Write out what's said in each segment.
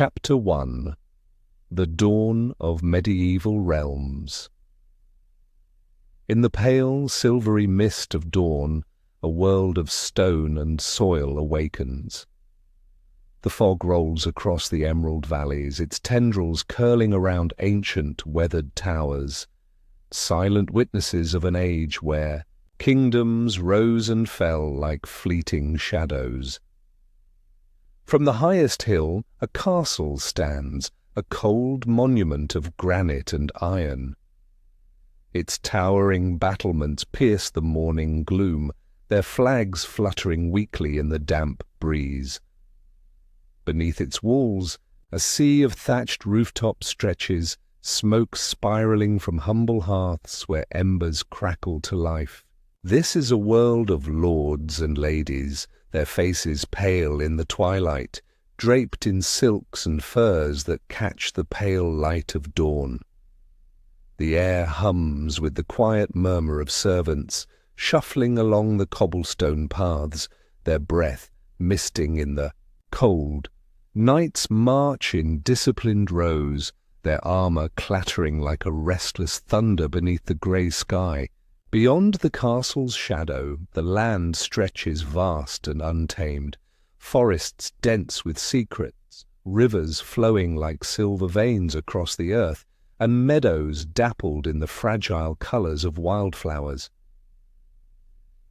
Chapter 1. The Dawn of Medieval Realms. In the pale, silvery mist of dawn, a world of stone and soil awakens. The fog rolls across the emerald valleys, its tendrils curling around ancient, weathered towers, silent witnesses of an age where kingdoms rose and fell like fleeting shadows. From the highest hill, a castle stands, a cold monument of granite and iron. Its towering battlements pierce the morning gloom, their flags fluttering weakly in the damp breeze. Beneath its walls, a sea of thatched rooftops stretches, smoke spiraling from humble hearths where embers crackle to life. This is a world of lords and ladies, their faces pale in the twilight, draped in silks and furs that catch the pale light of dawn. The air hums with the quiet murmur of servants, shuffling along the cobblestone paths, their breath misting in the cold. Knights march in disciplined rows, their armor clattering like a restless thunder beneath the grey sky. Beyond the castle's shadow, the land stretches vast and untamed, forests dense with secrets, rivers flowing like silver veins across the earth, and meadows dappled in the fragile colours of wildflowers.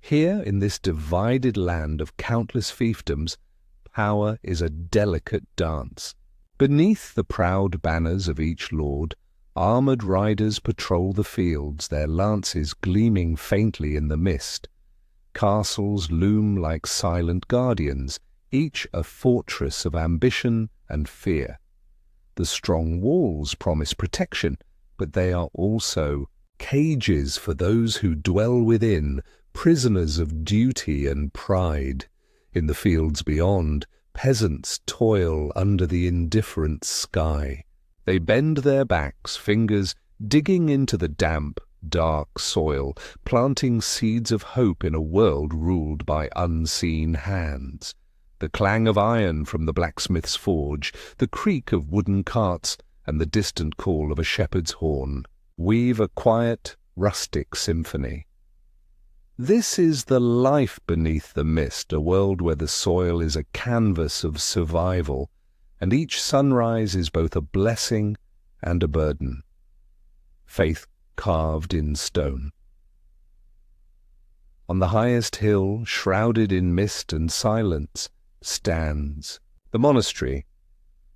Here, in this divided land of countless fiefdoms, power is a delicate dance. Beneath the proud banners of each lord, armoured riders patrol the fields, their lances gleaming faintly in the mist. Castles loom like silent guardians, each a fortress of ambition and fear. The strong walls promise protection, but they are also cages for those who dwell within, prisoners of duty and pride. In the fields beyond, peasants toil under the indifferent sky. They bend their backs, fingers digging into the damp, dark soil, planting seeds of hope in a world ruled by unseen hands. The clang of iron from the blacksmith's forge, the creak of wooden carts, and the distant call of a shepherd's horn weave a quiet, rustic symphony. This is the life beneath the mist, a world where the soil is a canvas of survival, and each sunrise is both a blessing and a burden. Faith carved in stone. On the highest hill, shrouded in mist and silence, stands the monastery,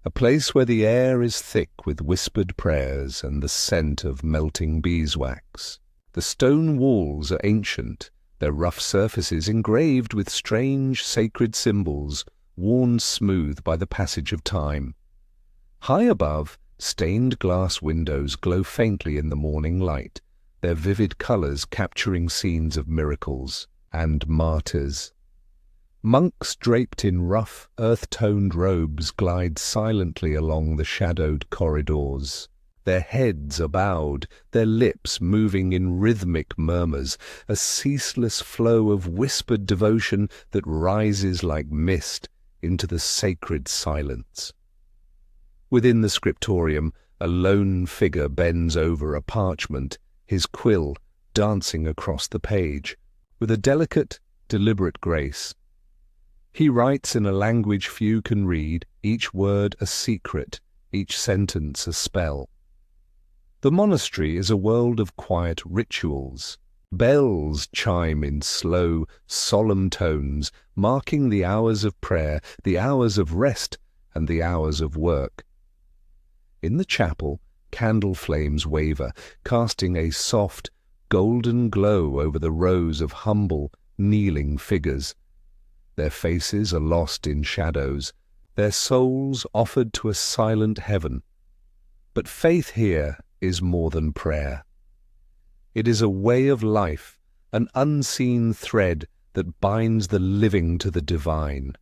a place where the air is thick with whispered prayers and the scent of melting beeswax. The stone walls are ancient, their rough surfaces engraved with strange sacred symbols, worn smooth by the passage of time. High above, stained glass windows glow faintly in the morning light, their vivid colours capturing scenes of miracles and martyrs. Monks draped in rough, earth-toned robes glide silently along the shadowed corridors. Their heads are bowed, their lips moving in rhythmic murmurs, a ceaseless flow of whispered devotion that rises like mist into the sacred silence. Within the scriptorium, a lone figure bends over a parchment, his quill dancing across the page, with a delicate, deliberate grace. He writes in a language few can read, each word a secret, each sentence a spell. The monastery is a world of quiet rituals. Bells chime in slow, solemn tones, marking the hours of prayer, the hours of rest, and the hours of work. In the chapel, candle flames waver, casting a soft, golden glow over the rows of humble, kneeling figures. Their faces are lost in shadows, their souls offered to a silent heaven. But faith here is more than prayer. It is a way of life, an unseen thread that binds the living to the divine.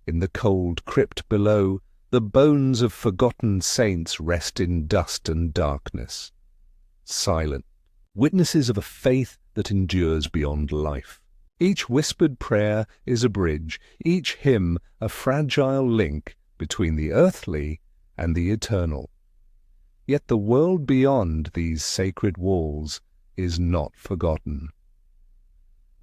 In the cold crypt below, the bones of forgotten saints rest in dust and darkness. Silent, witnesses of a faith that endures beyond life. Each whispered prayer is a bridge, each hymn a fragile link between the earthly and the eternal. Yet the world beyond these sacred walls is not forgotten.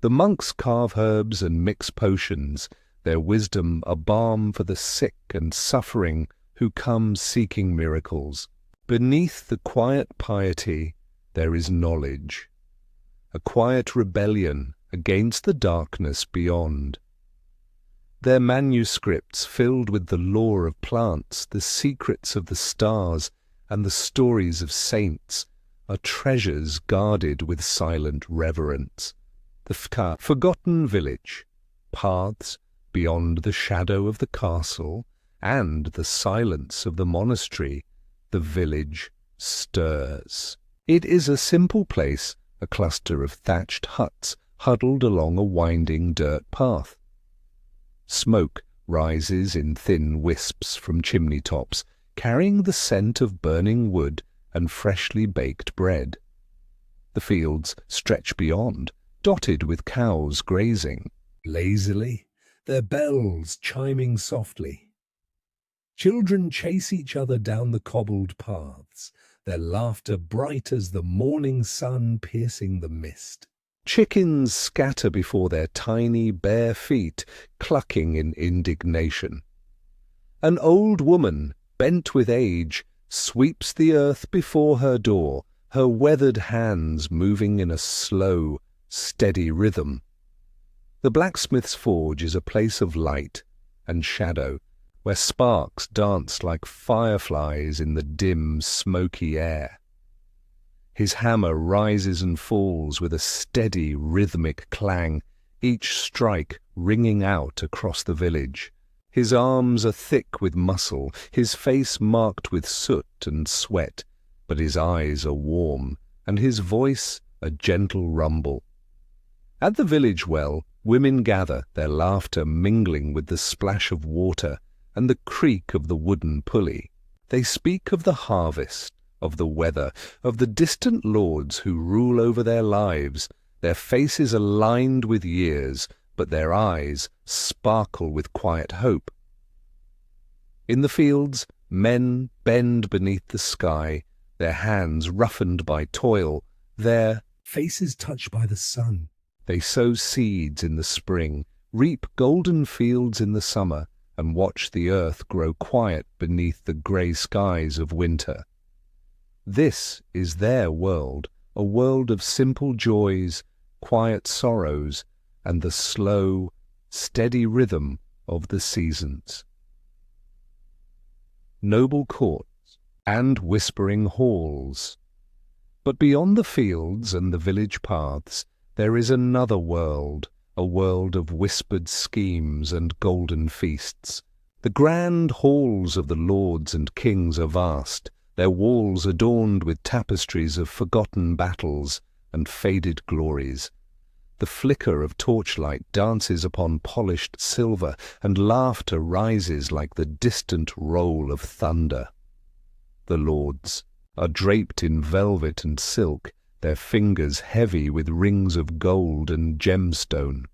The monks carve herbs and mix potions, their wisdom a balm for the sick and suffering who come seeking miracles. Beneath the quiet piety there is knowledge, a quiet rebellion against the darkness beyond. Their manuscripts filled with the lore of plants, the secrets of the stars, and the stories of saints are treasures guarded with silent reverence. The forgotten village, paths beyond the shadow of the castle and the silence of the monastery, the village stirs. It is a simple place, a cluster of thatched huts huddled along a winding dirt path. Smoke rises in thin wisps from chimney tops, carrying the scent of burning wood and freshly baked bread. The fields stretch beyond, dotted with cows grazing lazily, their bells chiming softly. Children chase each other down the cobbled paths, their laughter bright as the morning sun piercing the mist. Chickens scatter before their tiny bare feet, clucking in indignation. An old woman, bent with age, sweeps the earth before her door, her weathered hands moving in a slow, steady rhythm. The blacksmith's forge is a place of light and shadow, where sparks dance like fireflies in the dim, smoky air. His hammer rises and falls with a steady, rhythmic clang, each strike ringing out across the village. His arms are thick with muscle, his face marked with soot and sweat, but his eyes are warm, and his voice a gentle rumble. At the village well, women gather, their laughter mingling with the splash of water and the creak of the wooden pulley. They speak of the harvest, of the weather, of the distant lords who rule over their lives. Their faces are lined with years, but their eyes sparkle with quiet hope. In the fields, men bend beneath the sky, their hands roughened by toil, their faces touched by the sun. They sow seeds in the spring, reap golden fields in the summer, and watch the earth grow quiet beneath the grey skies of winter. This is their world, a world of simple joys, quiet sorrows, and the slow, steady rhythm of the seasons. Noble courts and whispering halls. But beyond the fields and the village paths, there is another world, a world of whispered schemes and golden feasts. The grand halls of the lords and kings are vast, their walls adorned with tapestries of forgotten battles and faded glories. The flicker of torchlight dances upon polished silver, and laughter rises like the distant roll of thunder. The lords are draped in velvet and silk, their fingers heavy with rings of gold and gemstone.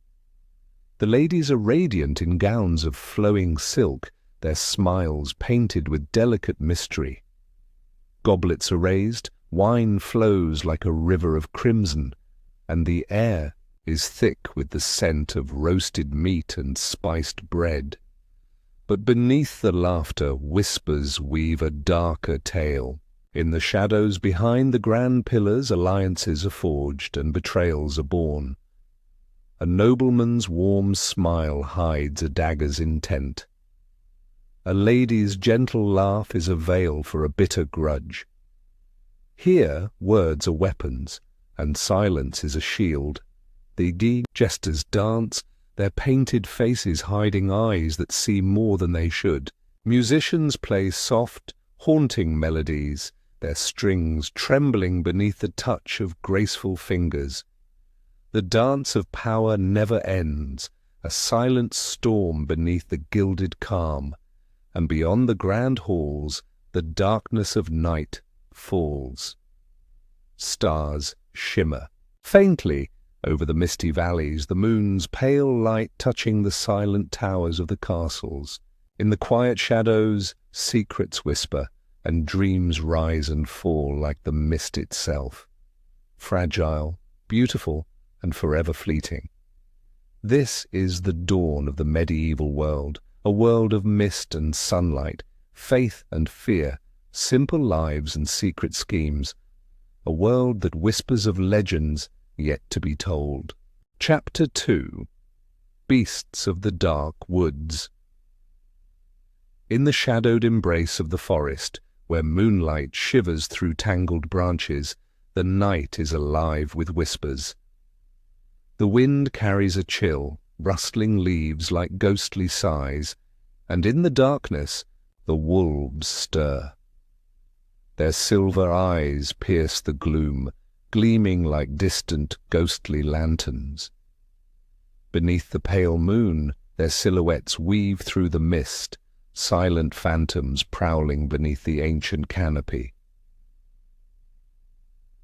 The ladies are radiant in gowns of flowing silk, their smiles painted with delicate mystery. Goblets are raised, wine flows like a river of crimson, and the air is thick with the scent of roasted meat and spiced bread. But beneath the laughter whispers weave a darker tale. In the shadows behind the grand pillars alliances are forged and betrayals are born. A nobleman's warm smile hides a dagger's intent. A lady's gentle laugh is a veil for a bitter grudge. Here words are weapons, and silence is a shield. The jesters dance, their painted faces hiding eyes that see more than they should. Musicians play soft, haunting melodies, their strings trembling beneath the touch of graceful fingers. The dance of power never ends, a silent storm beneath the gilded calm, and beyond the grand halls the darkness of night falls. Stars shimmer faintly over the misty valleys, the moon's pale light touching the silent towers of the castles. In the quiet shadows, secrets whisper, and dreams rise and fall like the mist itself, fragile, beautiful, and forever fleeting. This is the dawn of the medieval world, a world of mist and sunlight, faith and fear, simple lives and secret schemes, a world that whispers of legends yet to be told. Chapter 2. Beasts of the Dark Woods. In the shadowed embrace of the forest, where moonlight shivers through tangled branches, the night is alive with whispers. The wind carries a chill, rustling leaves like ghostly sighs, and in the darkness the wolves stir. Their silver eyes pierce the gloom, gleaming like distant, ghostly lanterns. Beneath the pale moon, their silhouettes weave through the mist, silent phantoms prowling beneath the ancient canopy.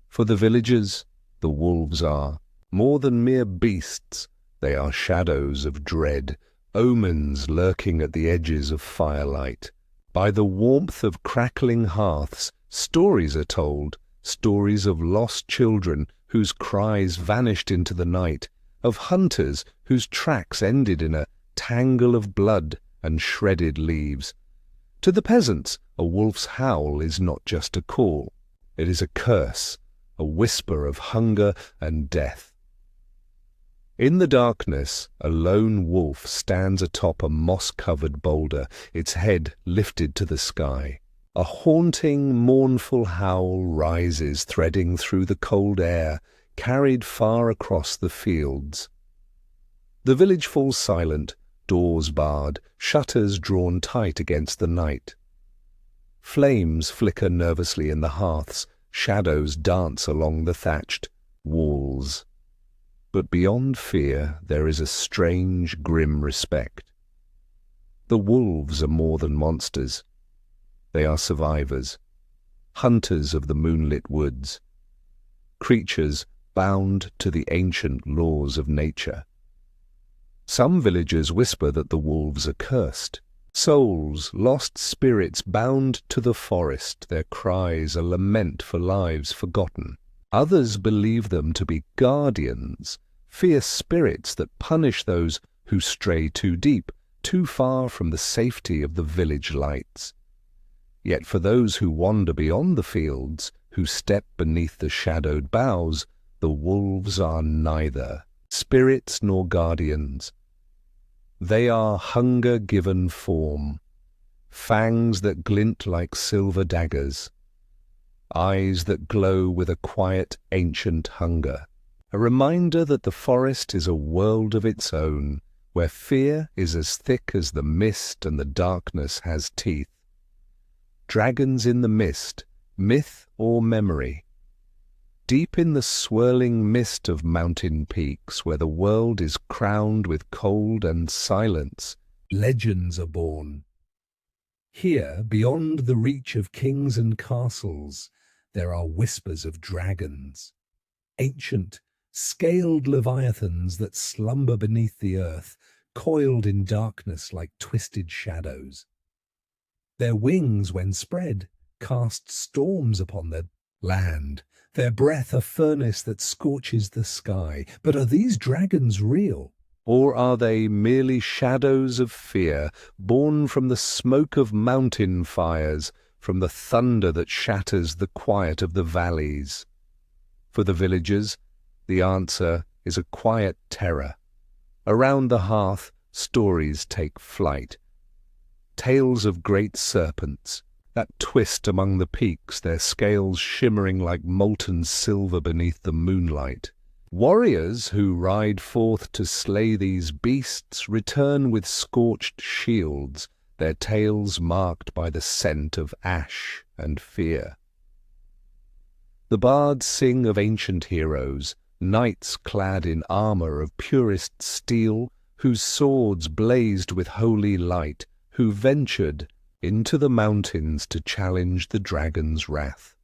For the villagers, the wolves are more than mere beasts. They are shadows of dread, omens lurking at the edges of firelight. By the warmth of crackling hearths, stories are told, stories of lost children whose cries vanished into the night, of hunters whose tracks ended in a tangle of blood and shredded leaves. To the peasants, a wolf's howl is not just a call. It is a curse, a whisper of hunger and death. In the darkness, a lone wolf stands atop a moss-covered boulder, its head lifted to the sky. A haunting, mournful howl rises, threading through the cold air, carried far across the fields. The village falls silent, doors barred, shutters drawn tight against the night. Flames flicker nervously in the hearths, shadows dance along the thatched walls. But beyond fear there is a strange, grim respect. The wolves are more than monsters. They are survivors, hunters of the moonlit woods, creatures bound to the ancient laws of nature. Some villagers whisper that the wolves are cursed, souls, lost spirits bound to the forest, their cries a lament for lives forgotten. Others believe them to be guardians, fierce spirits that punish those who stray too deep, too far from the safety of the village lights. Yet for those who wander beyond the fields, who step beneath the shadowed boughs, the wolves are neither spirits nor guardians. They are hunger given form, fangs that glint like silver daggers, eyes that glow with a quiet ancient hunger, a reminder that the forest is a world of its own, where fear is as thick as the mist and the darkness has teeth. Dragons in the mist, myth or memory. Deep in the swirling mist of mountain peaks, where the world is crowned with cold and silence, legends are born. Here, beyond the reach of kings and castles, there are whispers of dragons, ancient, scaled leviathans that slumber beneath the earth, coiled in darkness like twisted shadows. Their wings, when spread, cast storms upon their land, their breath a furnace that scorches the sky. But are these dragons real? Or are they merely shadows of fear, born from the smoke of mountain fires, from the thunder that shatters the quiet of the valleys? For the villagers, the answer is a quiet terror. Around the hearth, stories take flight. Tales of great serpents, that twist among the peaks, their scales shimmering like molten silver beneath the moonlight. Warriors who ride forth to slay these beasts return with scorched shields, their tails marked by the scent of ash and fear. The bards sing of ancient heroes, knights clad in armor of purest steel, whose swords blazed with holy light, who ventured into the mountains to challenge the dragon's wrath.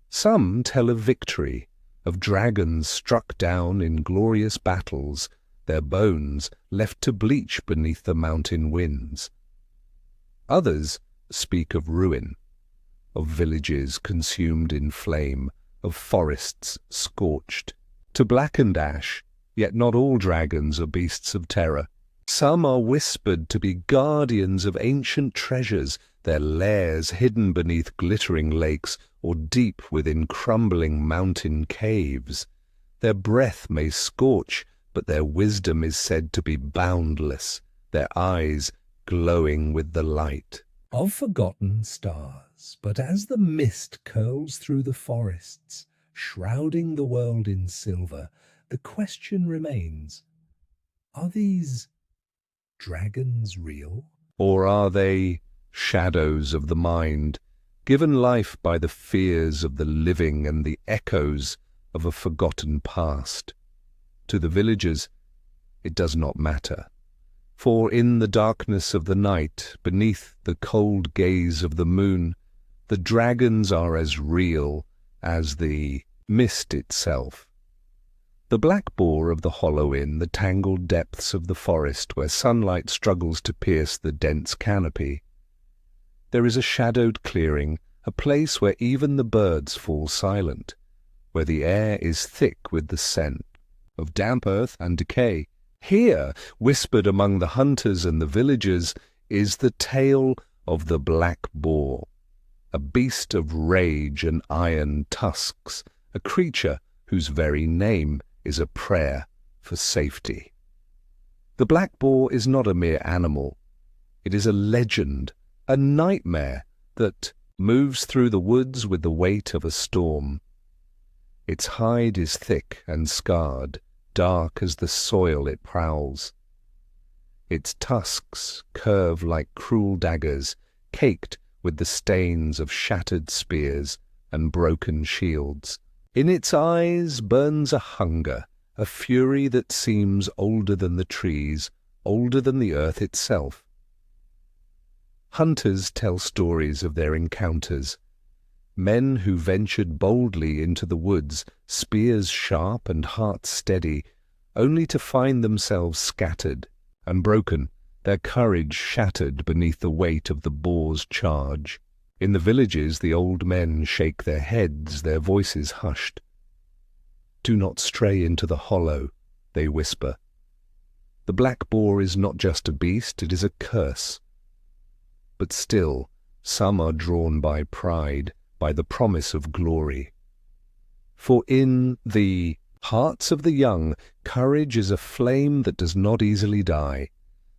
Some tell of victory, of dragons struck down in glorious battles, their bones left to bleach beneath the mountain winds. Others speak of ruin, of villages consumed in flame, of forests scorched to blackened ash. Yet not all dragons are beasts of terror. Some are whispered to be guardians of ancient treasures, their lairs hidden beneath glittering lakes or deep within crumbling mountain caves. Their breath may scorch, but their wisdom is said to be boundless, their eyes glowing with the light of forgotten stars. But as the mist curls through the forests, shrouding the world in silver, the question remains, are these dragons real? Or are they shadows of the mind, given life by the fears of the living and the echoes of a forgotten past? To the villagers, it does not matter. For in the darkness of the night, beneath the cold gaze of the moon, the dragons are as real as the mist itself. The black boar of the hollow in the tangled depths of the forest where sunlight struggles to pierce the dense canopy. There is a shadowed clearing, a place where even the birds fall silent, where the air is thick with the scent of damp earth and decay. Here, whispered among the hunters and the villagers, is the tale of the black boar, a beast of rage and iron tusks, a creature whose very name is a prayer for safety. The black boar is not a mere animal. It is a legend, a nightmare that moves through the woods with the weight of a storm. Its hide is thick and scarred, dark as the soil it prowls. Its tusks curve like cruel daggers, caked with the stains of shattered spears and broken shields. In its eyes burns a hunger, a fury that seems older than the trees, older than the earth itself. Hunters tell stories of their encounters. Men who ventured boldly into the woods, spears sharp and hearts steady, only to find themselves scattered and broken, their courage shattered beneath the weight of the boar's charge. In the villages the old men shake their heads, their voices hushed. "Do not stray into the hollow," they whisper. The black boar is not just a beast, it is a curse. But still, some are drawn by pride, by the promise of glory. For in the hearts of the young, courage is a flame that does not easily die.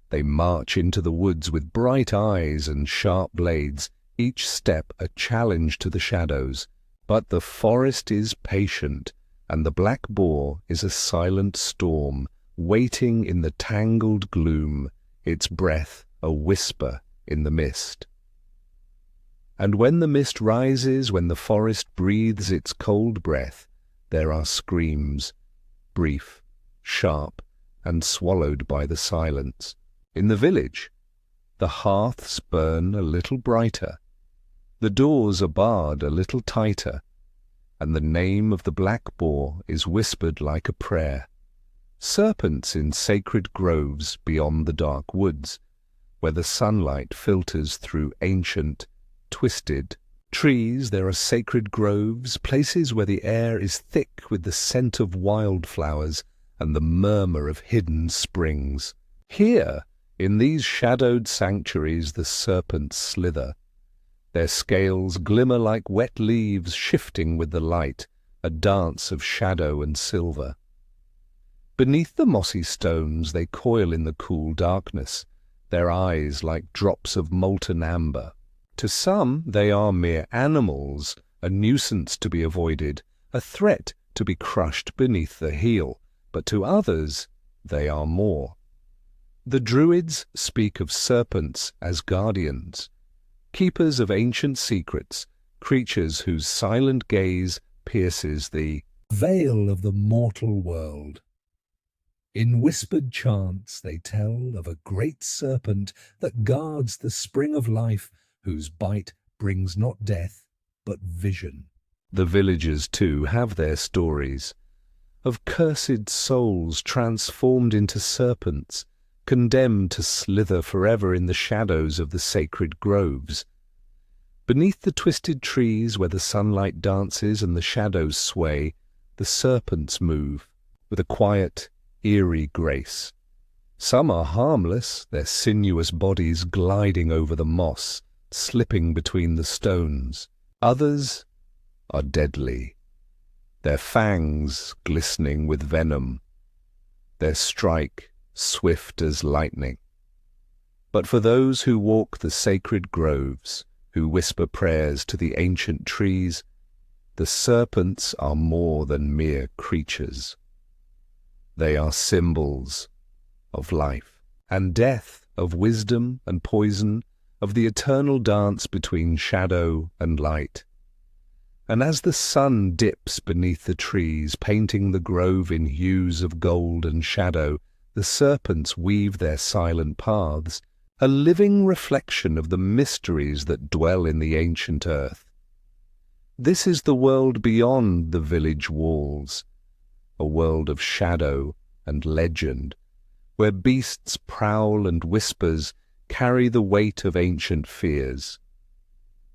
They march into the woods with bright eyes and sharp blades, each step a challenge to the shadows. But the forest is patient, and the black boar is a silent storm, waiting in the tangled gloom, its breath a whisper in the mist. And when the mist rises, when the forest breathes its cold breath, there are screams, brief, sharp, and swallowed by the silence. In the village, the hearths burn a little brighter, the doors are barred a little tighter, and the name of the black boar is whispered like a prayer. Serpents in sacred groves beyond the dark woods, where the sunlight filters through ancient, twisted trees. There are sacred groves, places where the air is thick with the scent of wildflowers and the murmur of hidden springs. Here, in these shadowed sanctuaries, the serpents slither. Their scales glimmer like wet leaves shifting with the light, a dance of shadow and silver. Beneath the mossy stones they coil in the cool darkness, their eyes like drops of molten amber. To some they are mere animals, a nuisance to be avoided, a threat to be crushed beneath the heel, but to others they are more. The Druids speak of serpents as guardians, keepers of ancient secrets, creatures whose silent gaze pierces the veil of the mortal world. In whispered chants they tell of a great serpent that guards the spring of life, whose bite brings not death, but vision. The villagers, too, have their stories of cursed souls transformed into serpents, condemned to slither forever in the shadows of the sacred groves. Beneath the twisted trees where the sunlight dances and the shadows sway, the serpents move with a quiet, eerie grace. Some are harmless, their sinuous bodies gliding over the moss, slipping between the stones. Others are deadly, their fangs glistening with venom, their strike swift as lightning. But for those who walk the sacred groves, who whisper prayers to the ancient trees, the serpents are more than mere creatures. They are symbols of life and death, of wisdom and poison, of the eternal dance between shadow and light. And as the sun dips beneath the trees, painting the grove in hues of gold and shadow, the serpents weave their silent paths, a living reflection of the mysteries that dwell in the ancient earth. This is the world beyond the village walls, a world of shadow and legend, where beasts prowl and whispers carry the weight of ancient fears.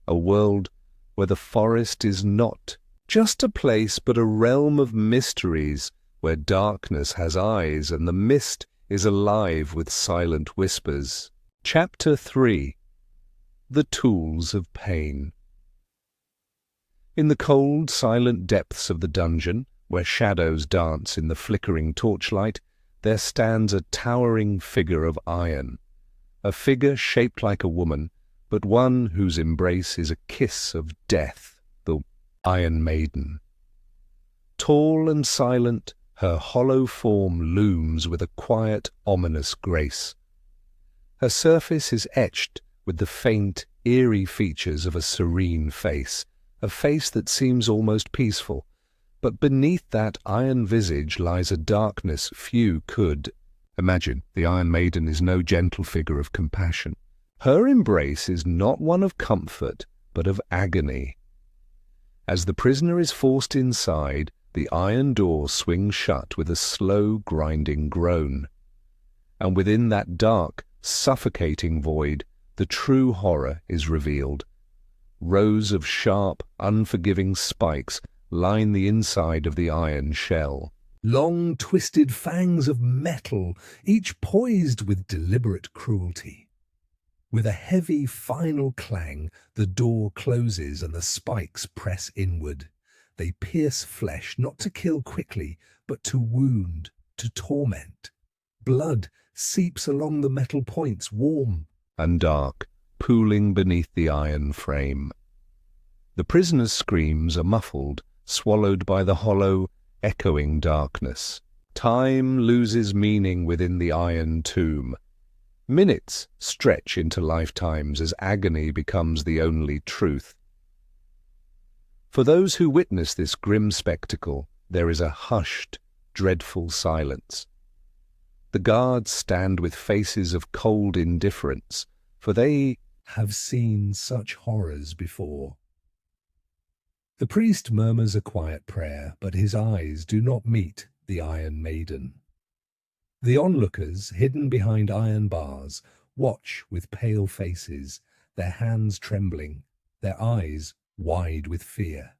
A world where the forest is not just a place but a realm of mysteries, where darkness has eyes and the mist is alive with silent whispers. Chapter 3. The Tools of Pain. In the cold, silent depths of the dungeon, where shadows dance in the flickering torchlight, there stands a towering figure of iron, a figure shaped like a woman, but one whose embrace is a kiss of death, the Iron Maiden. Tall and silent, her hollow form looms with a quiet, ominous grace. Her surface is etched with the faint, eerie features of a serene face, a face that seems almost peaceful, but beneath that iron visage lies a darkness few could imagine. The Iron Maiden is no gentle figure of compassion. Her embrace is not one of comfort, but of agony. As the prisoner is forced inside, the iron door swings shut with a slow, grinding groan. And within that dark, suffocating void, the true horror is revealed. Rows of sharp, unforgiving spikes line the inside of the iron shell. Long, twisted fangs of metal, each poised with deliberate cruelty. With a heavy, final clang, the door closes and the spikes press inward. They pierce flesh, not to kill quickly, but to wound, to torment. Blood seeps along the metal points, warm and dark, pooling beneath the iron frame. The prisoner's screams are muffled, swallowed by the hollow, echoing darkness. Time loses meaning within the iron tomb. Minutes stretch into lifetimes as agony becomes the only truth. For those who witness this grim spectacle, there is a hushed, dreadful silence. The guards stand with faces of cold indifference, for they have seen such horrors before. The priest murmurs a quiet prayer, but his eyes do not meet the Iron Maiden. The onlookers, hidden behind iron bars, watch with pale faces, their hands trembling, their eyes wide with fear.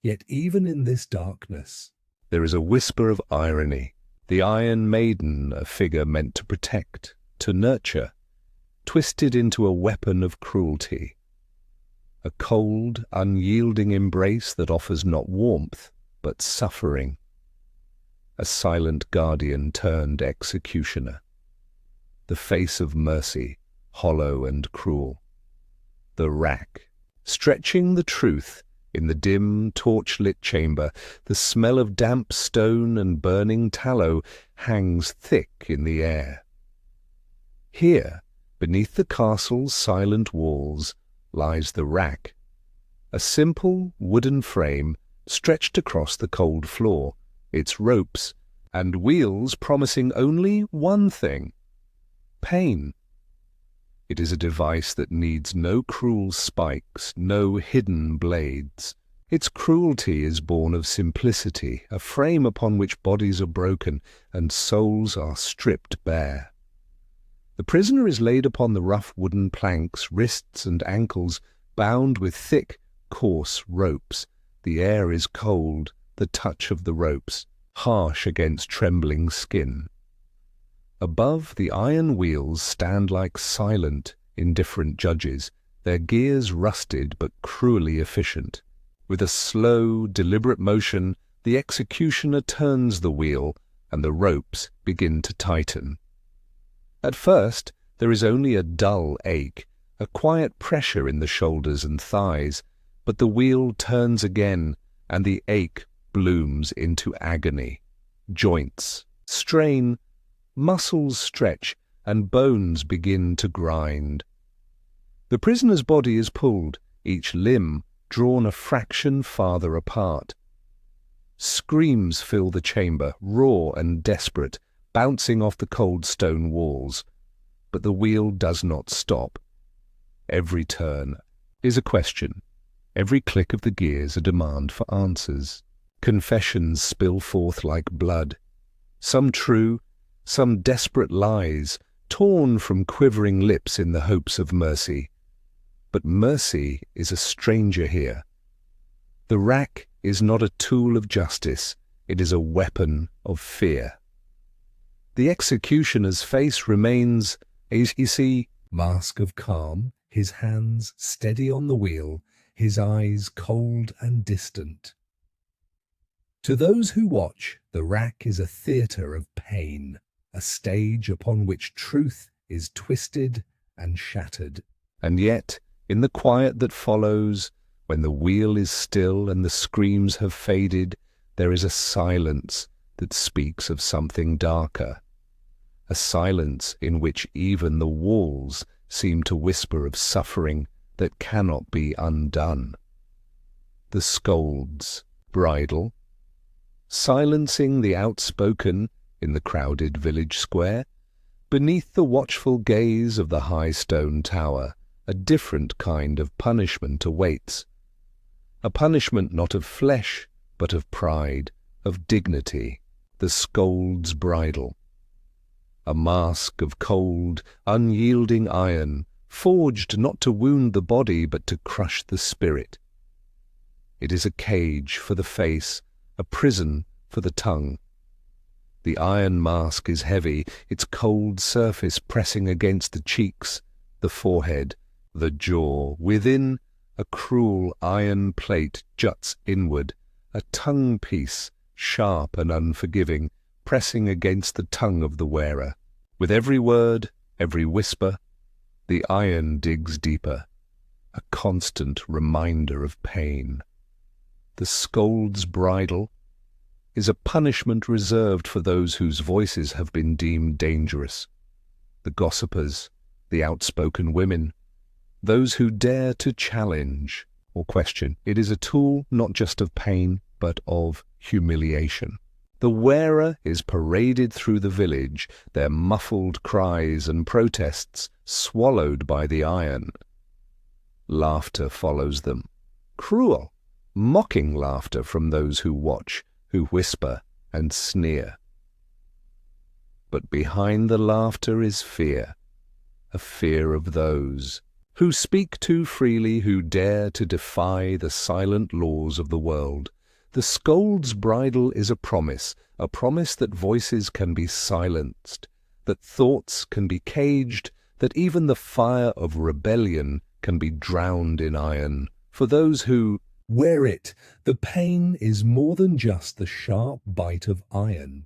Yet even in this darkness, there is a whisper of irony. The Iron Maiden, a figure meant to protect, to nurture, twisted into a weapon of cruelty. A cold, unyielding embrace that offers not warmth, but suffering. A silent guardian turned executioner. The face of mercy, hollow and cruel. The rack, stretching the truth in the dim, torch-lit chamber. The smell of damp stone and burning tallow hangs thick in the air. Here, beneath the castle's silent walls, lies the rack, a simple wooden frame stretched across the cold floor, its ropes and wheels promising only one thing: pain. It is a device that needs no cruel spikes, no hidden blades. Its cruelty is born of simplicity, a frame upon which bodies are broken and souls are stripped bare. The prisoner is laid upon the rough wooden planks, wrists and ankles bound with thick, coarse ropes. The air is cold, the touch of the ropes, harsh against trembling skin. Above, the iron wheels stand like silent, indifferent judges, their gears rusted but cruelly efficient. With a slow, deliberate motion, the executioner turns the wheel, and the ropes begin to tighten. At first, there is only a dull ache, a quiet pressure in the shoulders and thighs, but the wheel turns again, and the ache blooms into agony. Joints strain, muscles stretch, and bones begin to grind. The prisoner's body is pulled, each limb drawn a fraction farther apart. Screams fill the chamber, raw and desperate, bouncing off the cold stone walls. But the wheel does not stop. Every turn is a question. Every click of the gears a demand for answers. Confessions spill forth like blood. Some true, some desperate lies, torn from quivering lips in the hopes of mercy. But mercy is a stranger here. The rack is not a tool of justice, it is a weapon of fear. The executioner's face remains, as you see, mask of calm, his hands steady on the wheel, his eyes cold and distant. To those who watch, the rack is a theatre of pain, a stage upon which truth is twisted and shattered. And yet, in the quiet that follows, when the wheel is still and the screams have faded, there is a silence that speaks of something darker. A silence in which even the walls seem to whisper of suffering that cannot be undone. The scold's bridle, silencing the outspoken in the crowded village square. Beneath the watchful gaze of the high stone tower, a different kind of punishment awaits. A punishment not of flesh, but of pride, of dignity, the scold's bridle. A mask of cold, unyielding iron, forged not to wound the body but to crush the spirit. It is a cage for the face, a prison for the tongue. The iron mask is heavy, its cold surface pressing against the cheeks, the forehead, the jaw. Within, a cruel iron plate juts inward, a tongue piece, sharp and unforgiving, pressing against the tongue of the wearer. With every word, every whisper, the iron digs deeper, a constant reminder of pain. The scold's bridle is a punishment reserved for those whose voices have been deemed dangerous. The gossipers, the outspoken women, those who dare to challenge or question. It is a tool not just of pain, but of humiliation. The wearer is paraded through the village, their muffled cries and protests swallowed by the iron. Laughter follows them, cruel, mocking laughter from those who watch, who whisper and sneer. But behind the laughter is fear, a fear of those who speak too freely, who dare to defy the silent laws of the world. The scold's bridle is a promise that voices can be silenced, that thoughts can be caged, that even the fire of rebellion can be drowned in iron. For those who wear it, the pain is more than just the sharp bite of iron.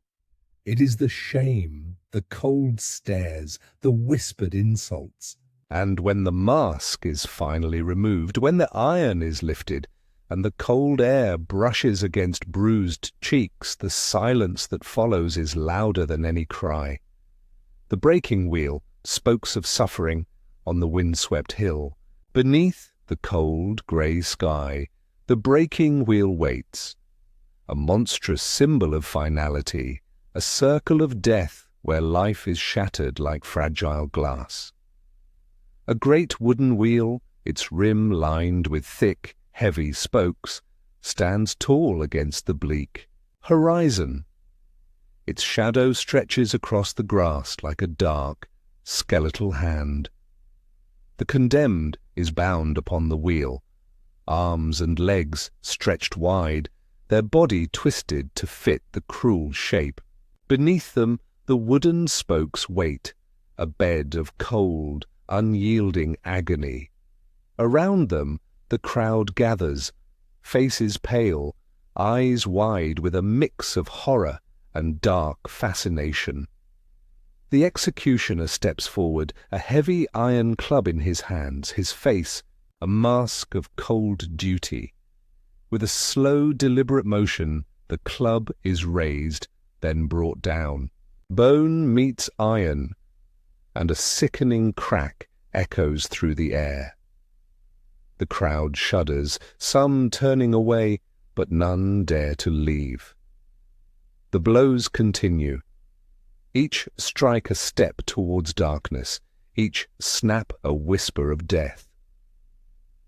It is the shame, the cold stares, the whispered insults. And when the mask is finally removed, when the iron is lifted, and the cold air brushes against bruised cheeks, the silence that follows is louder than any cry. The breaking wheel, spokes of suffering, on the windswept hill. Beneath the cold grey sky, the breaking wheel waits, a monstrous symbol of finality, a circle of death where life is shattered like fragile glass. A great wooden wheel, its rim lined with thick, heavy spokes, stands tall against the bleak horizon. Its shadow stretches across the grass like a dark, skeletal hand. The condemned is bound upon the wheel, arms and legs stretched wide, their body twisted to fit the cruel shape. Beneath them the wooden spokes wait, a bed of cold, unyielding agony. Around them the crowd gathers, faces pale, eyes wide with a mix of horror and dark fascination. The executioner steps forward, a heavy iron club in his hands, his face a mask of cold duty. With a slow, deliberate motion, the club is raised, then brought down. Bone meets iron, and a sickening crack echoes through the air. The crowd shudders, some turning away, but none dare to leave. The blows continue. Each strike a step towards darkness, each snap a whisper of death.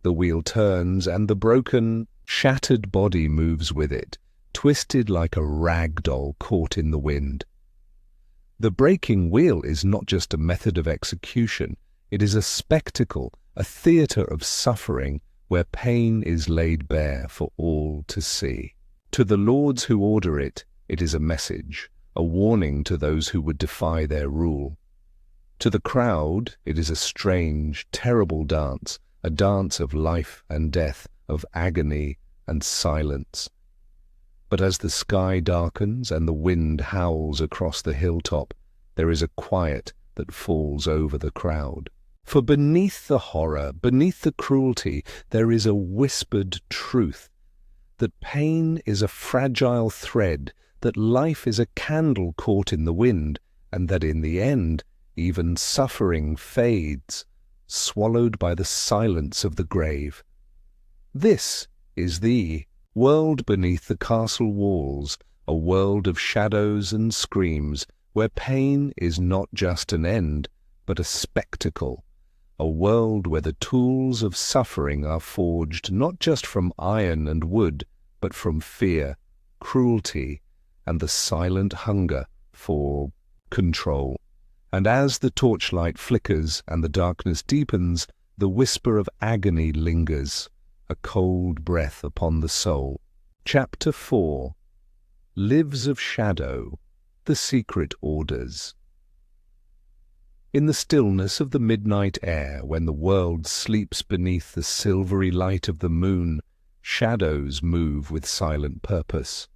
The wheel turns, and the broken, shattered body moves with it, twisted like a rag doll caught in the wind. The breaking wheel is not just a method of execution, it is a spectacle, a theatre of suffering where pain is laid bare for all to see. To the lords who order it, it is a message, a warning to those who would defy their rule. To the crowd, it is a strange, terrible dance, a dance of life and death, of agony and silence. But as the sky darkens and the wind howls across the hilltop, there is a quiet that falls over the crowd. For beneath the horror, beneath the cruelty, there is a whispered truth, that pain is a fragile thread, that life is a candle caught in the wind, and that in the end, even suffering fades, swallowed by the silence of the grave. This is the world beneath the castle walls, a world of shadows and screams, where pain is not just an end, but a spectacle, a world where the tools of suffering are forged not just from iron and wood, but from fear, cruelty, and the silent hunger for control. And as the torchlight flickers and the darkness deepens, the whisper of agony lingers, a cold breath upon the soul. Chapter 4. Lives of Shadow, the Secret Orders. In the stillness of the midnight air, when the world sleeps beneath the silvery light of the moon, shadows move with silent purpose.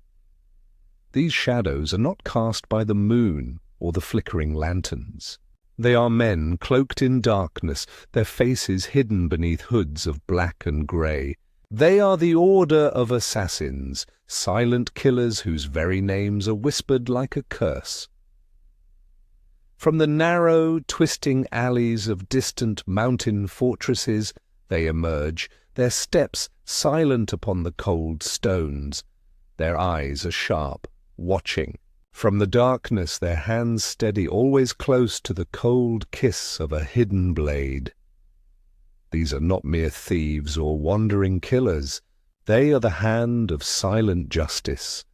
These shadows are not cast by the moon or the flickering lanterns. They are men cloaked in darkness, their faces hidden beneath hoods of black and grey. They are the order of assassins, silent killers whose very names are whispered like a curse. From the narrow, twisting alleys of distant mountain fortresses they emerge, their steps silent upon the cold stones. Their eyes are sharp, watching. From the darkness their hands steady, always close to the cold kiss of a hidden blade. These are not mere thieves or wandering killers. They are the hand of silent justice,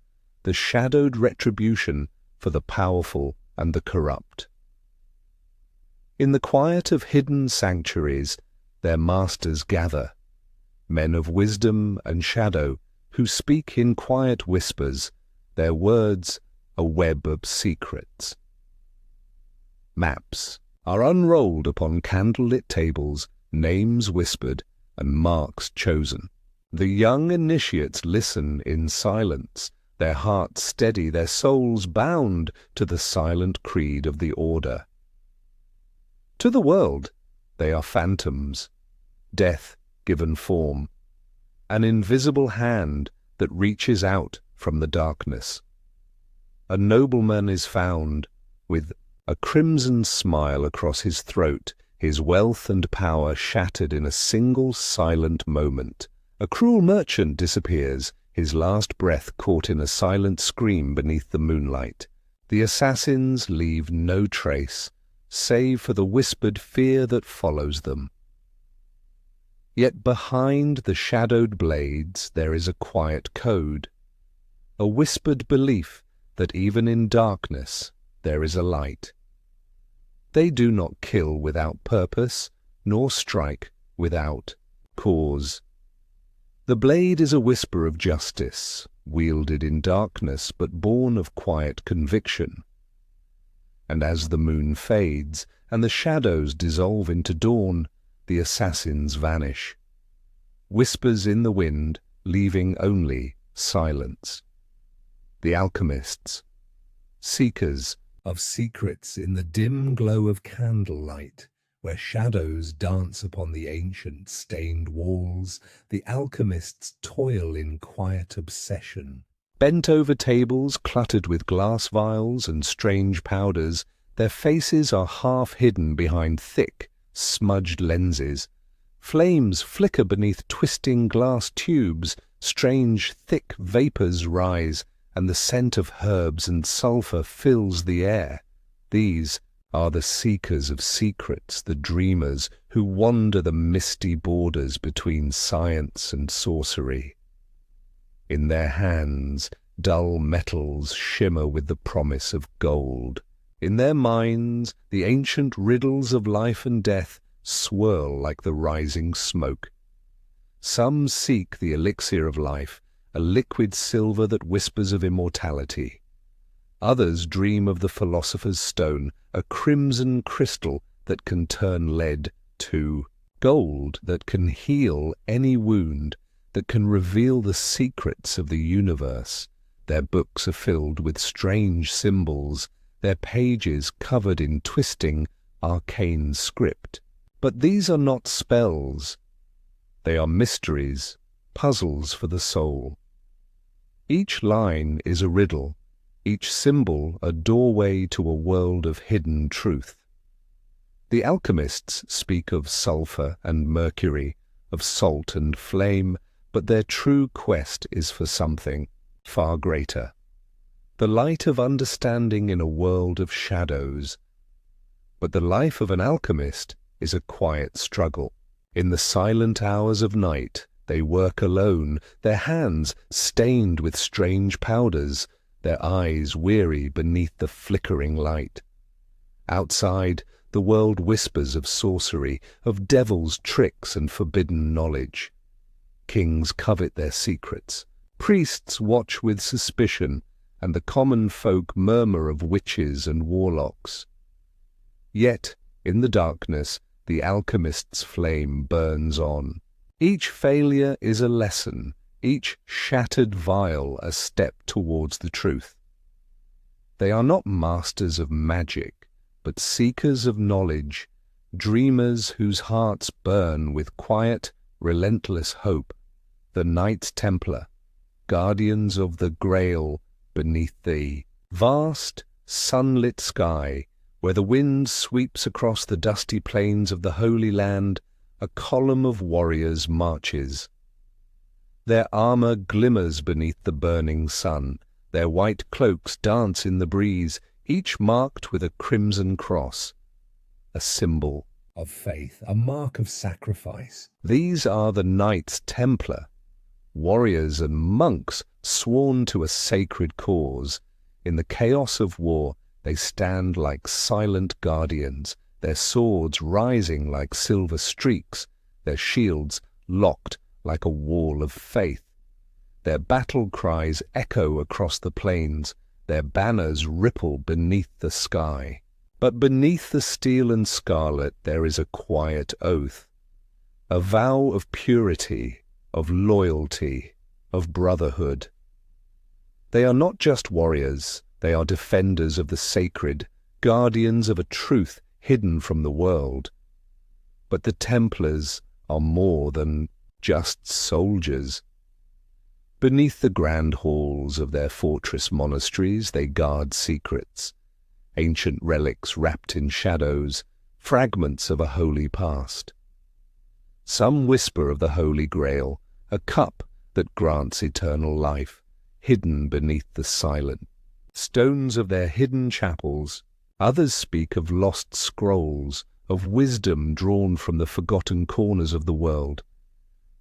the shadowed retribution for the powerful and the corrupt. In the quiet of hidden sanctuaries, their masters gather, men of wisdom and shadow, who speak in quiet whispers, their words a web of secrets. Maps are unrolled upon candlelit tables, names whispered and marks chosen. The young initiates listen in silence, their hearts steady, their souls bound to the silent creed of the order. To the world, they are phantoms, death given form, an invisible hand that reaches out from the darkness. A nobleman is found, with a crimson smile across his throat, his wealth and power shattered in a single silent moment. A cruel merchant disappears, his last breath caught in a silent scream beneath the moonlight. The assassins leave no trace, save for the whispered fear that follows them. Yet behind the shadowed blades there is a quiet code, a whispered belief that even in darkness there is a light. They do not kill without purpose, nor strike without cause. The blade is a whisper of justice, wielded in darkness but born of quiet conviction. And as the moon fades and the shadows dissolve into dawn, the assassins vanish. Whispers in the wind, leaving only silence. The alchemists, seekers of secrets in the dim glow of candlelight, where shadows dance upon the ancient stained walls, the alchemists toil in quiet obsession. Bent over tables cluttered with glass vials and strange powders, their faces are half hidden behind thick, smudged lenses. Flames flicker beneath twisting glass tubes, strange, thick vapors rise, and the scent of herbs and sulphur fills the air. These are the seekers of secrets, the dreamers who wander the misty borders between science and sorcery. In their hands, dull metals shimmer with the promise of gold. In their minds, the ancient riddles of life and death swirl like the rising smoke. Some seek the elixir of life, a liquid silver that whispers of immortality. Others dream of the philosopher's stone, a crimson crystal that can turn lead to gold, that can heal any wound, that can reveal the secrets of the universe. Their books are filled with strange symbols, their pages covered in twisting, arcane script. But these are not spells. They are mysteries, puzzles for the soul. Each line is a riddle, each symbol a doorway to a world of hidden truth. The alchemists speak of sulphur and mercury, of salt and flame, but their true quest is for something far greater. The light of understanding in a world of shadows. But the life of an alchemist is a quiet struggle. In the silent hours of night, they work alone, their hands stained with strange powders, their eyes weary beneath the flickering light. Outside, the world whispers of sorcery, of devils' tricks and forbidden knowledge. Kings covet their secrets, priests watch with suspicion, and the common folk murmur of witches and warlocks. Yet, in the darkness, the alchemist's flame burns on. Each failure is a lesson, each shattered vial a step towards the truth. They are not masters of magic, but seekers of knowledge, dreamers whose hearts burn with quiet, relentless hope, the Knights Templar, guardians of the Grail beneath the vast, sunlit sky, where the wind sweeps across the dusty plains of the Holy Land, a column of warriors marches. Their armor glimmers beneath the burning sun, their white cloaks dance in the breeze, each marked with a crimson cross, a symbol of faith, a mark of sacrifice. These are the Knights Templar, warriors and monks sworn to a sacred cause. In the chaos of war, they stand like silent guardians, their swords rising like silver streaks, their shields locked like a wall of faith. Their battle cries echo across the plains, their banners ripple beneath the sky. But beneath the steel and scarlet there is a quiet oath, a vow of purity, of loyalty, of brotherhood. They are not just warriors, they are defenders of the sacred, guardians of a truth hidden from the world. But the Templars are more than just soldiers. Beneath the grand halls of their fortress monasteries they guard secrets, ancient relics wrapped in shadows, fragments of a holy past. Some whisper of the Holy Grail, a cup that grants eternal life, hidden beneath the silent stones of their hidden chapels. Others speak of lost scrolls, of wisdom drawn from the forgotten corners of the world.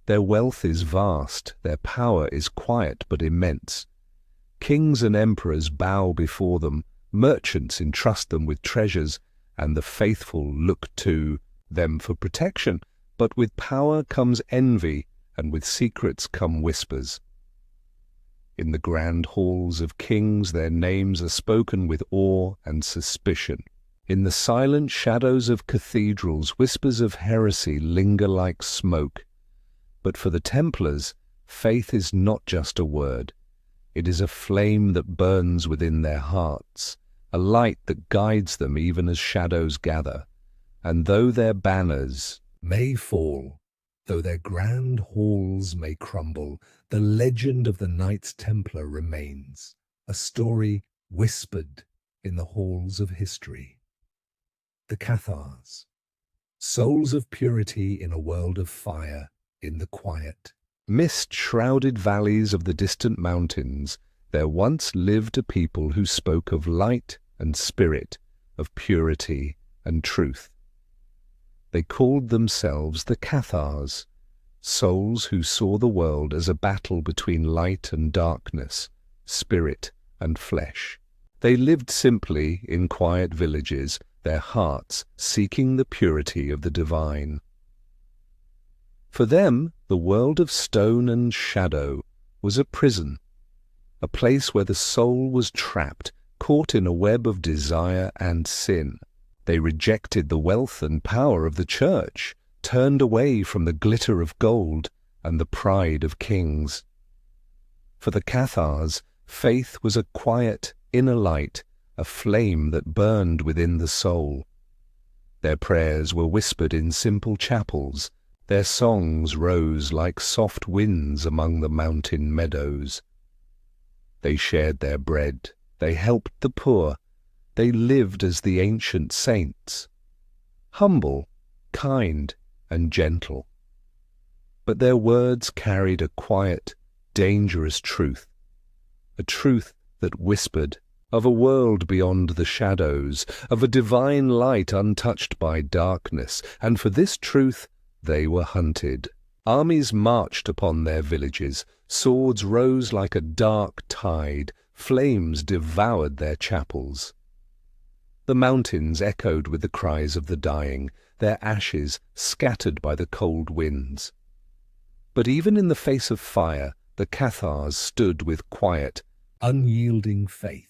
Their wealth is vast, their power is quiet but immense. Kings and emperors bow before them, merchants entrust them with treasures, and the faithful look to them for protection. But with power comes envy, and with secrets come whispers. In the grand halls of kings their names are spoken with awe and suspicion. In the silent shadows of cathedrals whispers of heresy linger like smoke. But for the Templars, faith is not just a word. It is a flame that burns within their hearts, a light that guides them even as shadows gather. And though their banners may fall, though their grand halls may crumble, the legend of the Knights Templar remains, a story whispered in the halls of history. The Cathars, souls of purity in a world of fire, in the quiet, mist-shrouded valleys of the distant mountains, there once lived a people who spoke of light and spirit, of purity and truth. They called themselves the Cathars, souls who saw the world as a battle between light and darkness, spirit and flesh. They lived simply in quiet villages, their hearts seeking the purity of the divine. For them, the world of stone and shadow was a prison, a place where the soul was trapped, caught in a web of desire and sin. They rejected the wealth and power of the church, turned away from the glitter of gold and the pride of kings. For the Cathars, faith was a quiet inner light, a flame that burned within the soul. Their prayers were whispered in simple chapels, their songs rose like soft winds among the mountain meadows. They shared their bread, they helped the poor, they lived as the ancient saints, humble, kind, and gentle. But their words carried a quiet, dangerous truth, a truth that whispered of a world beyond the shadows, of a divine light untouched by darkness, and for this truth they were hunted. Armies marched upon their villages, swords rose like a dark tide, flames devoured their chapels. The mountains echoed with the cries of the dying, their ashes scattered by the cold winds. But even in the face of fire, the Cathars stood with quiet, unyielding faith.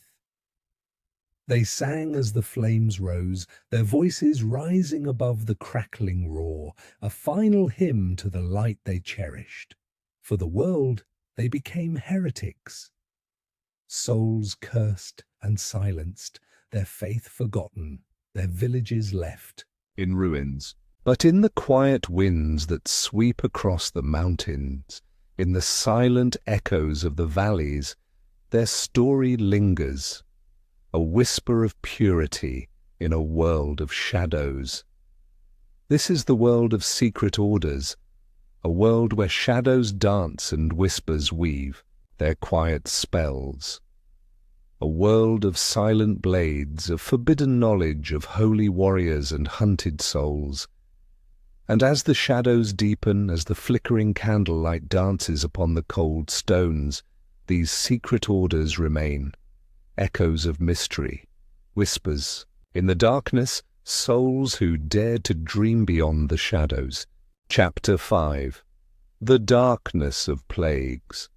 They sang as the flames rose, their voices rising above the crackling roar, a final hymn to the light they cherished. For the world, they became heretics, souls cursed and silenced, their faith forgotten, their villages left in ruins. But in the quiet winds that sweep across the mountains, in the silent echoes of the valleys, their story lingers, a whisper of purity in a world of shadows. This is the world of secret orders, a world where shadows dance and whispers weave their quiet spells. A world of silent blades, of forbidden knowledge, of holy warriors and hunted souls. And as the shadows deepen, as the flickering candlelight dances upon the cold stones, these secret orders remain, echoes of mystery, whispers. In the darkness, souls who dared to dream beyond the shadows. Chapter 5. The Darkness of Plagues.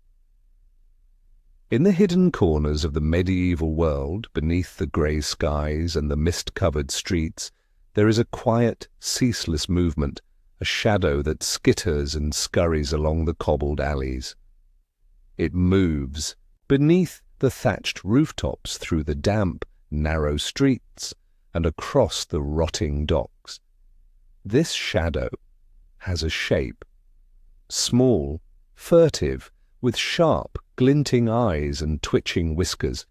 In the hidden corners of the medieval world, beneath the grey skies and the mist-covered streets, there is a quiet, ceaseless movement, a shadow that skitters and scurries along the cobbled alleys. It moves beneath the thatched rooftops, through the damp, narrow streets, and across the rotting docks. This shadow has a shape, small, furtive, with sharp, glinting eyes and twitching whiskers.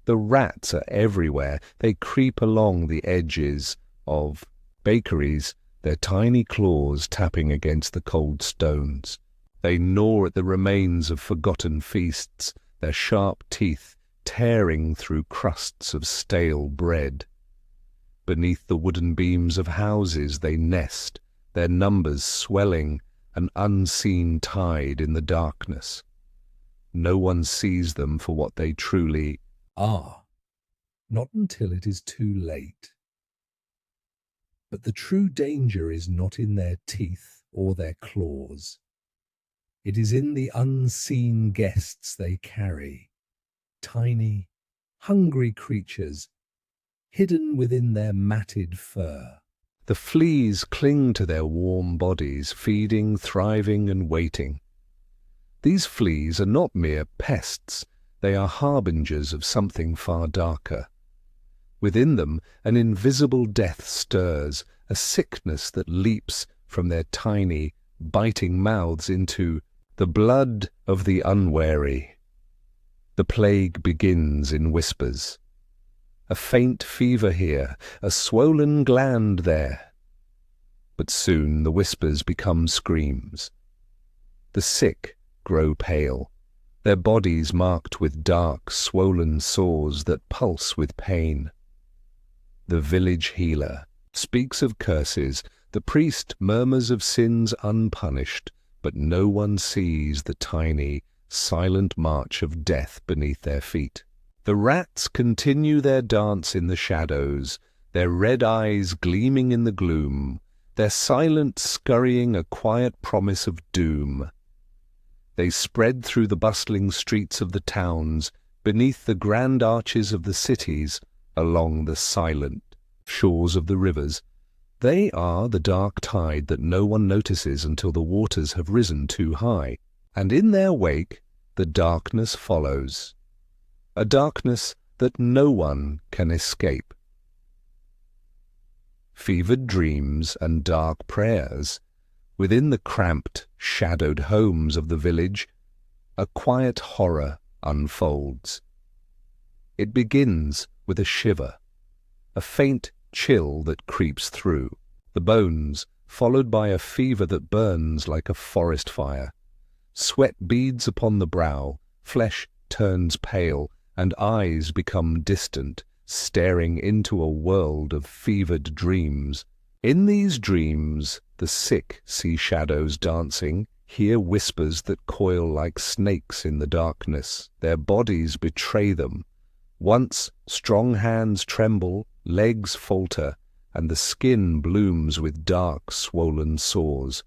The rats are everywhere. They creep along the edges of bakeries, their tiny claws tapping against the cold stones. They gnaw at the remains of forgotten feasts, their sharp teeth tearing through crusts of stale bread. Beneath the wooden beams of houses they nest, their numbers swelling, an unseen tide in the darkness. No one sees them for what they truly are, not until it is too late. But the true danger is not in their teeth or their claws. It is in the unseen guests they carry, tiny, hungry creatures hidden within their matted fur. The fleas cling to their warm bodies, feeding, thriving, and waiting. These fleas are not mere pests, they are harbingers of something far darker. Within them, an invisible death stirs, a sickness that leaps from their tiny, biting mouths into the blood of the unwary. The plague begins in whispers. A faint fever here, a swollen gland there. But soon the whispers become screams. The sick grow pale, their bodies marked with dark, swollen sores that pulse with pain. The village healer speaks of curses, the priest murmurs of sins unpunished, but no one sees the tiny, silent march of death beneath their feet. The rats continue their dance in the shadows, their red eyes gleaming in the gloom, their silent scurrying a quiet promise of doom. They spread through the bustling streets of the towns, beneath the grand arches of the cities, along the silent shores of the rivers. They are the dark tide that no one notices until the waters have risen too high, and in their wake the darkness follows, a darkness that no one can escape. Fevered dreams and dark prayers. Within the cramped, shadowed homes of the village, a quiet horror unfolds. It begins with a shiver, a faint chill that creeps through the bones, followed by a fever that burns like a forest fire. Sweat beads upon the brow, flesh turns pale, and eyes become distant, staring into a world of fevered dreams. In these dreams, the sick see shadows dancing, hear whispers that coil like snakes in the darkness. Their bodies betray them. Once strong hands tremble, legs falter, and the skin blooms with dark, swollen sores.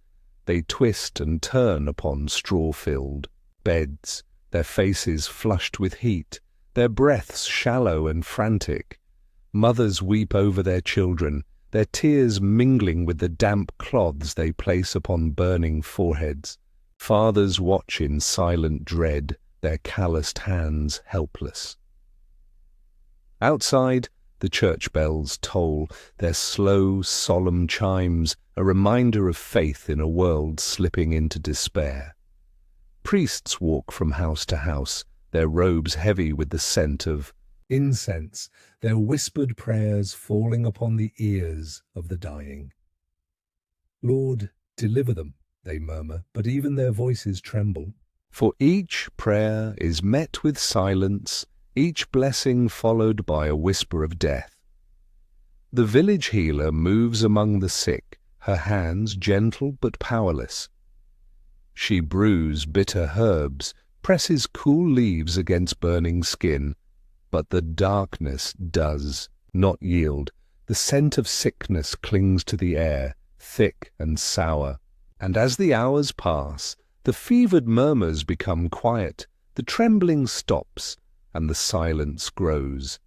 They twist and turn upon straw-filled beds, their faces flushed with heat, their breaths shallow and frantic. Mothers weep over their children, their tears mingling with the damp cloths they place upon burning foreheads. Fathers watch in silent dread, their calloused hands helpless. Outside, the church bells toll, their slow, solemn chimes, a reminder of faith in a world slipping into despair. Priests walk from house to house, their robes heavy with the scent of incense, their whispered prayers falling upon the ears of the dying. Lord, deliver them, they murmur, but even their voices tremble. For each prayer is met with silence, each blessing followed by a whisper of death. The village healer moves among the sick, her hands gentle but powerless. She brews bitter herbs, presses cool leaves against burning skin, but the darkness does not yield. The scent of sickness clings to the air, thick and sour. And as the hours pass, the fevered murmurs become quiet, the trembling stops, and the silence grows.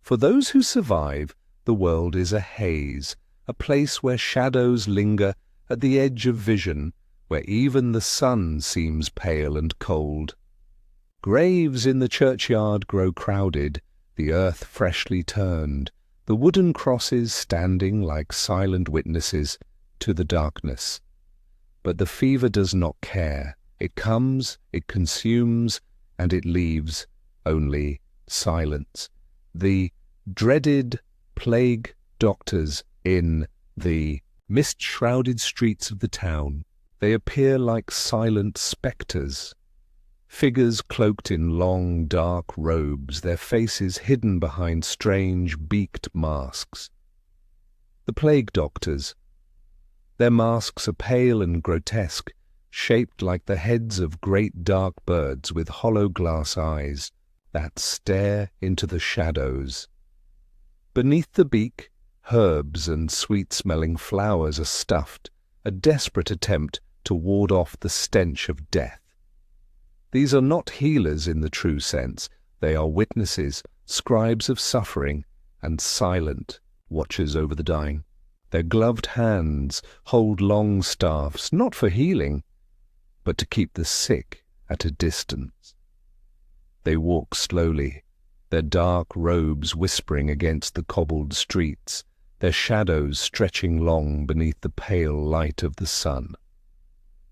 For those who survive, the world is a haze, a place where shadows linger at the edge of vision, where even the sun seems pale and cold. Graves in the churchyard grow crowded, the earth freshly turned, the wooden crosses standing like silent witnesses to the darkness. But the fever does not care. It comes, it consumes, and it leaves only silence. The dreaded plague doctors in the mist-shrouded streets of the town. They appear like silent spectres, figures cloaked in long, dark robes, their faces hidden behind strange, beaked masks. The plague doctors. Their masks are pale and grotesque, shaped like the heads of great dark birds with hollow glass eyes that stare into the shadows. Beneath the beak, Herbs and sweet-smelling flowers are stuffed, a desperate attempt to ward off the stench of death. These are not healers in the true sense. They are witnesses, scribes of suffering, and silent watchers over the dying. Their gloved hands hold long staffs, not for healing, but to keep the sick at a distance. They walk slowly, their dark robes whispering against the cobbled streets, their shadows stretching long beneath the pale light of the sun.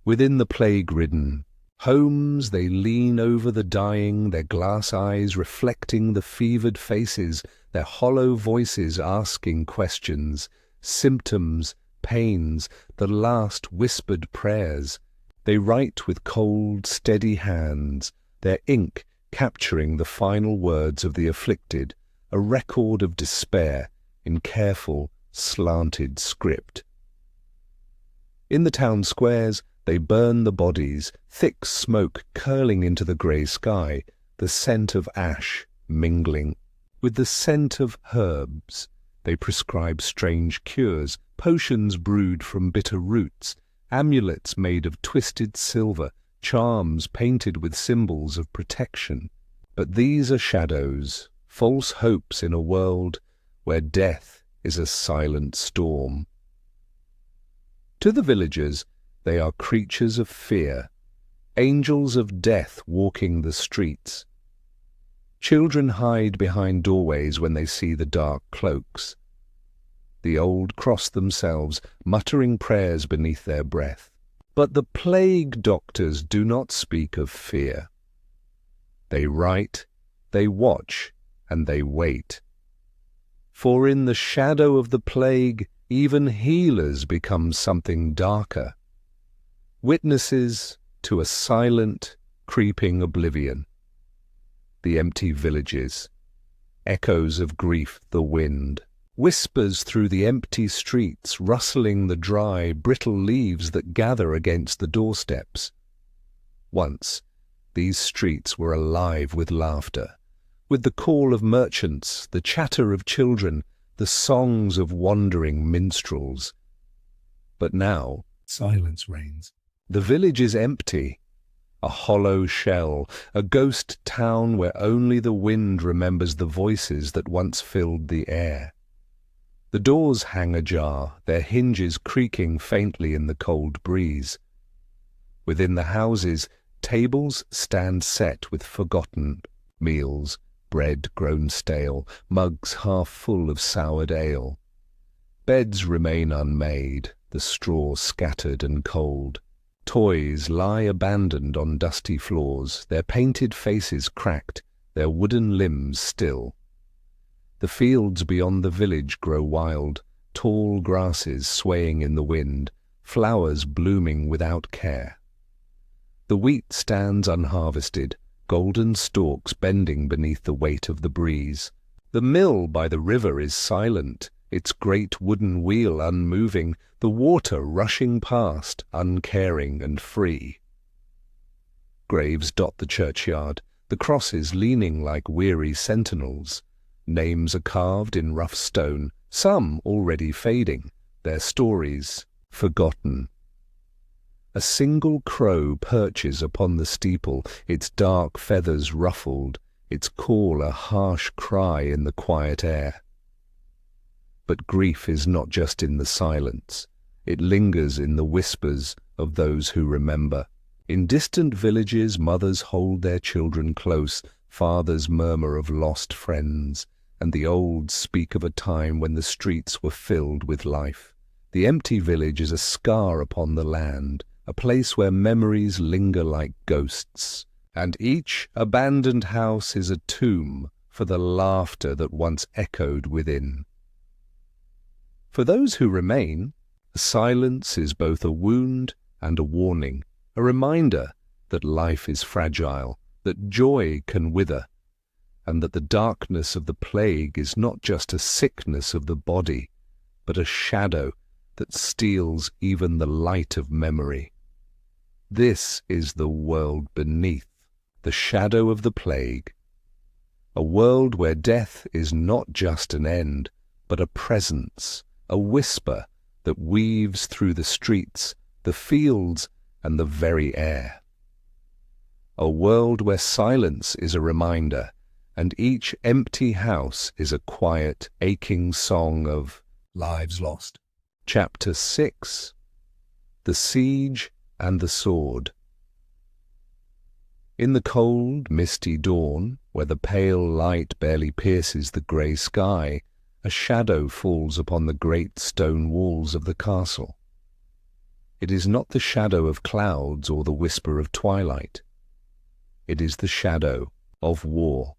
Within the plague-ridden homes they lean over the dying, their glass eyes reflecting the fevered faces, their hollow voices asking questions, symptoms, pains, the last whispered prayers. They write with cold, steady hands, their ink capturing the final words of the afflicted, a record of despair in careful, slanted script. In the town squares, they burn the bodies, thick smoke curling into the grey sky, the scent of ash mingling with the scent of herbs. They prescribe strange cures, potions brewed from bitter roots, amulets made of twisted silver, charms painted with symbols of protection. But these are shadows, false hopes in a world where death is a silent storm. To the villagers, they are creatures of fear, angels of death walking the streets. Children hide behind doorways when they see the dark cloaks. The old cross themselves, muttering prayers beneath their breath. But the plague doctors do not speak of fear. They write, they watch, and they wait. For in the shadow of the plague, even healers become something darker, witnesses to a silent, creeping oblivion. The empty villages, echoes of grief the wind, whispers through the empty streets, rustling the dry, brittle leaves that gather against the doorsteps. Once, these streets were alive with laughter, with the call of merchants, the chatter of children, the songs of wandering minstrels. But now, silence reigns. The village is empty, a hollow shell, a ghost town where only the wind remembers the voices that once filled the air. The doors hang ajar, their hinges creaking faintly in the cold breeze. Within the houses, tables stand set with forgotten meals, bread grown stale, mugs half full of soured ale. Beds remain unmade, the straw scattered and cold. Toys lie abandoned on dusty floors, their painted faces cracked, their wooden limbs still. The fields beyond the village grow wild, tall grasses swaying in the wind, flowers blooming without care. The wheat stands unharvested, golden stalks bending beneath the weight of the breeze. The mill by the river is silent, its great wooden wheel unmoving, the water rushing past, uncaring and free. Graves dot the churchyard, the crosses leaning like weary sentinels. Names are carved in rough stone, some already fading, their stories forgotten. A single crow perches upon the steeple, its dark feathers ruffled, its call a harsh cry in the quiet air. But grief is not just in the silence. It lingers in the whispers of those who remember. In distant villages, mothers hold their children close, fathers murmur of lost friends, and the old speak of a time when the streets were filled with life. The empty village is a scar upon the land, a place where memories linger like ghosts, and each abandoned house is a tomb for the laughter that once echoed within. For those who remain, silence is both a wound and a warning, a reminder that life is fragile, that joy can wither, and that the darkness of the plague is not just a sickness of the body, but a shadow that steals even the light of memory. This is the world beneath, the shadow of the plague, a world where death is not just an end, but a presence, a whisper that weaves through the streets, the fields, and the very air. A world where silence is a reminder, and each empty house is a quiet, aching song of lives lost. Chapter 6: The Siege and the Sword. In the cold, misty dawn, where the pale light barely pierces the grey sky, a shadow falls upon the great stone walls of the castle. It is not the shadow of clouds or the whisper of twilight. It is the shadow of war.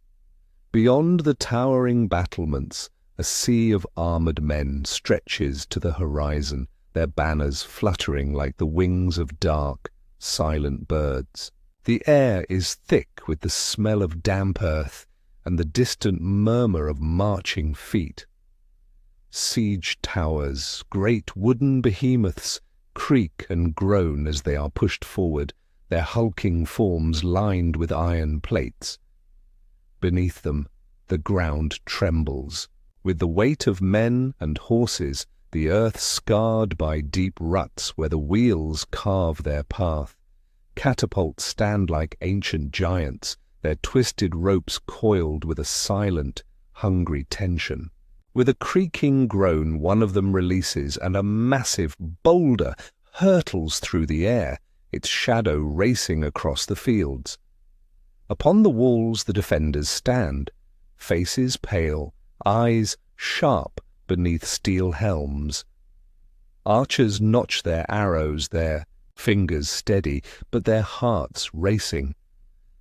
Beyond the towering battlements, a sea of armoured men stretches to the horizon, their banners fluttering like the wings of dark, silent birds. The air is thick with the smell of damp earth and the distant murmur of marching feet. Siege towers, great wooden behemoths, creak and groan as they are pushed forward, their hulking forms lined with iron plates. Beneath them, the ground trembles. With the weight of men and horses, the earth scarred by deep ruts where the wheels carve their path. Catapults stand like ancient giants, their twisted ropes coiled with a silent, hungry tension. With a creaking groan, one of them releases, and a massive boulder hurtles through the air, its shadow racing across the fields. Upon the walls the defenders stand, faces pale, eyes sharp beneath steel helms. Archers notch their arrows, their fingers steady, but their hearts racing.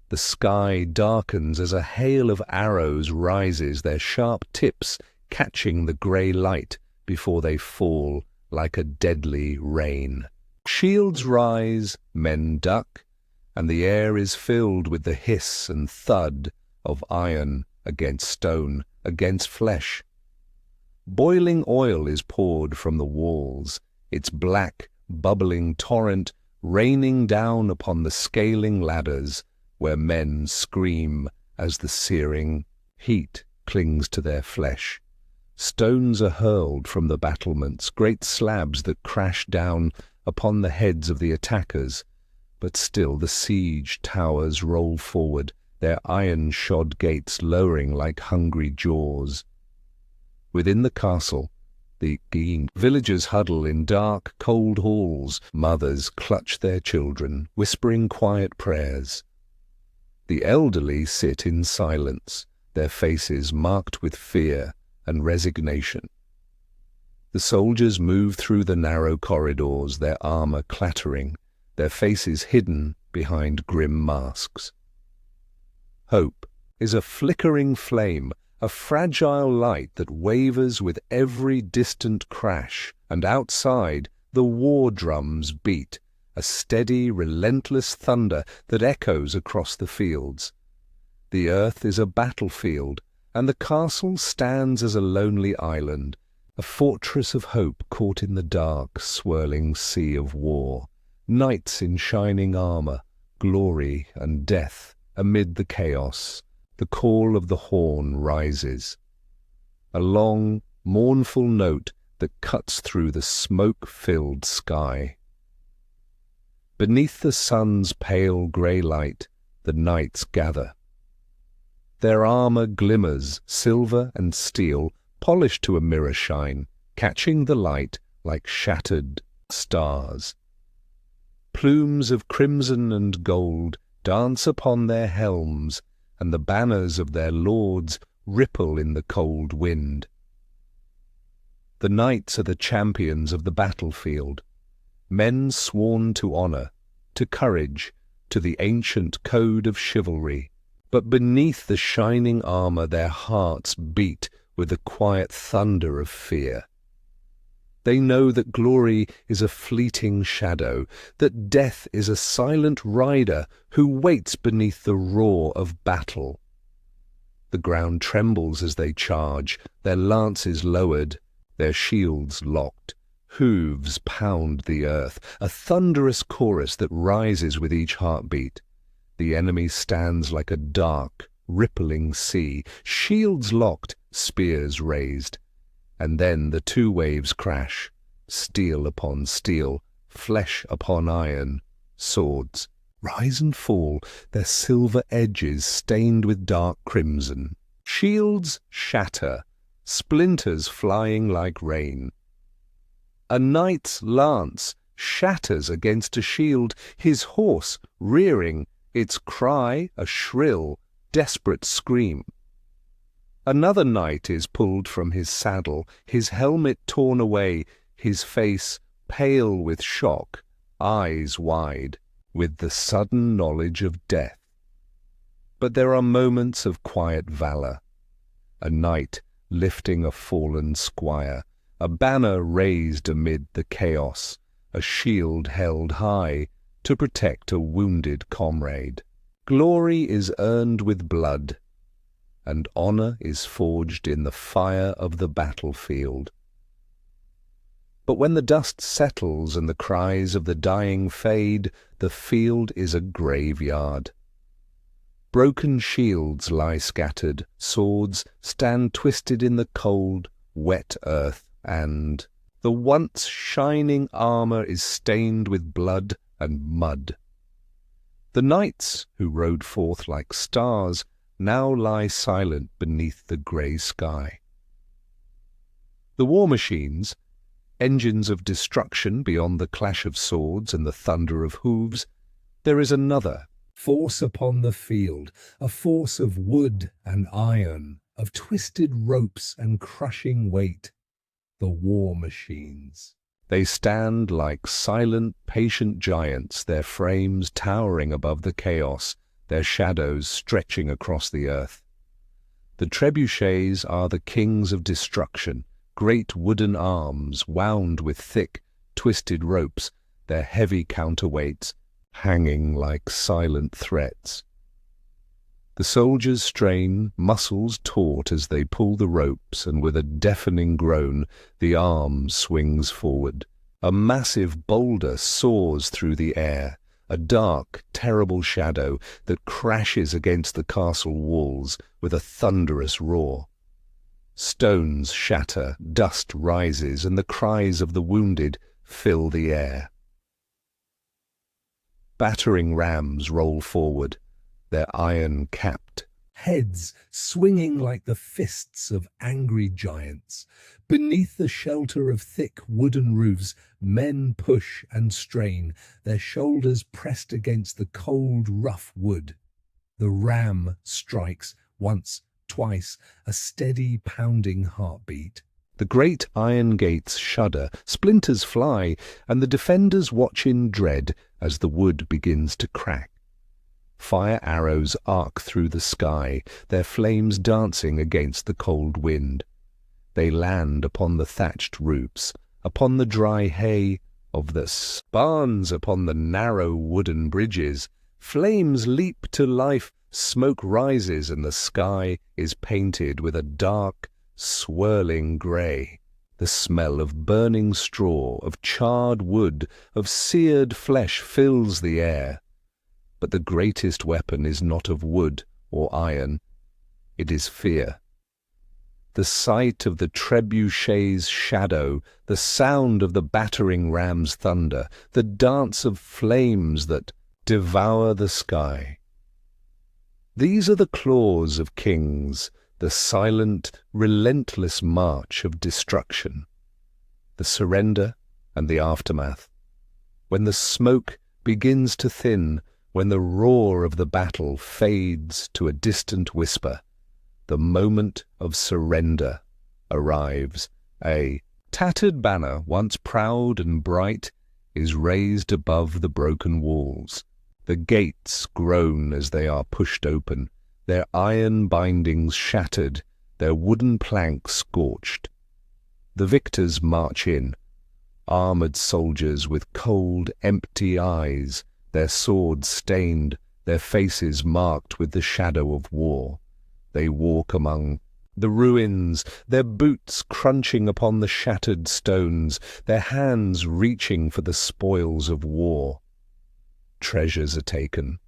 The sky darkens as a hail of arrows rises, their sharp tips catching the grey light before they fall like a deadly rain. Shields rise, men duck, and the air is filled with the hiss and thud of iron against stone, against flesh. Boiling oil is poured from the walls, its black, bubbling torrent raining down upon the scaling ladders where men scream as the searing heat clings to their flesh. Stones are hurled from the battlements, great slabs that crash down upon the heads of the attackers, but still the siege towers roll forward, their iron-shod gates lowering like hungry jaws. Within the castle, the villagers huddle in dark, cold halls. Mothers clutch their children, whispering quiet prayers. The elderly sit in silence, their faces marked with fear and resignation. The soldiers move through the narrow corridors, their armour clattering, their faces hidden behind grim masks. Hope is a flickering flame, a fragile light that wavers with every distant crash, and outside the war drums beat, a steady, relentless thunder that echoes across the fields. The earth is a battlefield, and the castle stands as a lonely island, a fortress of hope caught in the dark, swirling sea of war. Knights in shining armour, glory and death amid the chaos. The call of the horn rises, a long, mournful note that cuts through the smoke-filled sky. Beneath the sun's pale grey light, the knights gather. Their armour glimmers, silver and steel, polished to a mirror shine, catching the light like shattered stars. Plumes of crimson and gold dance upon their helms, and the banners of their lords ripple in the cold wind. The knights are the champions of the battlefield, men sworn to honour, to courage, to the ancient code of chivalry. But beneath the shining armour their hearts beat with the quiet thunder of fear. They know that glory is a fleeting shadow, that death is a silent rider who waits beneath the roar of battle. The ground trembles as they charge, their lances lowered, their shields locked. Hooves pound the earth, a thunderous chorus that rises with each heartbeat. The enemy stands like a dark, rippling sea, shields locked, spears raised. and then the two waves crash, steel upon steel, flesh upon iron, swords rise and fall, their silver edges stained with dark crimson. Shields shatter, splinters flying like rain. A knight's lance shatters against a shield, his horse rearing, its cry a shrill, desperate scream. Another knight is pulled from his saddle, his helmet torn away, his face pale with shock, eyes wide, with the sudden knowledge of death. But there are moments of quiet valor. A knight lifting a fallen squire, a banner raised amid the chaos, a shield held high to protect a wounded comrade. Glory is earned with blood, and honor is forged in the fire of the battlefield. But when the dust settles and the cries of the dying fade, the field is a graveyard. Broken shields lie scattered, swords stand twisted in the cold, wet earth, and the once shining armor is stained with blood and mud. The knights who rode forth like stars now lie silent beneath the grey sky. The war machines, engines of destruction beyond the clash of swords and the thunder of hooves, there is another force upon the field, a force of wood and iron, of twisted ropes and crushing weight, the war machines. They stand like silent, patient giants, their frames towering above the chaos, their shadows stretching across the earth. The trebuchets are the kings of destruction, great wooden arms wound with thick, twisted ropes, their heavy counterweights hanging like silent threats. The soldiers strain, muscles taut as they pull the ropes, and with a deafening groan the arm swings forward. A massive boulder soars through the air, a dark, terrible shadow that crashes against the castle walls with a thunderous roar. Stones shatter, dust rises, and the cries of the wounded fill the air. Battering rams roll forward, their iron-capped heads swinging like the fists of angry giants. Beneath the shelter of thick wooden roofs, men push and strain, their shoulders pressed against the cold, rough wood. The ram strikes once, twice, a steady pounding heartbeat. The great iron gates shudder, splinters fly, and the defenders watch in dread as the wood begins to crack. Fire arrows arc through the sky, their flames dancing against the cold wind. They land upon the thatched roofs, upon the dry hay of the barns, upon the narrow wooden bridges. Flames leap to life, smoke rises, and the sky is painted with a dark, swirling grey. The smell of burning straw, of charred wood, of seared flesh fills the air. But the greatest weapon is not of wood or iron, it is fear. The sight of the trebuchet's shadow, the sound of the battering ram's thunder, the dance of flames that devour the sky. These are the claws of kings, the silent, relentless march of destruction, the surrender and the aftermath. When the smoke begins to thin, when the roar of the battle fades to a distant whisper, the moment of surrender arrives. A tattered banner, once proud and bright, is raised above the broken walls. The gates groan as they are pushed open, their iron bindings shattered, their wooden planks scorched. The victors march in, armored soldiers with cold, empty eyes, their swords stained, their faces marked with the shadow of war. They walk among the ruins, their boots crunching upon the shattered stones, their hands reaching for the spoils of war. Treasures are taken,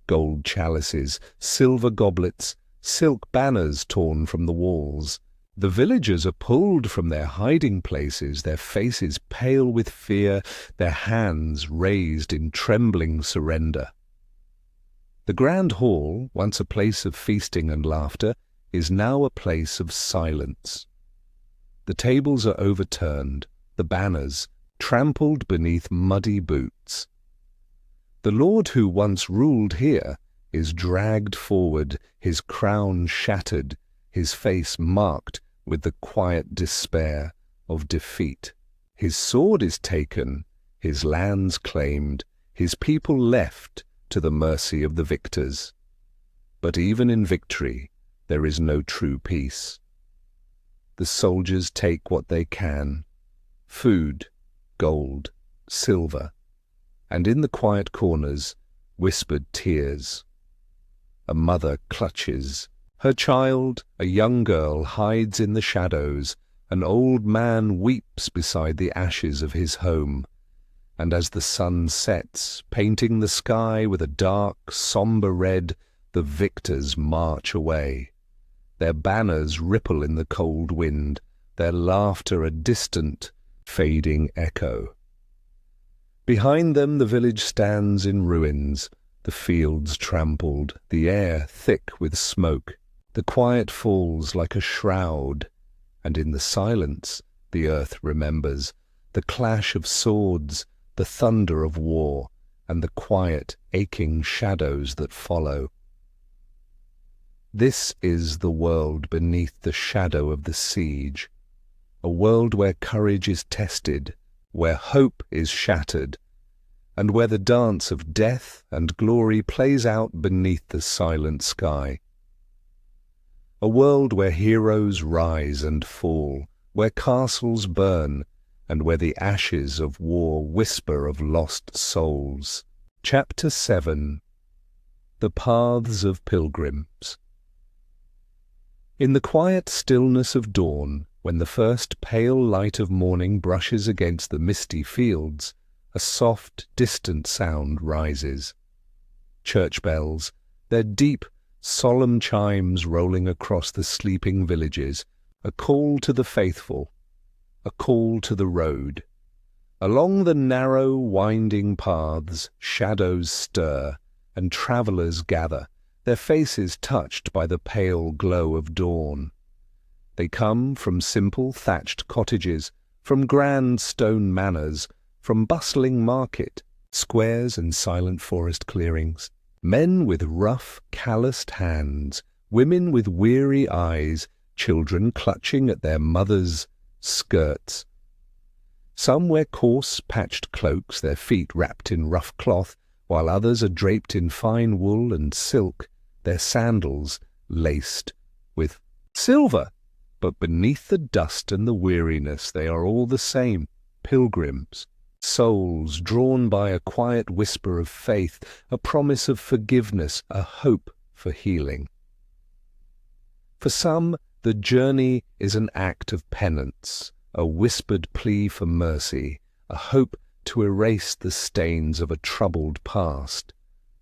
gold chalices, silver goblets, silk banners torn from the walls. The villagers are pulled from their hiding places, their faces pale with fear, their hands raised in trembling surrender. The grand hall, once a place of feasting and laughter, is now a place of silence. The tables are overturned, the banners trampled beneath muddy boots. The lord who once ruled here is dragged forward, his crown shattered, his face marked with the quiet despair of defeat. His sword is taken, his lands claimed, his people left to the mercy of the victors. But even in victory, there is no true peace. The soldiers take what they can, food, gold, silver, and in the quiet corners, whispered tears. A mother clutches her child, a young girl hides in the shadows, an old man weeps beside the ashes of his home, and as the sun sets, painting the sky with a dark, sombre red, the victors march away. Their banners ripple in the cold wind, their laughter a distant, fading echo. Behind them the village stands in ruins, the fields trampled, the air thick with smoke. The quiet falls like a shroud, and in the silence the earth remembers the clash of swords, the thunder of war, and the quiet, aching shadows that follow. This is the world beneath the shadow of the siege, a world where courage is tested, where hope is shattered, and where the dance of death and glory plays out beneath the silent sky. A world where heroes rise and fall, where castles burn, and where the ashes of war whisper of lost souls. Chapter 7. The Paths of Pilgrims. In the quiet stillness of dawn, when the first pale light of morning brushes against the misty fields, a soft, distant sound rises. Church bells, their deep, solemn chimes rolling across the sleeping villages, a call to the faithful, a call to the road. Along the narrow, winding paths, shadows stir, and travellers gather, their faces touched by the pale glow of dawn. They come from simple thatched cottages, from grand stone manors, from bustling market, squares and silent forest clearings. Men with rough, calloused hands, women with weary eyes, children clutching at their mothers' skirts. Some wear coarse, patched cloaks, their feet wrapped in rough cloth, while others are draped in fine wool and silk, their sandals laced with silver. But beneath the dust and the weariness they are all the same, pilgrims. Souls drawn by a quiet whisper of faith, a promise of forgiveness, a hope for healing. For some, the journey is an act of penance, a whispered plea for mercy, a hope to erase the stains of a troubled past.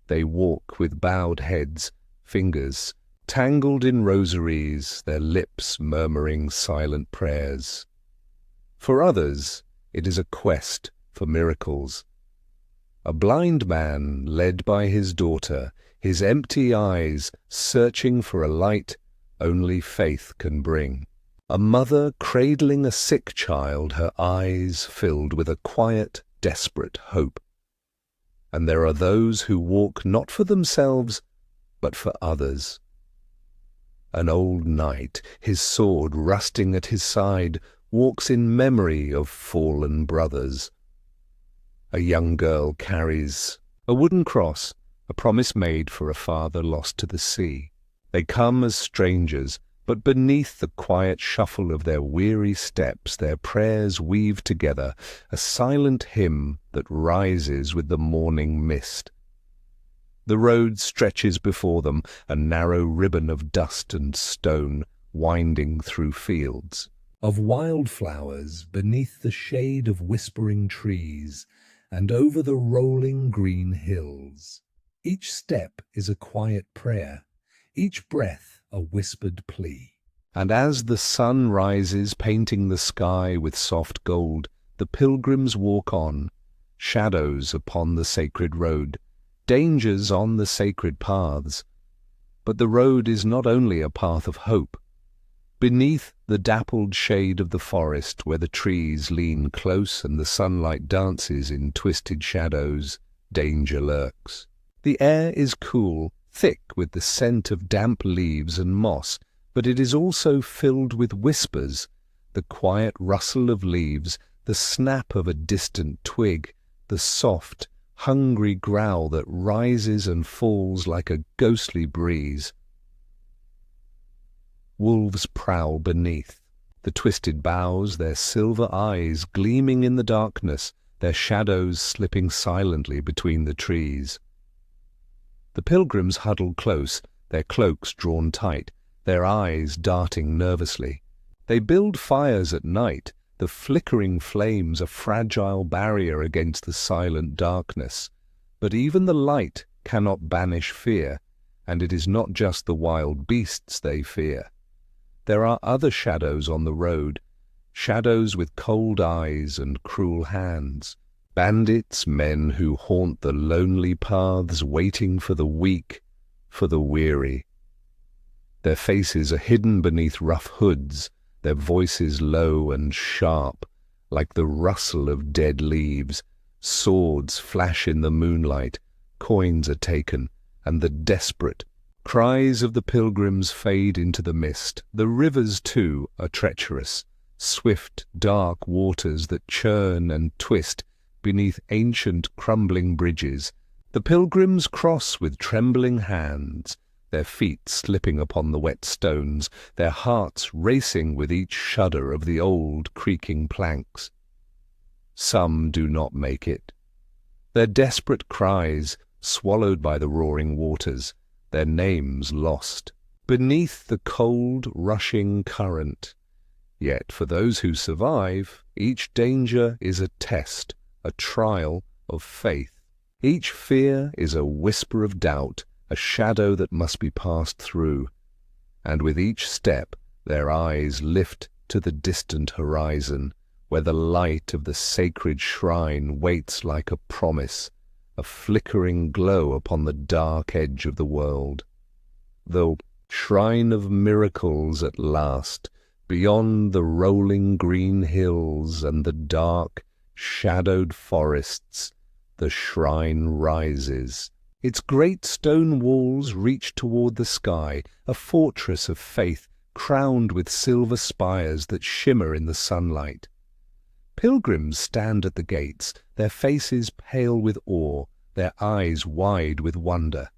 They walk with bowed heads, fingers tangled in rosaries, their lips murmuring silent prayers. For others, it is a quest for miracles. A blind man led by his daughter, his empty eyes searching for a light only faith can bring. A mother cradling a sick child, her eyes filled with a quiet, desperate hope. And there are those who walk not for themselves, but for others. An old knight, his sword rusting at his side, walks in memory of fallen brothers. A young girl carries a wooden cross, a promise made for a father lost to the sea. They come as strangers, but beneath the quiet shuffle of their weary steps, their prayers weave together a silent hymn that rises with the morning mist. The road stretches before them, a narrow ribbon of dust and stone, winding through fields of wildflowers beneath the shade of whispering trees, and over the rolling green hills. Each step is a quiet prayer, each breath a whispered plea. And as the sun rises, painting the sky with soft gold, the pilgrims walk on, shadows upon the sacred road, dangers on the sacred paths. But the road is not only a path of hope. Beneath the dappled shade of the forest, where the trees lean close and the sunlight dances in twisted shadows, danger lurks. The air is cool, thick with the scent of damp leaves and moss, but it is also filled with whispers, the quiet rustle of leaves, the snap of a distant twig, the soft, hungry growl that rises and falls like a ghostly breeze. Wolves prowl beneath, the twisted boughs, their silver eyes gleaming in the darkness, their shadows slipping silently between the trees. The pilgrims huddle close, their cloaks drawn tight, their eyes darting nervously. They build fires at night, the flickering flames a fragile barrier against the silent darkness. But even the light cannot banish fear, and it is not just the wild beasts they fear. There are other shadows on the road, shadows with cold eyes and cruel hands. Bandits, men who haunt the lonely paths, waiting for the weak, for the weary. Their faces are hidden beneath rough hoods, their voices low and sharp, like the rustle of dead leaves. Swords flash in the moonlight, coins are taken, and the desperate cries of the pilgrims fade into the mist. The rivers, too, are treacherous, swift, dark waters that churn and twist beneath ancient, crumbling bridges. The pilgrims cross with trembling hands, their feet slipping upon the wet stones, their hearts racing with each shudder of the old, creaking planks. Some do not make it. Their desperate cries swallowed by the roaring waters, their names lost beneath the cold, rushing current. Yet for those who survive, each danger is a test, a trial of faith. Each fear is a whisper of doubt, a shadow that must be passed through. And with each step, their eyes lift to the distant horizon, where the light of the sacred shrine waits like a promise, a flickering glow upon the dark edge of the world. Though shrine of miracles at last, beyond the rolling green hills and the dark, shadowed forests, the shrine rises. Its great stone walls reach toward the sky, a fortress of faith crowned with silver spires that shimmer in the sunlight. Pilgrims stand at the gates, their faces pale with awe, their eyes wide with wonder.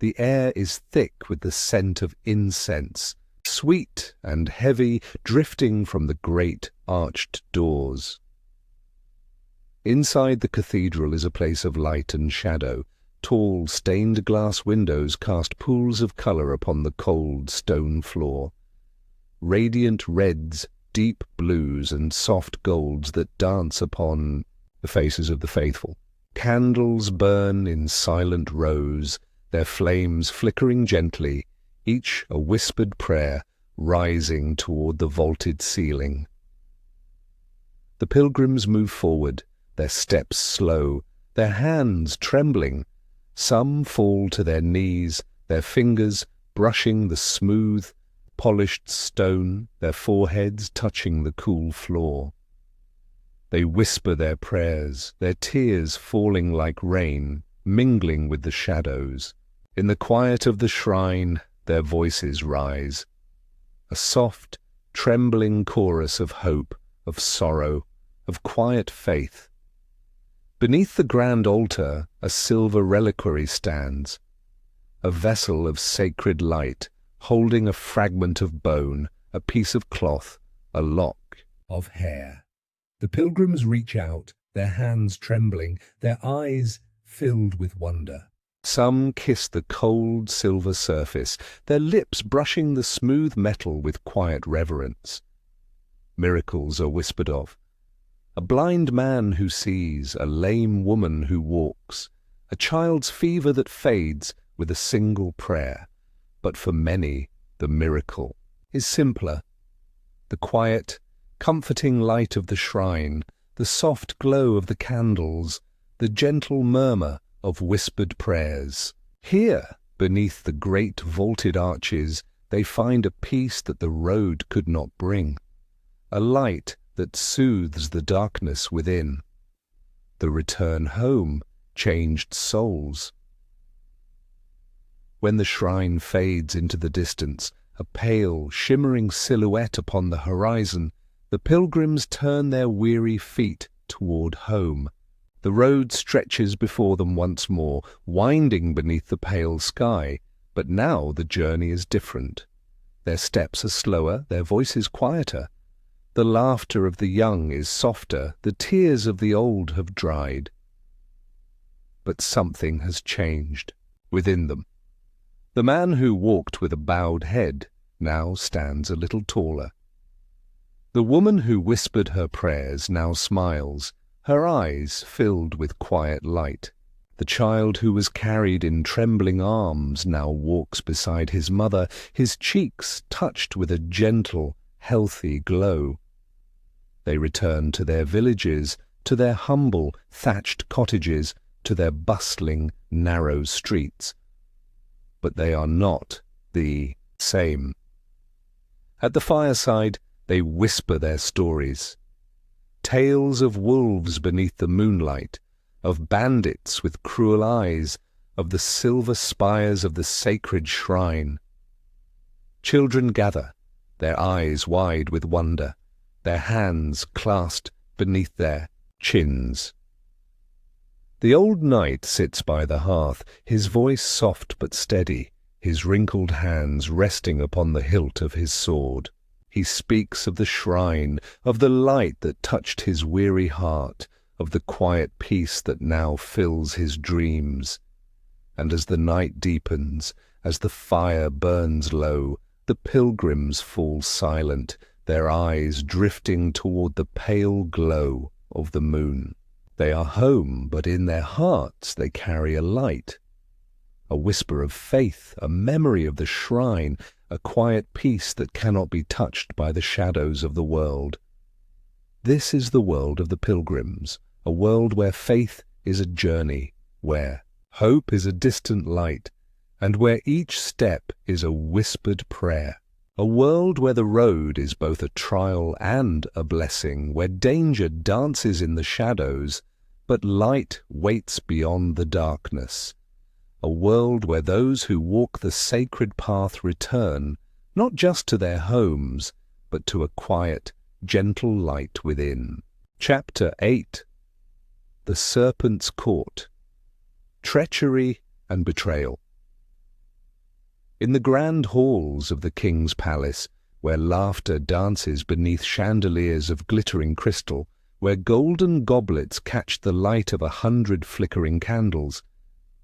The air is thick with the scent of incense, sweet and heavy, drifting from the great arched doors. Inside the cathedral is a place of light and shadow. Tall, stained-glass windows cast pools of colour upon the cold stone floor. Radiant reds, deep blues and soft golds that dance upon the faces of the faithful. Candles burn in silent rows, their flames flickering gently, each a whispered prayer rising toward the vaulted ceiling. The pilgrims move forward, their steps slow, their hands trembling. Some fall to their knees, their fingers brushing the smooth, polished stone, their foreheads touching the cool floor. They whisper their prayers, their tears falling like rain, mingling with the shadows. In the quiet of the shrine, their voices rise. A soft, trembling chorus of hope, of sorrow, of quiet faith. Beneath the grand altar, a silver reliquary stands, a vessel of sacred light, holding a fragment of bone, a piece of cloth, a lock of hair. The pilgrims reach out, their hands trembling, their eyes filled with wonder. Some kiss the cold silver surface, their lips brushing the smooth metal with quiet reverence. Miracles are whispered of. A blind man who sees, a lame woman who walks, a child's fever that fades with a single prayer. But for many, the miracle is simpler. The quiet, comforting light of the shrine, the soft glow of the candles, the gentle murmur of whispered prayers. Here, beneath the great vaulted arches, they find a peace that the road could not bring, a light that soothes the darkness within. The return home changed souls. When the shrine fades into the distance, a pale, shimmering silhouette upon the horizon, the pilgrims turn their weary feet toward home. The road stretches before them once more, winding beneath the pale sky, but now the journey is different. Their steps are slower, their voices quieter. The laughter of the young is softer, the tears of the old have dried. But something has changed within them. The man who walked with a bowed head now stands a little taller. The woman who whispered her prayers now smiles, her eyes filled with quiet light. The child who was carried in trembling arms now walks beside his mother, his cheeks touched with a gentle, healthy glow. They return to their villages, to their humble, thatched cottages, to their bustling, narrow streets. But they are not the same. At the fireside, they whisper their stories. Tales of wolves beneath the moonlight, of bandits with cruel eyes, of the silver spires of the sacred shrine. Children gather, their eyes wide with wonder, their hands clasped beneath their chins. The old knight sits by the hearth, his voice soft but steady, his wrinkled hands resting upon the hilt of his sword. He speaks of the shrine, of the light that touched his weary heart, of the quiet peace that now fills his dreams. And as the night deepens, as the fire burns low, the pilgrims fall silent, their eyes drifting toward the pale glow of the moon. They are home, but in their hearts they carry a light, a whisper of faith, a memory of the shrine, a quiet peace that cannot be touched by the shadows of the world. This is the world of the pilgrims, a world where faith is a journey, where hope is a distant light, and where each step is a whispered prayer. A world where the road is both a trial and a blessing, where danger dances in the shadows, but light waits beyond the darkness. A world where those who walk the sacred path return, not just to their homes, but to a quiet, gentle light within. Chapter 8. The Serpent's Court. Treachery and Betrayal. In the grand halls of the king's palace, where laughter dances beneath chandeliers of glittering crystal, where golden goblets catch the light of 100 flickering candles,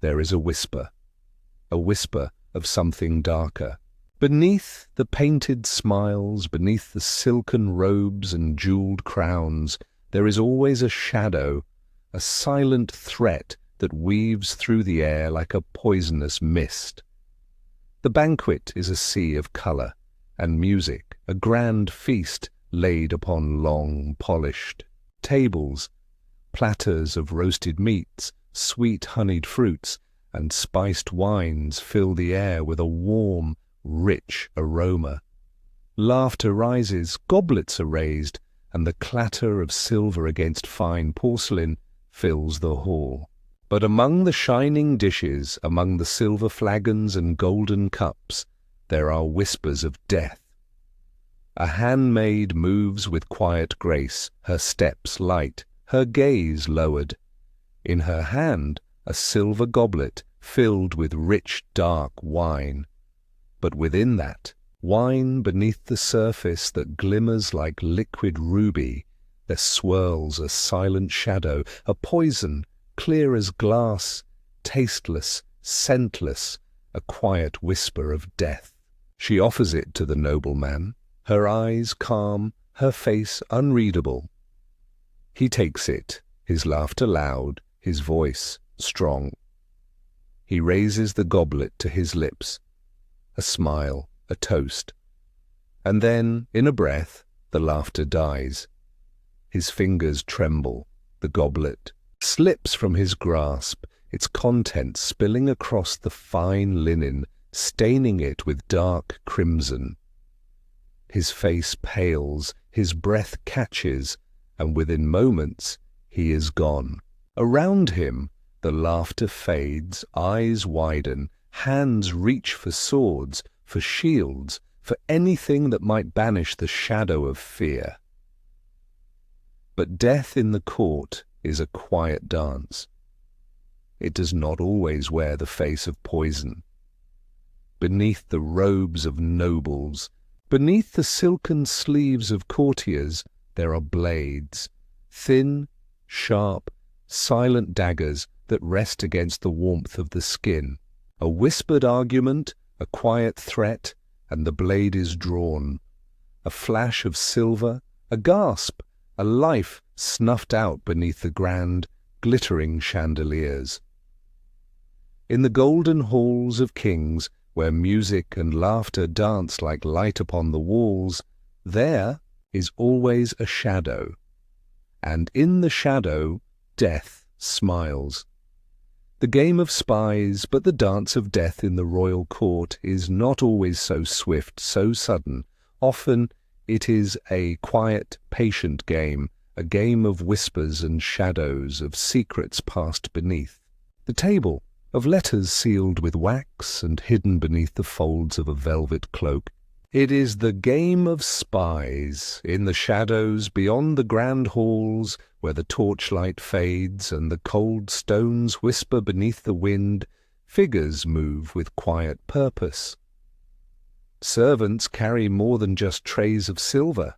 there is a whisper of something darker. Beneath the painted smiles, beneath the silken robes and jeweled crowns, there is always a shadow, a silent threat that weaves through the air like a poisonous mist. The banquet is a sea of colour and music, a grand feast laid upon long, polished tables. Platters of roasted meats, sweet honeyed fruits, and spiced wines fill the air with a warm, rich aroma. Laughter rises, goblets are raised, and the clatter of silver against fine porcelain fills the hall. But among the shining dishes, among the silver flagons and golden cups, there are whispers of death. A handmaid moves with quiet grace, her steps light, her gaze lowered. In her hand, a silver goblet filled with rich, dark wine. But within that, wine beneath the surface that glimmers like liquid ruby, there swirls a silent shadow, a poison, clear as glass, tasteless, scentless, a quiet whisper of death. She offers it to the nobleman, her eyes calm, her face unreadable. He takes it, his laughter loud, his voice strong. He raises the goblet to his lips, a smile, a toast. And then, in a breath, the laughter dies. His fingers tremble. The goblet slips from his grasp, its contents spilling across the fine linen, staining it with dark crimson. His face pales, his breath catches, and within moments he is gone. Around him, the laughter fades, eyes widen, hands reach for swords, for shields, for anything that might banish the shadow of fear. But death in the court is a quiet dance. It does not always wear the face of poison. Beneath the robes of nobles, beneath the silken sleeves of courtiers, there are blades, thin, sharp, silent daggers that rest against the warmth of the skin. A whispered argument, a quiet threat, and the blade is drawn. A flash of silver, a gasp, a life snuffed out beneath the grand, glittering chandeliers. In the golden halls of kings, where music and laughter dance like light upon the walls, there is always a shadow. And in the shadow, death smiles. The game of spies, but the dance of death in the royal court is not always so swift, so sudden. Often it is a quiet, patient game, a game of whispers and shadows, of secrets passed beneath. The table, of letters sealed with wax and hidden beneath the folds of a velvet cloak. It is the game of spies, in the shadows beyond the grand halls, where the torchlight fades and the cold stones whisper beneath the wind. Figures move with quiet purpose. Servants carry more than just trays of silver.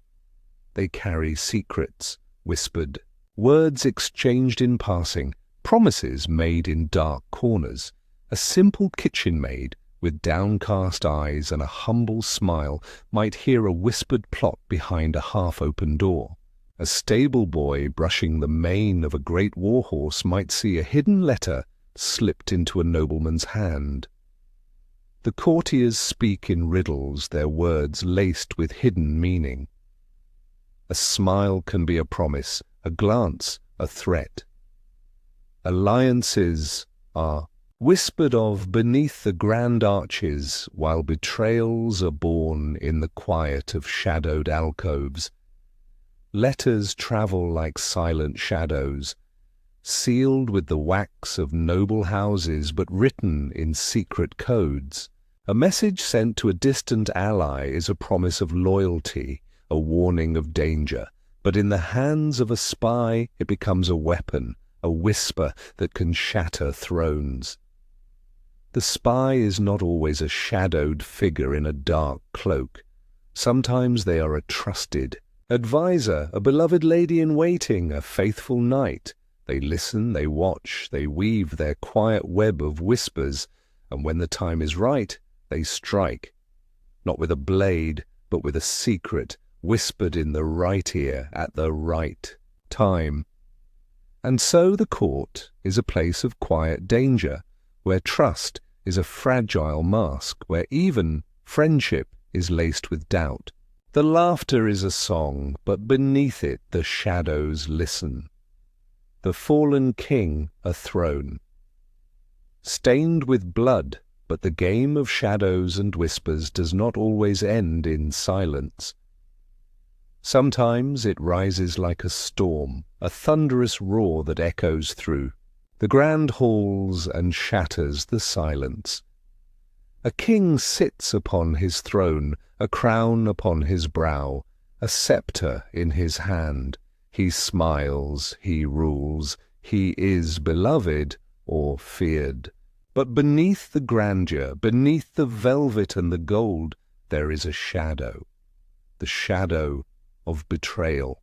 They carry secrets, whispered, words exchanged in passing, promises made in dark corners. A simple kitchen maid, with downcast eyes and a humble smile, might hear a whispered plot behind a half-open door. A stable boy brushing the mane of a great war-horse might see a hidden letter slipped into a nobleman's hand. The courtiers speak in riddles, their words laced with hidden meaning. A smile can be a promise, a glance a threat. Alliances are whispered of beneath the grand arches, while betrayals are born in the quiet of shadowed alcoves. Letters travel like silent shadows, sealed with the wax of noble houses, but written in secret codes. A message sent to a distant ally is a promise of loyalty, a warning of danger, but in the hands of a spy it becomes a weapon, a whisper that can shatter thrones. The spy is not always a shadowed figure in a dark cloak. Sometimes they are a trusted advisor, a beloved lady-in-waiting, a faithful knight. They listen, they watch, they weave their quiet web of whispers, and when the time is right, they strike, not with a blade, but with a secret, whispered in the right ear at the right time. And so the court is a place of quiet danger, where trust is a fragile mask, where even friendship is laced with doubt. The laughter is a song, but beneath it the shadows listen. The fallen king a throne, stained with blood, but the game of shadows and whispers does not always end in silence. Sometimes it rises like a storm, a thunderous roar that echoes through the grand halls and shatters the silence. A king sits upon his throne, a crown upon his brow, a scepter in his hand. He smiles, he rules, he is beloved or feared. But beneath the grandeur, beneath the velvet and the gold, there is a shadow, the shadow of betrayal.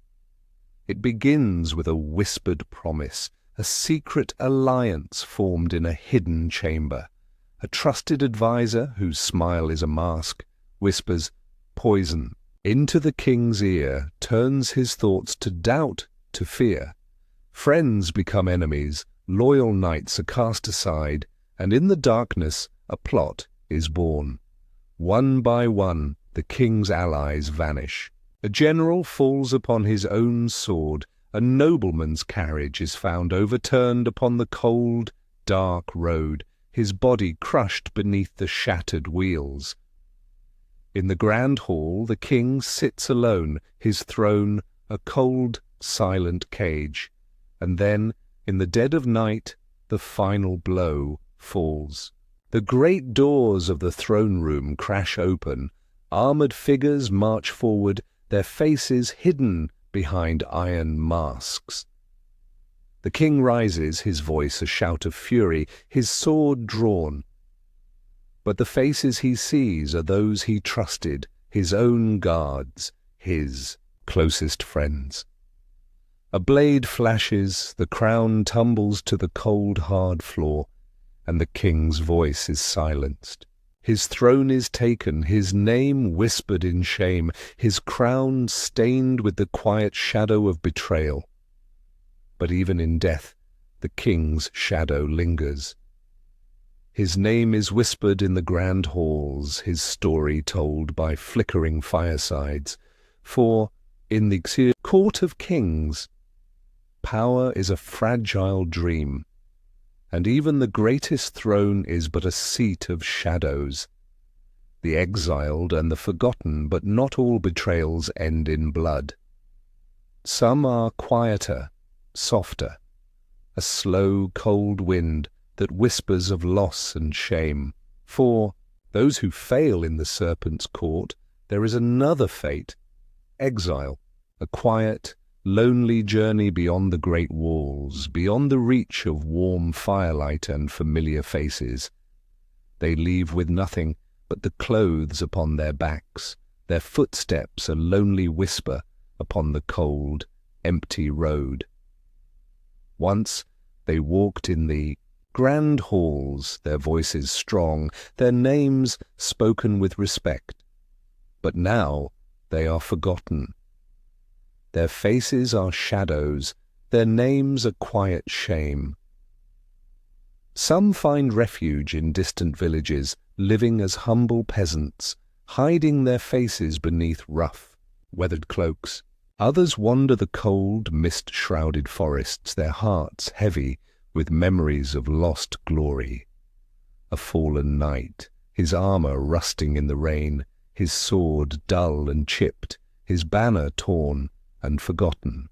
It begins with a whispered promise, a secret alliance formed in a hidden chamber. A trusted adviser, whose smile is a mask, whispers poison into the king's ear, turns his thoughts to doubt, to fear. Friends become enemies, loyal knights are cast aside, and in the darkness a plot is born. One by one, the king's allies vanish. A general falls upon his own sword. A nobleman's carriage is found overturned upon the cold, dark road, his body crushed beneath the shattered wheels. In the grand hall the king sits alone, his throne a cold, silent cage. And then, in the dead of night, the final blow falls. The great doors of the throne room crash open. Armored figures march forward, their faces hidden behind iron masks. The king rises, his voice a shout of fury, his sword drawn. But the faces he sees are those he trusted, his own guards, his closest friends. A blade flashes, the crown tumbles to the cold, hard floor, and the king's voice is silenced. His throne is taken, his name whispered in shame, his crown stained with the quiet shadow of betrayal. But even in death, the king's shadow lingers. His name is whispered in the grand halls, his story told by flickering firesides. For, in the court of kings, power is a fragile dream, and even the greatest throne is but a seat of shadows. The exiled and the forgotten, but not all betrayals end in blood. Some are quieter, softer, a slow, cold wind that whispers of loss and shame. For those who fail in the serpent's court, there is another fate, exile, a quiet, lonely journey beyond the great walls, beyond the reach of warm firelight and familiar faces. They leave with nothing but the clothes upon their backs, their footsteps a lonely whisper upon the cold, empty road. Once they walked in the grand halls, their voices strong, their names spoken with respect. But now they are forgotten. Their faces are shadows, their names a quiet shame. Some find refuge in distant villages, living as humble peasants, hiding their faces beneath rough, weathered cloaks. Others wander the cold, mist-shrouded forests, their hearts heavy with memories of lost glory. A fallen knight, his armor rusting in the rain, his sword dull and chipped, his banner torn and forgotten.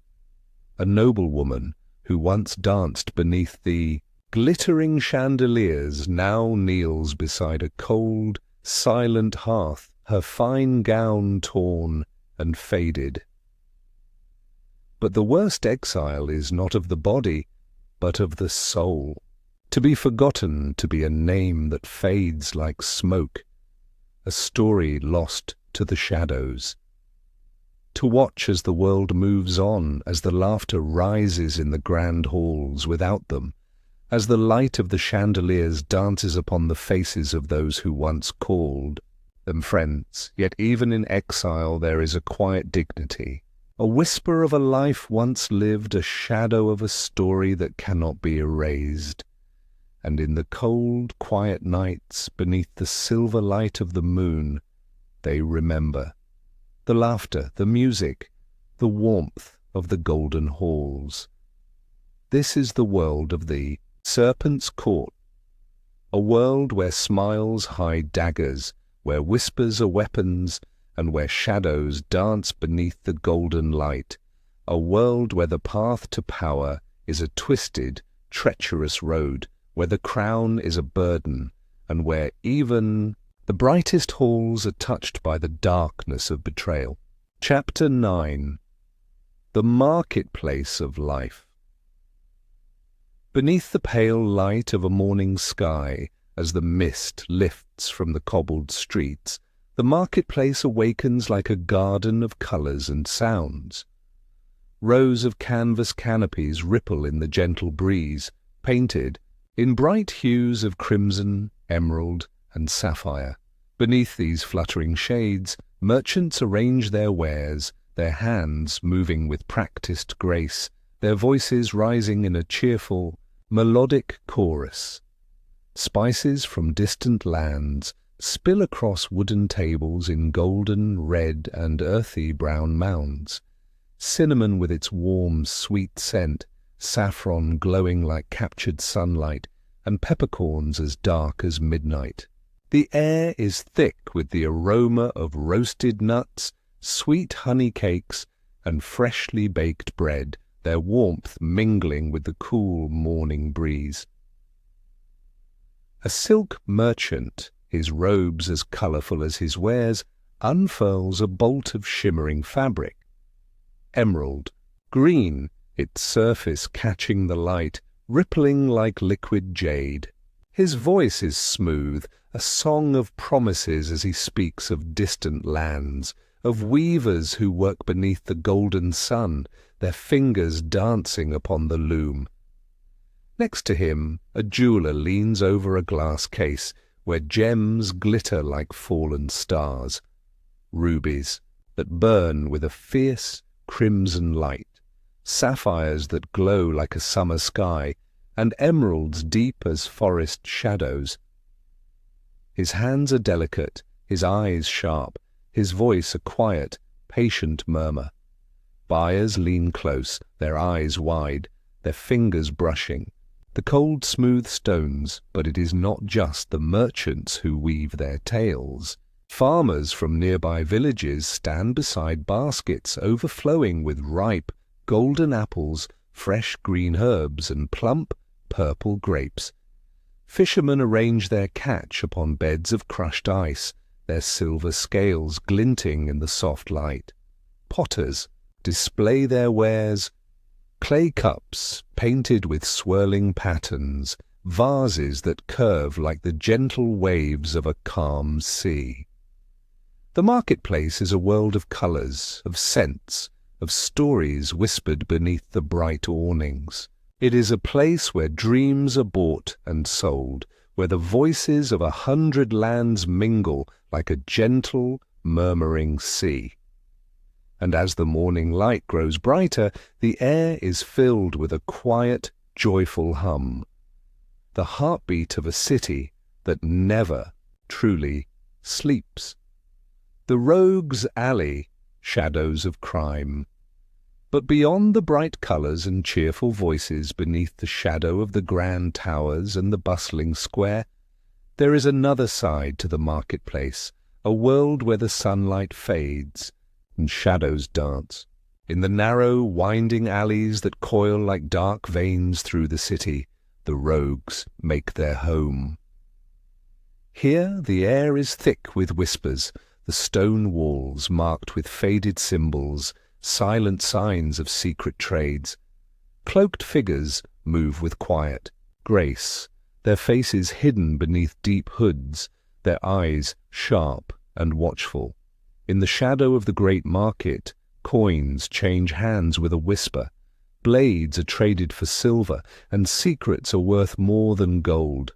A noblewoman who once danced beneath the glittering chandeliers now kneels beside a cold, silent hearth, her fine gown torn and faded. But the worst exile is not of the body, but of the soul. To be forgotten, to be a name that fades like smoke, a story lost to the shadows. To watch as the world moves on, as the laughter rises in the grand halls without them, as the light of the chandeliers dances upon the faces of those who once called them friends. Yet even in exile there is a quiet dignity, a whisper of a life once lived, a shadow of a story that cannot be erased. And in the cold, quiet nights, beneath the silver light of the moon, they remember the laughter, the music, the warmth of the golden halls. This is the world of the serpent's court, a world where smiles hide daggers, where whispers are weapons, and where shadows dance beneath the golden light, a world where the path to power is a twisted, treacherous road, where the crown is a burden, and where even the brightest halls are touched by the darkness of betrayal. Chapter 9. The Marketplace of Life. Beneath the pale light of a morning sky, as the mist lifts from the cobbled streets, the marketplace awakens like a garden of colours and sounds. Rows of canvas canopies ripple in the gentle breeze, painted in bright hues of crimson, emerald, and sapphire. Beneath these fluttering shades, merchants arrange their wares, their hands moving with practised grace, their voices rising in a cheerful, melodic chorus. Spices from distant lands, spill across wooden tables in golden, red, and earthy brown mounds. Cinnamon with its warm, sweet scent, saffron glowing like captured sunlight, and peppercorns as dark as midnight. The air is thick with the aroma of roasted nuts, sweet honey cakes, and freshly baked bread, their warmth mingling with the cool morning breeze. A silk merchant, his robes as colourful as his wares, unfurls a bolt of shimmering fabric. Emerald, green, its surface catching the light, rippling like liquid jade. His voice is smooth, a song of promises as he speaks of distant lands, of weavers who work beneath the golden sun, their fingers dancing upon the loom. Next to him, a jeweller leans over a glass case where gems glitter like fallen stars, rubies that burn with a fierce crimson light, sapphires that glow like a summer sky, and emeralds deep as forest shadows. His hands are delicate, his eyes sharp, his voice a quiet, patient murmur. Buyers lean close, their eyes wide, their fingers brushing the cold, smooth stones, but it is not just the merchants who weave their tales. Farmers from nearby villages stand beside baskets overflowing with ripe, golden apples, fresh green herbs, and plump, purple grapes. Fishermen arrange their catch upon beds of crushed ice, their silver scales glinting in the soft light. Potters display their wares, clay cups painted with swirling patterns, vases that curve like the gentle waves of a calm sea. The marketplace is a world of colours, of scents, of stories whispered beneath the bright awnings. It is a place where dreams are bought and sold, where the voices of 100 lands mingle like a gentle, murmuring sea. And as the morning light grows brighter, the air is filled with a quiet, joyful hum, the heartbeat of a city that never truly sleeps. The rogue's alley, shadows of crime. But beyond the bright colours and cheerful voices beneath the shadow of the grand towers and the bustling square, there is another side to the marketplace, a world where the sunlight fades and shadows dance. In the narrow, winding alleys that coil like dark veins through the city, the rogues make their home. Here the air is thick with whispers, the stone walls marked with faded symbols, silent signs of secret trades. Cloaked figures move with quiet grace, their faces hidden beneath deep hoods, their eyes sharp and watchful. In the shadow of the great market, coins change hands with a whisper, blades are traded for silver, and secrets are worth more than gold.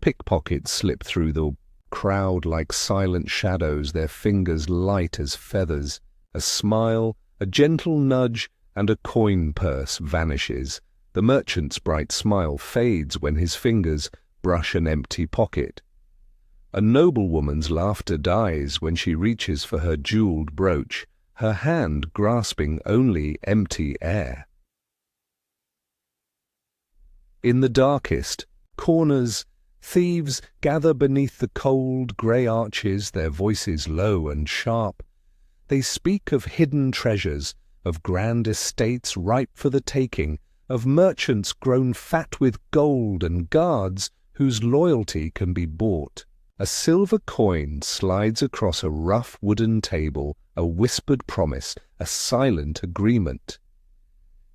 Pickpockets slip through the crowd like silent shadows, their fingers light as feathers. A smile, a gentle nudge, and a coin purse vanishes. The merchant's bright smile fades when his fingers brush an empty pocket. A noblewoman's laughter dies when she reaches for her jewelled brooch, her hand grasping only empty air. In the darkest corners, thieves gather beneath the cold grey arches, their voices low and sharp. They speak of hidden treasures, of grand estates ripe for the taking, of merchants grown fat with gold and guards whose loyalty can be bought. A silver coin slides across a rough wooden table, a whispered promise, a silent agreement.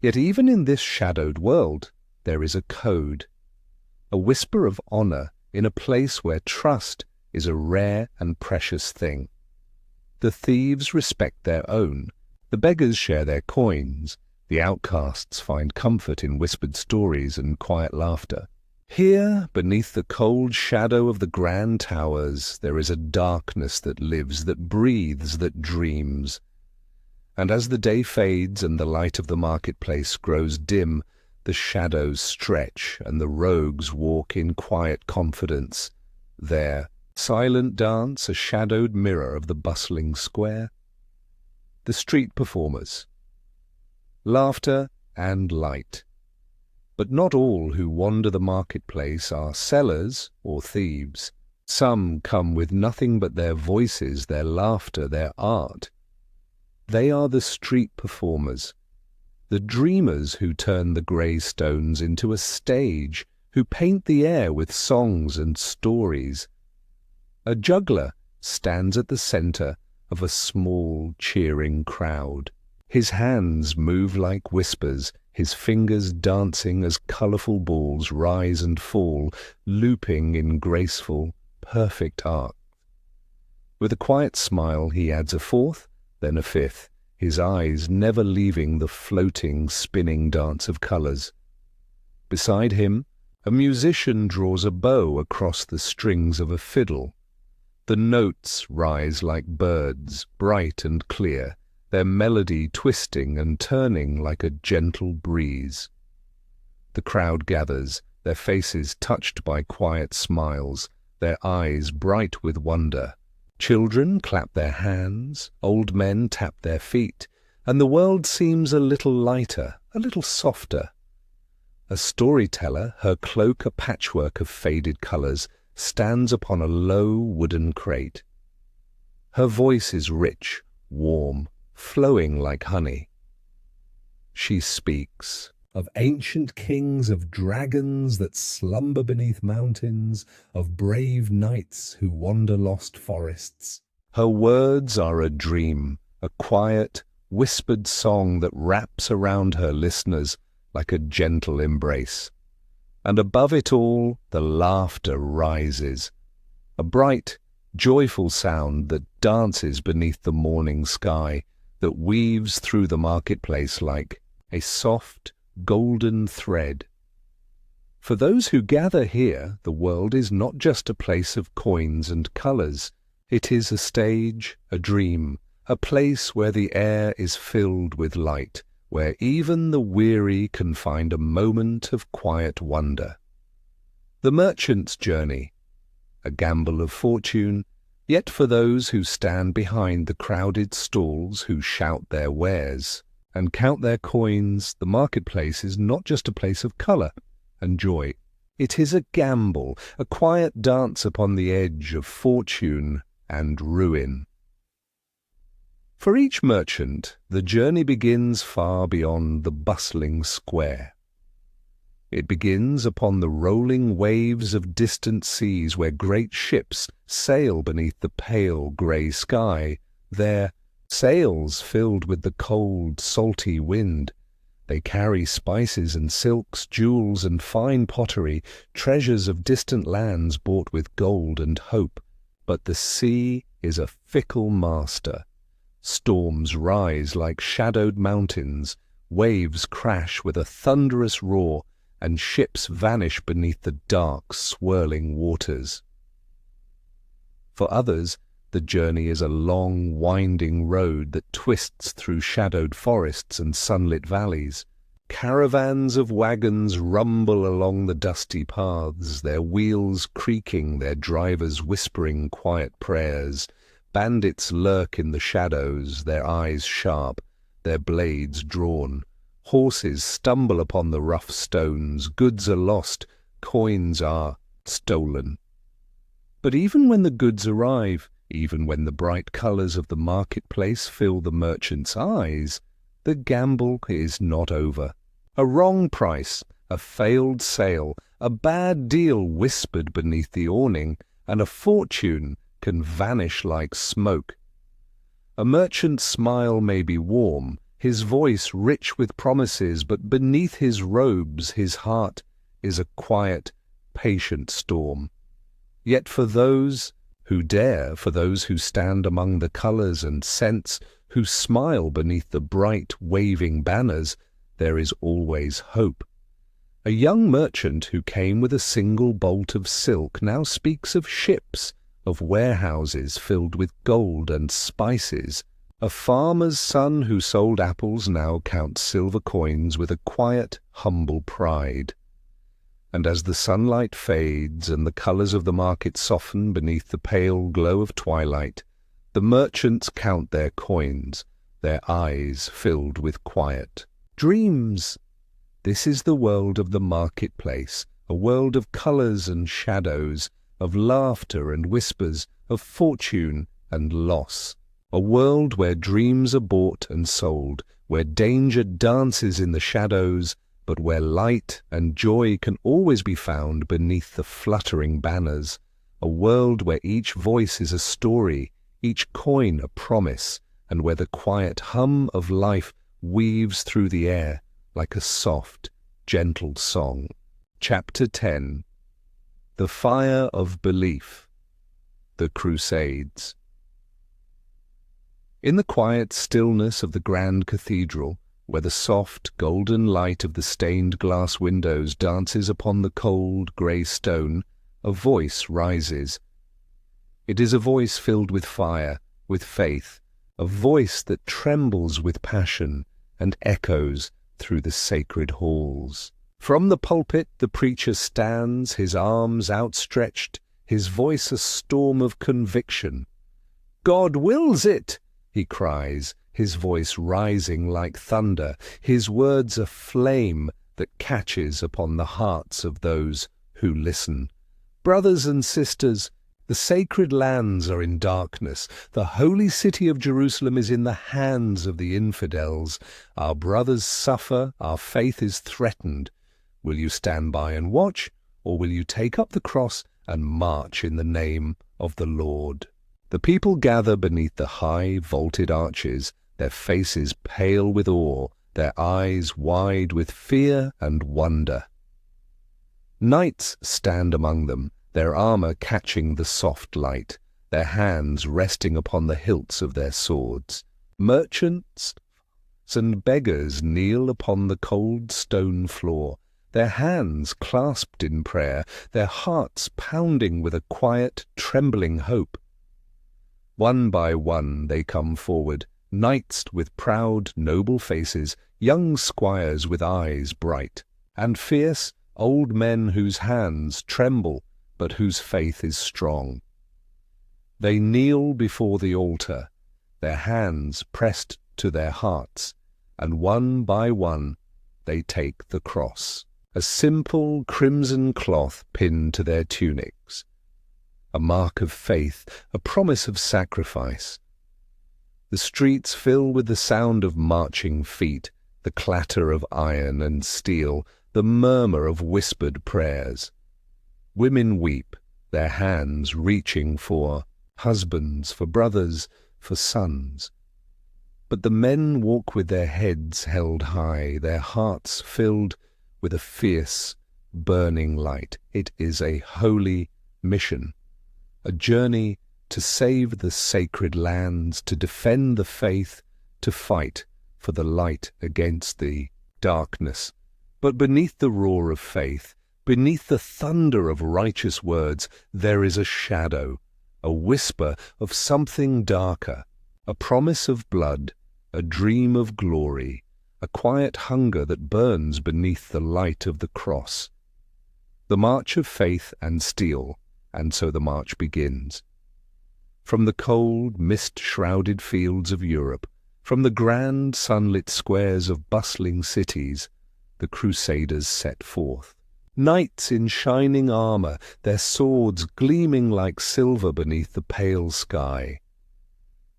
Yet even in this shadowed world, there is a code, a whisper of honour in a place where trust is a rare and precious thing. The thieves respect their own, the beggars share their coins, the outcasts find comfort in whispered stories and quiet laughter. Here, beneath the cold shadow of the grand towers, there is a darkness that lives, that breathes, that dreams. And as the day fades and the light of the marketplace grows dim, the shadows stretch and the rogues walk in quiet confidence, there Silent dance, a shadowed mirror of the bustling square. The street performers. Laughter and light. But not all who wander the marketplace are sellers or thieves. Some come with nothing but their voices, their laughter, their art. They are the street performers, the dreamers who turn the grey stones into a stage, who paint the air with songs and stories. A juggler stands at the centre of a small, cheering crowd. His hands move like whispers, his fingers dancing as colourful balls rise and fall, looping in graceful, perfect arc. With a quiet smile he adds a fourth, then a fifth, his eyes never leaving the floating, spinning dance of colours. Beside him, a musician draws a bow across the strings of a fiddle. The notes rise like birds, bright and clear, their melody twisting and turning like a gentle breeze. The crowd gathers, their faces touched by quiet smiles, their eyes bright with wonder. Children clap their hands, old men tap their feet, and the world seems a little lighter, a little softer. A storyteller, her cloak a patchwork of faded colours, stands upon a low wooden crate. Her voice is rich, warm, flowing like honey. She speaks of ancient kings, of dragons that slumber beneath mountains, of brave knights who wander lost forests. Her words are a dream, a quiet, whispered song that wraps around her listeners like a gentle embrace. And above it all, the laughter rises, a bright, joyful sound that dances beneath the morning sky, that weaves through the marketplace like a soft, golden thread. For those who gather here, the world is not just a place of coins and colours. It is a stage, a dream, a place where the air is filled with light, where even the weary can find a moment of quiet wonder. The merchant's journey, a gamble of fortune, yet for those who stand behind the crowded stalls, who shout their wares and count their coins, the marketplace is not just a place of colour and joy. It is a gamble, a quiet dance upon the edge of fortune and ruin. For each merchant, the journey begins far beyond the bustling square. It begins upon the rolling waves of distant seas where great ships sail beneath the pale grey sky, their sails filled with the cold, salty wind. They carry spices and silks, jewels and fine pottery, treasures of distant lands bought with gold and hope. But the sea is a fickle master. Storms rise like shadowed mountains, waves crash with a thunderous roar, and ships vanish beneath the dark, swirling waters. For others, the journey is a long, winding road that twists through shadowed forests and sunlit valleys. Caravans of wagons rumble along the dusty paths, their wheels creaking, their drivers whispering quiet prayers. Bandits lurk in the shadows, their eyes sharp, their blades drawn. Horses stumble upon the rough stones, goods are lost, coins are stolen. But even when the goods arrive, even when the bright colours of the marketplace fill the merchant's eyes, the gamble is not over. A wrong price, a failed sale, a bad deal whispered beneath the awning, and a fortune can vanish like smoke. A merchant's smile may be warm, his voice rich with promises, but beneath his robes his heart is a quiet, patient storm. Yet for those who dare, for those who stand among the colours and scents, who smile beneath the bright, waving banners, there is always hope. A young merchant who came with a single bolt of silk now speaks of ships, of warehouses filled with gold and spices. A farmer's son who sold apples now counts silver coins with a quiet, humble pride. And as the sunlight fades and the colours of the market soften beneath the pale glow of twilight, the merchants count their coins, their eyes filled with quiet. Dreams! This is the world of the marketplace, a world of colours and shadows, of laughter and whispers, of fortune and loss. A world where dreams are bought and sold, where danger dances in the shadows, but where light and joy can always be found beneath the fluttering banners. A world where each voice is a story, each coin a promise, and where the quiet hum of life weaves through the air like a soft, gentle song. Chapter 10. The Fire of Belief. The Crusades. In the quiet stillness of the grand cathedral, where the soft, golden light of the stained glass windows dances upon the cold, grey stone, a voice rises. It is a voice filled with fire, with faith, a voice that trembles with passion and echoes through the sacred halls. From the pulpit the preacher stands, his arms outstretched, his voice a storm of conviction. "God wills it!" he cries, his voice rising like thunder, his words a flame that catches upon the hearts of those who listen. Brothers and sisters, the sacred lands are in darkness. The holy city of Jerusalem is in the hands of the infidels. Our brothers suffer, our faith is threatened. Will you stand by and watch, or will you take up the cross and march in the name of the Lord? The people gather beneath the high, vaulted arches, their faces pale with awe, their eyes wide with fear and wonder. Knights stand among them, their armour catching the soft light, their hands resting upon the hilts of their swords. Merchants and beggars kneel upon the cold stone floor, their hands clasped in prayer, their hearts pounding with a quiet, trembling hope. One by one they come forward, knights with proud, noble faces, young squires with eyes bright, and fierce, old men whose hands tremble but whose faith is strong. They kneel before the altar, their hands pressed to their hearts, and one by one they take the cross, a simple crimson cloth pinned to their tunics, a mark of faith, a promise of sacrifice. The streets fill with the sound of marching feet, the clatter of iron and steel, the murmur of whispered prayers. Women weep, their hands reaching for husbands, for brothers, for sons. But the men walk with their heads held high, their hearts filled with a fierce, burning light. It is a holy mission, a journey to save the sacred lands, to defend the faith, to fight for the light against the darkness. But beneath the roar of faith, beneath the thunder of righteous words, there is a shadow, a whisper of something darker, a promise of blood, a dream of glory, a quiet hunger that burns beneath the light of the cross. The march of faith and steel, and so the march begins. From the cold, mist-shrouded fields of Europe, from the grand, sunlit squares of bustling cities, the Crusaders set forth. Knights in shining armour, their swords gleaming like silver beneath the pale sky.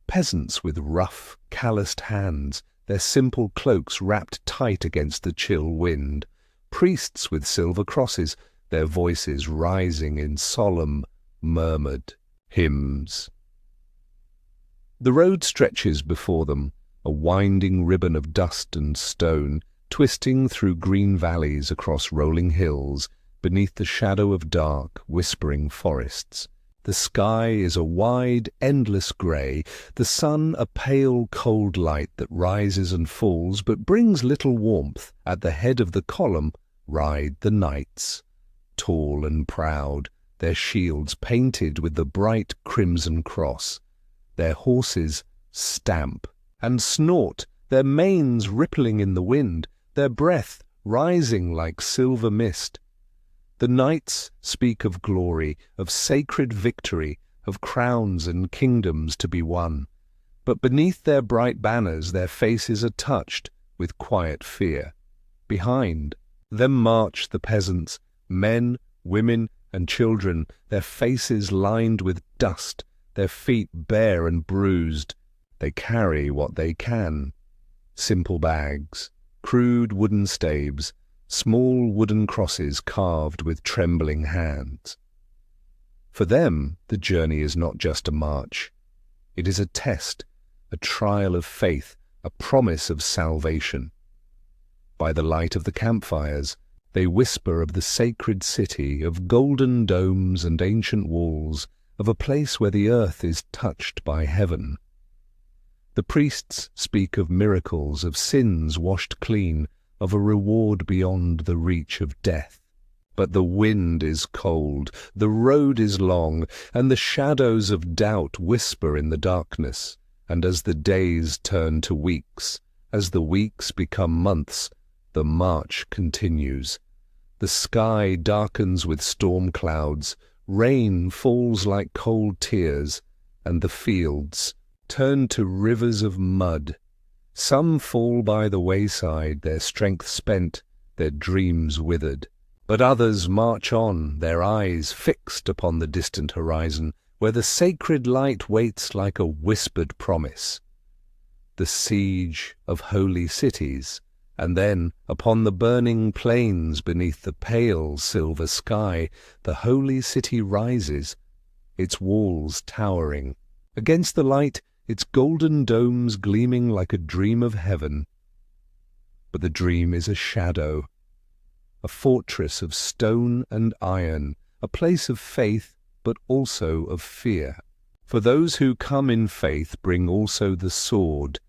Peasants with rough, calloused hands, their simple cloaks wrapped tight against the chill wind. Priests with silver crosses, their voices rising in solemn, murmured hymns. The road stretches before them, a winding ribbon of dust and stone, twisting through green valleys across rolling hills, beneath the shadow of dark, whispering forests. The sky is a wide, endless grey, the sun a pale, cold light that rises and falls but brings little warmth. At the head of the column ride the knights, tall and proud, their shields painted with the bright crimson cross. Their horses stamp and snort, their manes rippling in the wind, their breath rising like silver mist. The knights speak of glory, of sacred victory, of crowns and kingdoms to be won. But beneath their bright banners their faces are touched with quiet fear. Behind them march the peasants, men, women, and children, their faces lined with dust, their feet bare and bruised. They carry what they can: simple bags, crude wooden staves, small wooden crosses carved with trembling hands. For them, the journey is not just a march. It is a test, a trial of faith, a promise of salvation. By the light of the campfires, they whisper of the sacred city, of golden domes and ancient walls, of a place where the earth is touched by heaven. The priests speak of miracles, of sins washed clean, of a reward beyond the reach of death. But the wind is cold, the road is long, and the shadows of doubt whisper in the darkness. And as the days turn to weeks, as the weeks become months, the march continues. The sky darkens with storm clouds, rain falls like cold tears, and the fields turn to rivers of mud. Some fall by the wayside, their strength spent, their dreams withered. But others march on, their eyes fixed upon the distant horizon, where the sacred light waits like a whispered promise. The siege of holy cities, and then, upon the burning plains beneath the pale silver sky, the holy city rises, its walls towering. Against the light, its golden domes gleaming like a dream of heaven. But the dream is a shadow, a fortress of stone and iron, a place of faith, but also of fear. For those who come in faith bring also the sword,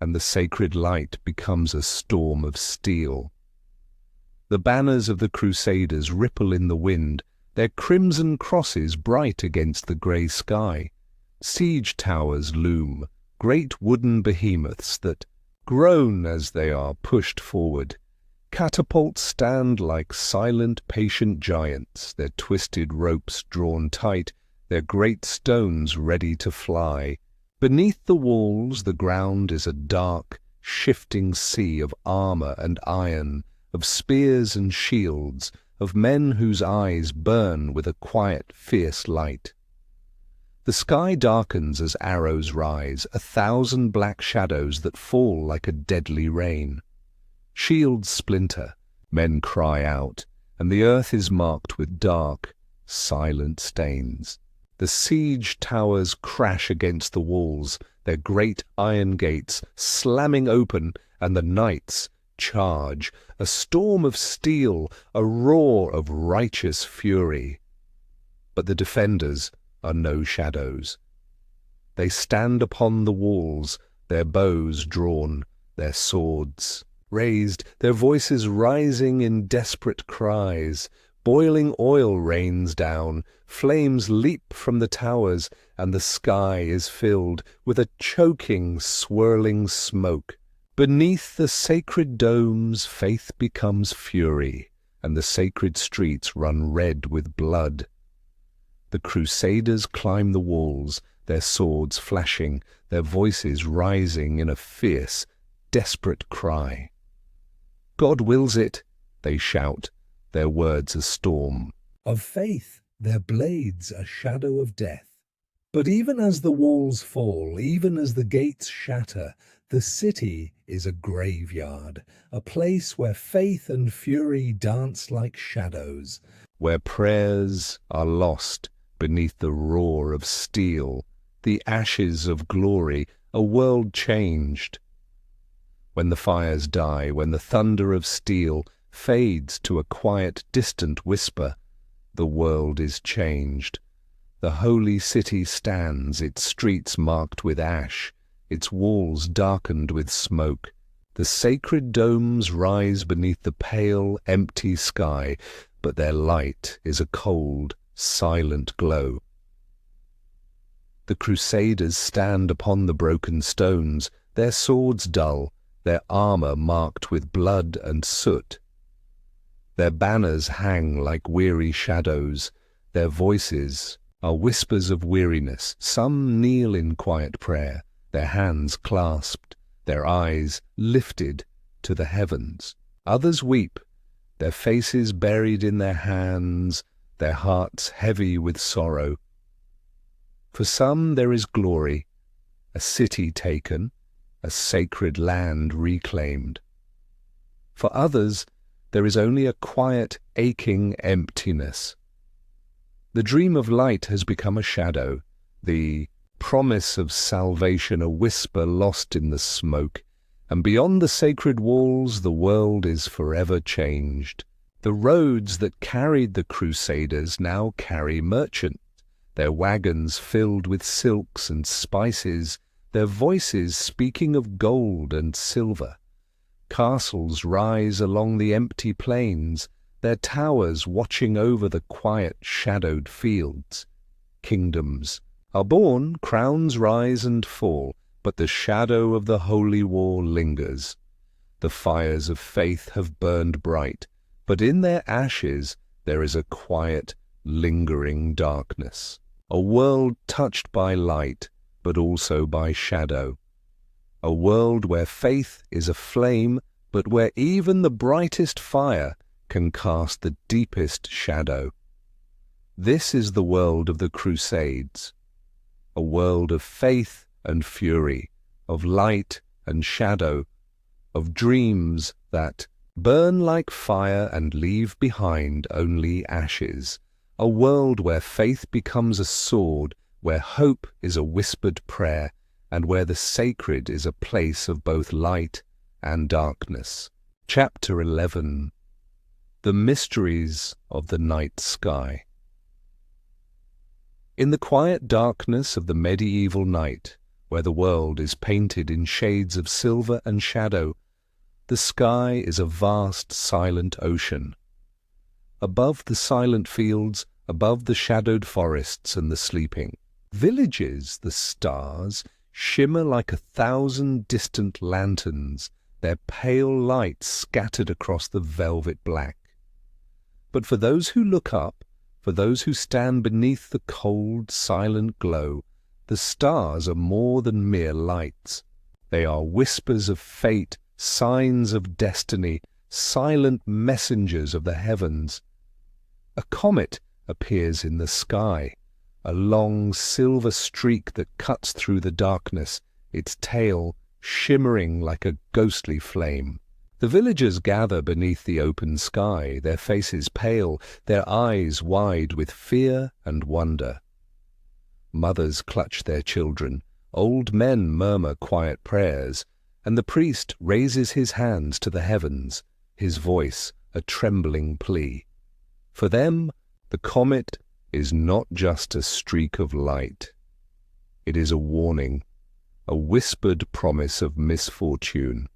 and the sacred light becomes a storm of steel. The banners of the Crusaders ripple in the wind, their crimson crosses bright against the grey sky. Siege towers loom, great wooden behemoths that groan as they are pushed forward. Catapults stand like silent, patient giants, their twisted ropes drawn tight, their great stones ready to fly. Beneath the walls the ground is a dark, shifting sea of armour and iron, of spears and shields, of men whose eyes burn with a quiet, fierce light. The sky darkens as arrows rise, 1,000 black shadows that fall like a deadly rain. Shields splinter, men cry out, and the earth is marked with dark, silent stains. The siege towers crash against the walls, their great iron gates slamming open, and the knights charge, a storm of steel, a roar of righteous fury. But the defenders are no shadows. They stand upon the walls, their bows drawn, their swords raised, their voices rising in desperate cries. Boiling oil rains down, flames leap from the towers, and the sky is filled with a choking, swirling smoke. Beneath the sacred domes faith becomes fury, and the sacred streets run red with blood. The Crusaders climb the walls, their swords flashing, their voices rising in a fierce, desperate cry. God wills it, they shout, their words a storm. Of faith, their blades a shadow of death. But even as the walls fall, even as the gates shatter, the city is a graveyard, a place where faith and fury dance like shadows. Where prayers are lost beneath the roar of steel, the ashes of glory, a world changed. When the fires die, when the thunder of steel fades to a quiet, distant whisper, the world is changed. The holy city stands, its streets marked with ash, its walls darkened with smoke. The sacred domes rise beneath the pale, empty sky, but their light is a cold, silent glow. The Crusaders stand upon the broken stones, their swords dull, their armour marked with blood and soot. Their banners hang like weary shadows. Their voices are whispers of weariness. Some kneel in quiet prayer, their hands clasped, their eyes lifted to the heavens. Others weep, their faces buried in their hands, their hearts heavy with sorrow. For some there is glory, a city taken, a sacred land reclaimed. For others there is only a quiet, aching emptiness. The dream of light has become a shadow, the promise of salvation a whisper lost in the smoke, and beyond the sacred walls the world is forever changed. The roads that carried the crusaders now carry merchants, their wagons filled with silks and spices, their voices speaking of gold and silver. Castles rise along the empty plains, their towers watching over the quiet, shadowed fields. Kingdoms are born, crowns rise and fall, but the shadow of the holy war lingers. The fires of faith have burned bright, but in their ashes there is a quiet, lingering darkness. A world touched by light, but also by shadow. A world where faith is a flame, but where even the brightest fire can cast the deepest shadow. This is the world of the Crusades, a world of faith and fury, of light and shadow, of dreams that burn like fire and leave behind only ashes, a world where faith becomes a sword, where hope is a whispered prayer, and where the sacred is a place of both light and darkness. Chapter 11. The Mysteries of the Night Sky. In the quiet darkness of the medieval night, where the world is painted in shades of silver and shadow, the sky is a vast silent ocean. Above the silent fields, above the shadowed forests and the sleeping villages, the stars shimmer like 1,000 distant lanterns, their pale light scattered across the velvet black. But for those who look up, for those who stand beneath the cold, silent glow, the stars are more than mere lights. They are whispers of fate, signs of destiny, silent messengers of the heavens. A comet appears in the sky, a long silver streak that cuts through the darkness, its tail shimmering like a ghostly flame. The villagers gather beneath the open sky, their faces pale, their eyes wide with fear and wonder. Mothers clutch their children, old men murmur quiet prayers, and the priest raises his hands to the heavens, his voice a trembling plea. For them, the comet is not just a streak of light. It is a warning, a whispered promise of misfortune.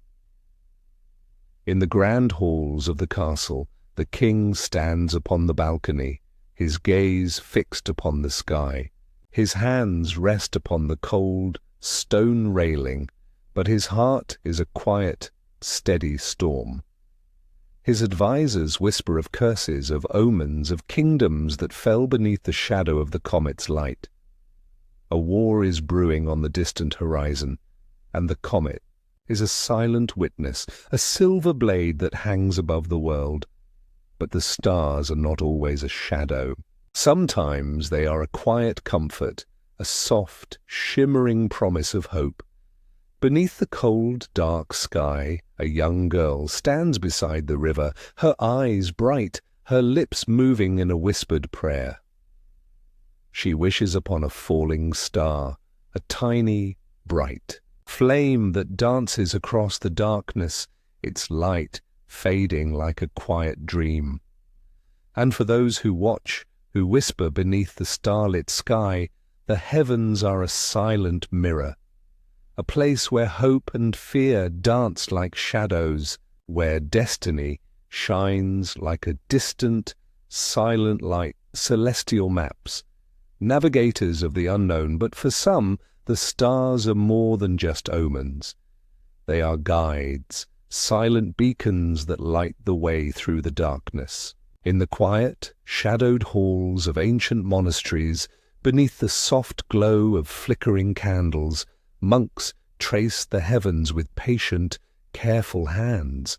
In the grand halls of the castle, the king stands upon the balcony, his gaze fixed upon the sky. His hands rest upon the cold, stone railing, but his heart is a quiet, steady storm. His advisers whisper of curses, of omens, of kingdoms that fell beneath the shadow of the comet's light. A war is brewing on the distant horizon, and the comet is a silent witness, a silver blade that hangs above the world. But the stars are not always a shadow. Sometimes they are a quiet comfort, a soft, shimmering promise of hope. Beneath the cold, dark sky, a young girl stands beside the river, her eyes bright, her lips moving in a whispered prayer. She wishes upon a falling star, a tiny, bright flame that dances across the darkness, its light fading like a quiet dream. And for those who watch, who whisper beneath the starlit sky, the heavens are a silent mirror, a place where hope and fear dance like shadows, where destiny shines like a distant, silent light. Celestial maps, navigators of the unknown, but for some, the stars are more than just omens. They are guides, silent beacons that light the way through the darkness. In the quiet, shadowed halls of ancient monasteries, beneath the soft glow of flickering candles, monks trace the heavens with patient, careful hands.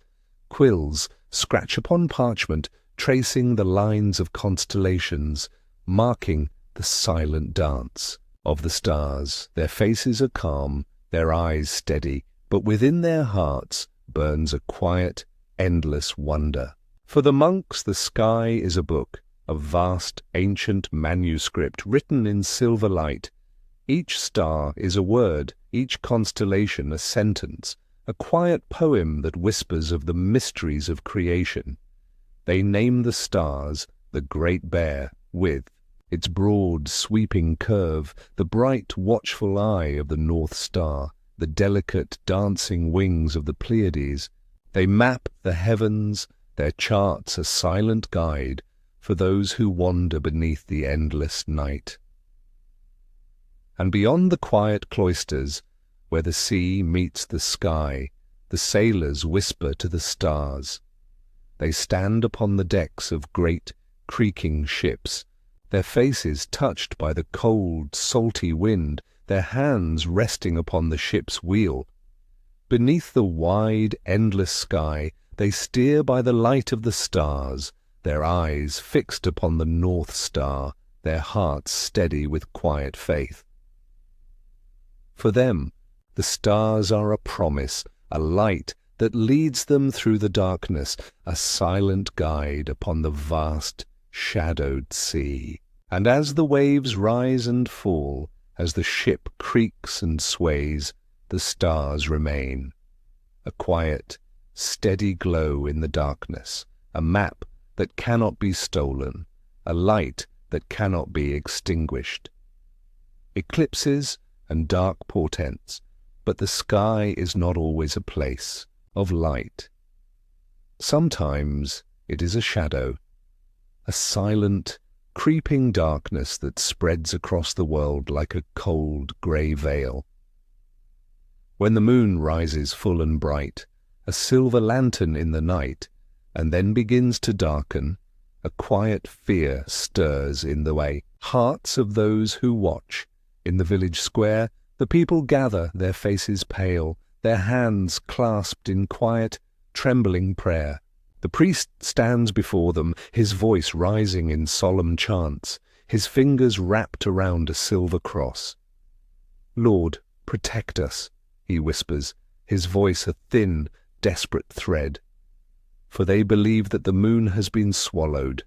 Quills scratch upon parchment, tracing the lines of constellations, marking the silent dance of the stars. Their faces are calm, their eyes steady, but within their hearts burns a quiet, endless wonder. For the monks, the sky is a book, a vast, ancient manuscript written in silver light. Each star is a word, each constellation a sentence, a quiet poem that whispers of the mysteries of creation. They name the stars the Great Bear, with its broad, sweeping curve, the bright, watchful eye of the North Star, the delicate, dancing wings of the Pleiades. They map the heavens, their charts a silent guide for those who wander beneath the endless night. And beyond the quiet cloisters, where the sea meets the sky, the sailors whisper to the stars. They stand upon the decks of great, creaking ships, their faces touched by the cold, salty wind, their hands resting upon the ship's wheel. Beneath the wide, endless sky, they steer by the light of the stars, their eyes fixed upon the North Star, their hearts steady with quiet faith. For them, the stars are a promise, a light that leads them through the darkness, a silent guide upon the vast, shadowed sea. And as the waves rise and fall, as the ship creaks and sways, the stars remain. A quiet, steady glow in the darkness, a map that cannot be stolen, a light that cannot be extinguished. Eclipses and dark portents, but the sky is not always a place of light. Sometimes it is a shadow, a silent, creeping darkness that spreads across the world like a cold, grey veil. When the moon rises full and bright, a silver lantern in the night, and then begins to darken, a quiet fear stirs in the hearts of those who watch. In the village square, the people gather, their faces pale, their hands clasped in quiet, trembling prayer. The priest stands before them, his voice rising in solemn chants, his fingers wrapped around a silver cross. "Lord, protect us," he whispers, his voice a thin, desperate thread. For they believe that the moon has been swallowed.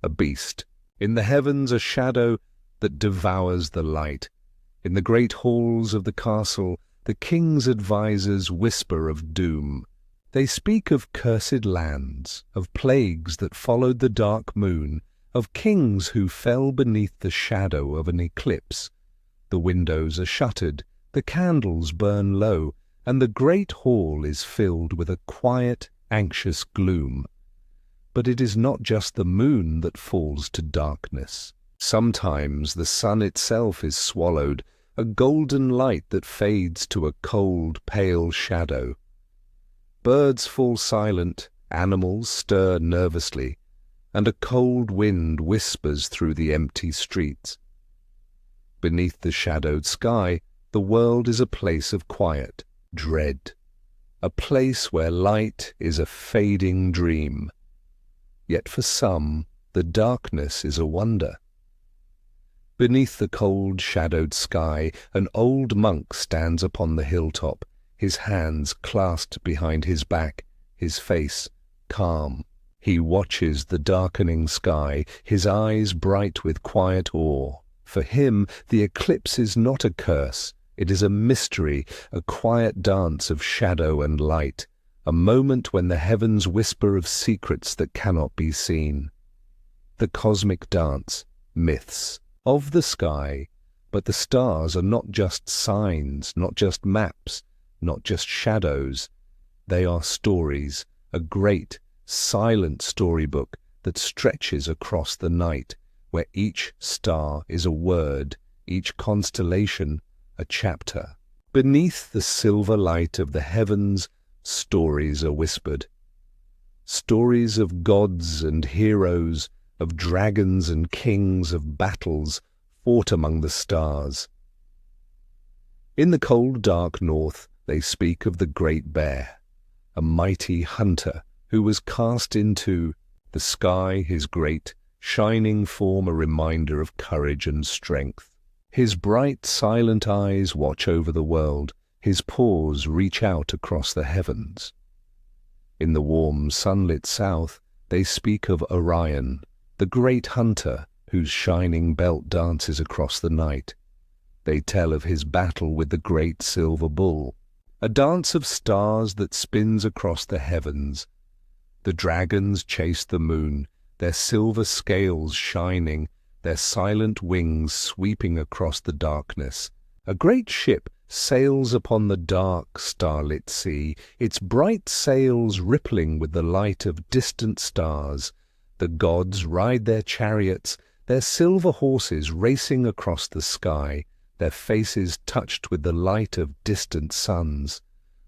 A beast. In the heavens a shadow that devours the light. In the great halls of the castle, the king's advisers whisper of doom. They speak of cursed lands, of plagues that followed the dark moon, of kings who fell beneath the shadow of an eclipse. The windows are shuttered, the candles burn low, and the great hall is filled with a quiet, anxious gloom. But it is not just the moon that falls to darkness. Sometimes the sun itself is swallowed, a golden light that fades to a cold, pale shadow. Birds fall silent, animals stir nervously, and a cold wind whispers through the empty streets. Beneath the shadowed sky, the world is a place of quiet, dread, a place where light is a fading dream. Yet for some, the darkness is a wonder. Beneath the cold, shadowed sky, an old monk stands upon the hilltop, his hands clasped behind his back, his face calm. He watches the darkening sky, his eyes bright with quiet awe. For him, the eclipse is not a curse. It is a mystery, a quiet dance of shadow and light, a moment when the heavens whisper of secrets that cannot be seen. The cosmic dance, myths, of the sky, but the stars are not just signs, not just maps, not just shadows. They are stories, a great, silent storybook that stretches across the night, where each star is a word, each constellation a chapter. Beneath the silver light of the heavens, stories are whispered. Stories of gods and heroes, of dragons and kings, of battles fought among the stars. In the cold, dark north, they speak of the Great Bear, a mighty hunter who was cast into the sky, his great, shining form a reminder of courage and strength. His bright, silent eyes watch over the world, his paws reach out across the heavens. In the warm, sunlit south, they speak of Orion, the great hunter whose shining belt dances across the night. They tell of his battle with the great silver bull, a dance of stars that spins across the heavens. The dragons chase the moon, their silver scales shining, their silent wings sweeping across the darkness. A great ship sails upon the dark, starlit sea, its bright sails rippling with the light of distant stars. The gods ride their chariots, their silver horses racing across the sky, their faces touched with the light of distant suns.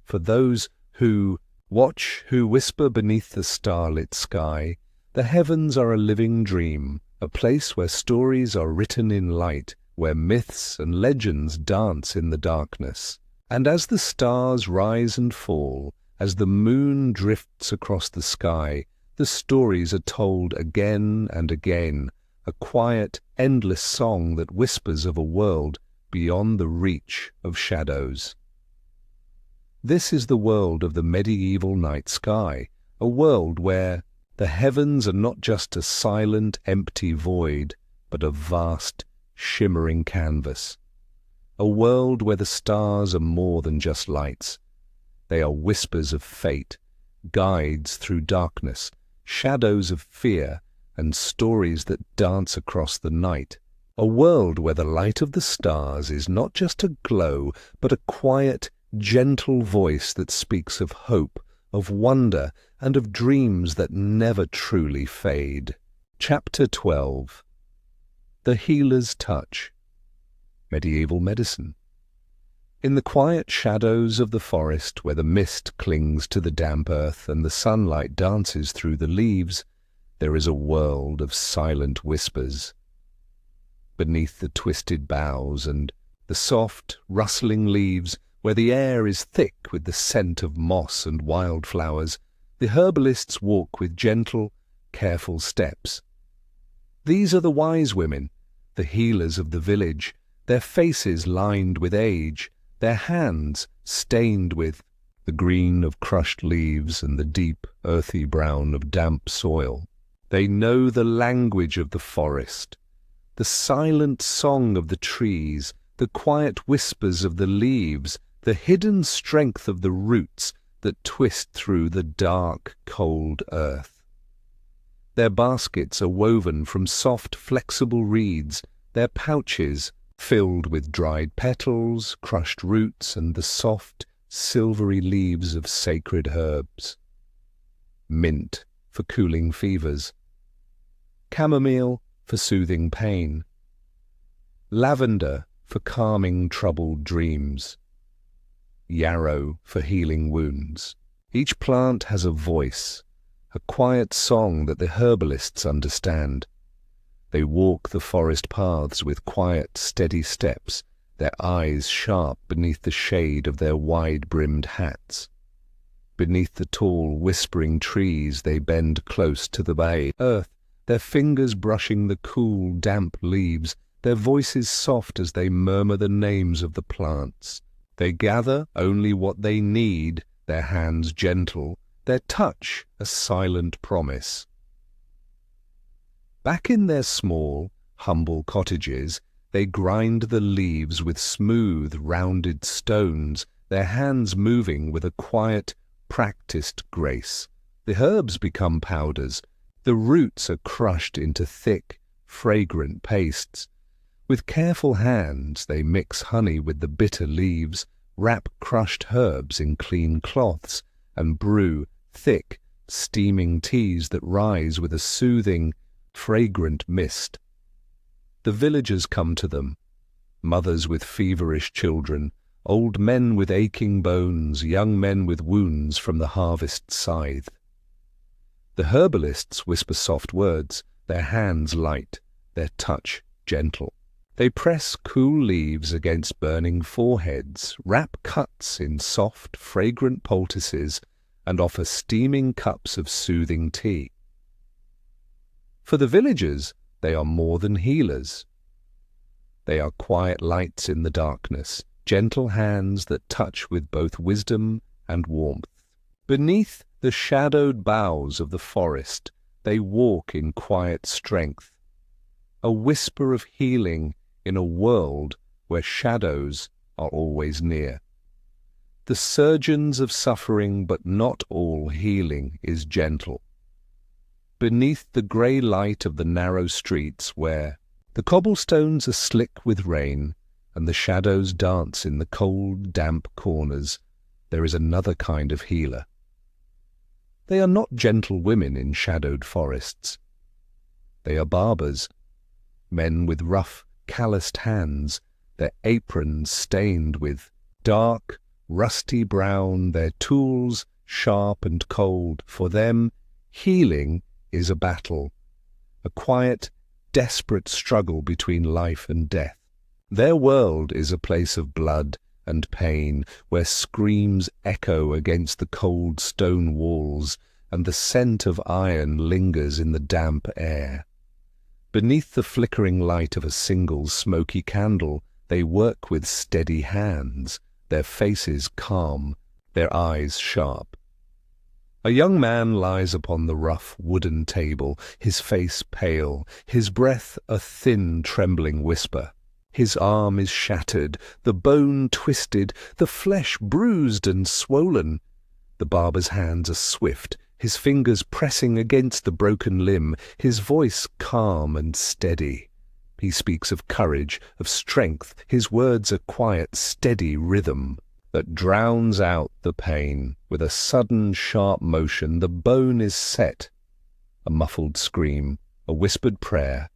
For those who watch, who whisper beneath the starlit sky, the heavens are a living dream, a place where stories are written in light, where myths and legends dance in the darkness. And as the stars rise and fall, as the moon drifts across the sky, the stories are told again and again, a quiet, endless song that whispers of a world beyond the reach of shadows. This is the world of the medieval night sky, a world where the heavens are not just a silent, empty void, but a vast, shimmering canvas. A world where the stars are more than just lights. They are whispers of fate, guides through darkness, shadows of fear, and stories that dance across the night. A world where the light of the stars is not just a glow, but a quiet, gentle voice that speaks of hope, of wonder, and of dreams that never truly fade. Chapter 12. The Healer's Touch. Medieval Medicine. In the quiet shadows of the forest, where the mist clings to the damp earth and the sunlight dances through the leaves, there is a world of silent whispers. Beneath the twisted boughs and the soft, rustling leaves, where the air is thick with the scent of moss and wildflowers, the herbalists walk with gentle, careful steps. These are the wise women, the healers of the village, their faces lined with age, their hands stained with the green of crushed leaves and the deep, earthy brown of damp soil. They know the language of the forest, the silent song of the trees, the quiet whispers of the leaves, the hidden strength of the roots that twist through the dark, cold earth. Their baskets are woven from soft, flexible reeds, their pouches filled with dried petals, crushed roots, and the soft, silvery leaves of sacred herbs. Mint for cooling fevers, chamomile for soothing pain, lavender for calming troubled dreams, yarrow for healing wounds. Each plant has a voice, a quiet song that the herbalists understand. They walk the forest paths with quiet, steady steps, their eyes sharp beneath the shade of their wide-brimmed hats. Beneath the tall, whispering trees they bend close to the bay earth, their fingers brushing the cool, damp leaves, their voices soft as they murmur the names of the plants. They gather only what they need, their hands gentle, their touch a silent promise. Back in their small, humble cottages, they grind the leaves with smooth, rounded stones, their hands moving with a quiet, practiced grace. The herbs become powders, the roots are crushed into thick, fragrant pastes. With careful hands they mix honey with the bitter leaves, wrap crushed herbs in clean cloths, and brew thick, steaming teas that rise with a soothing, fragrant mist. The villagers come to them, mothers with feverish children, old men with aching bones, young men with wounds from the harvest scythe. The herbalists whisper soft words, their hands light, their touch gentle. They press cool leaves against burning foreheads, wrap cuts in soft, fragrant poultices, and offer steaming cups of soothing tea. For the villagers, they are more than healers. They are quiet lights in the darkness, gentle hands that touch with both wisdom and warmth. Beneath the shadowed boughs of the forest, they walk in quiet strength, a whisper of healing in a world where shadows are always near. The surgeons of suffering, but not all healing is gentle. Beneath the grey light of the narrow streets where the cobblestones are slick with rain and the shadows dance in the cold, damp corners, there is another kind of healer. They are not gentle women in shadowed forests. They are barbers, men with rough, calloused hands, their aprons stained with dark, rusty brown, their tools sharp and cold. For them, healing is a battle, a quiet, desperate struggle between life and death. Their world is a place of blood and pain, where screams echo against the cold stone walls and the scent of iron lingers in the damp air. Beneath the flickering light of a single smoky candle, they work with steady hands, their faces calm, their eyes sharp. A young man lies upon the rough wooden table, his face pale, his breath a thin, trembling whisper. His arm is shattered, the bone twisted, the flesh bruised and swollen. The barber's hands are swift, his fingers pressing against the broken limb, his voice calm and steady. He speaks of courage, of strength, his words a quiet, steady rhythm that drowns out the pain. With a sudden, sharp motion, the bone is set. A muffled scream, a whispered prayer,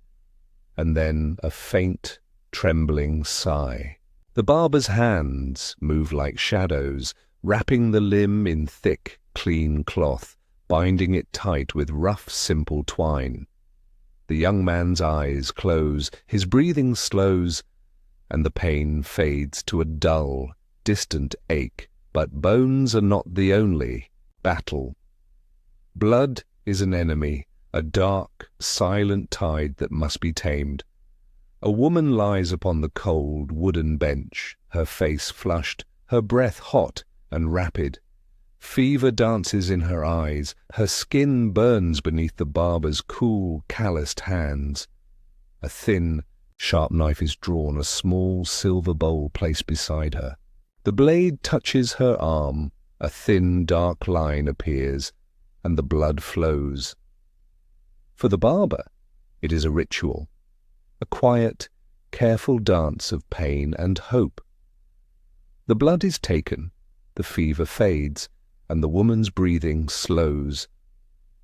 and then a faint, trembling sigh. The barber's hands move like shadows, wrapping the limb in thick, clean cloth, binding it tight with rough, simple twine. The young man's eyes close, his breathing slows, and the pain fades to a dull, distant ache. But bones are not the only battle. Blood is an enemy, a dark, silent tide that must be tamed. A woman lies upon the cold wooden bench, her face flushed, her breath hot and rapid. Fever dances in her eyes, her skin burns beneath the barber's cool, calloused hands. A thin, sharp knife is drawn, a small silver bowl placed beside her. The blade touches her arm, a thin, dark line appears, and the blood flows. For the barber, it is a ritual, a quiet, careful dance of pain and hope. The blood is taken, the fever fades, and the woman's breathing slows.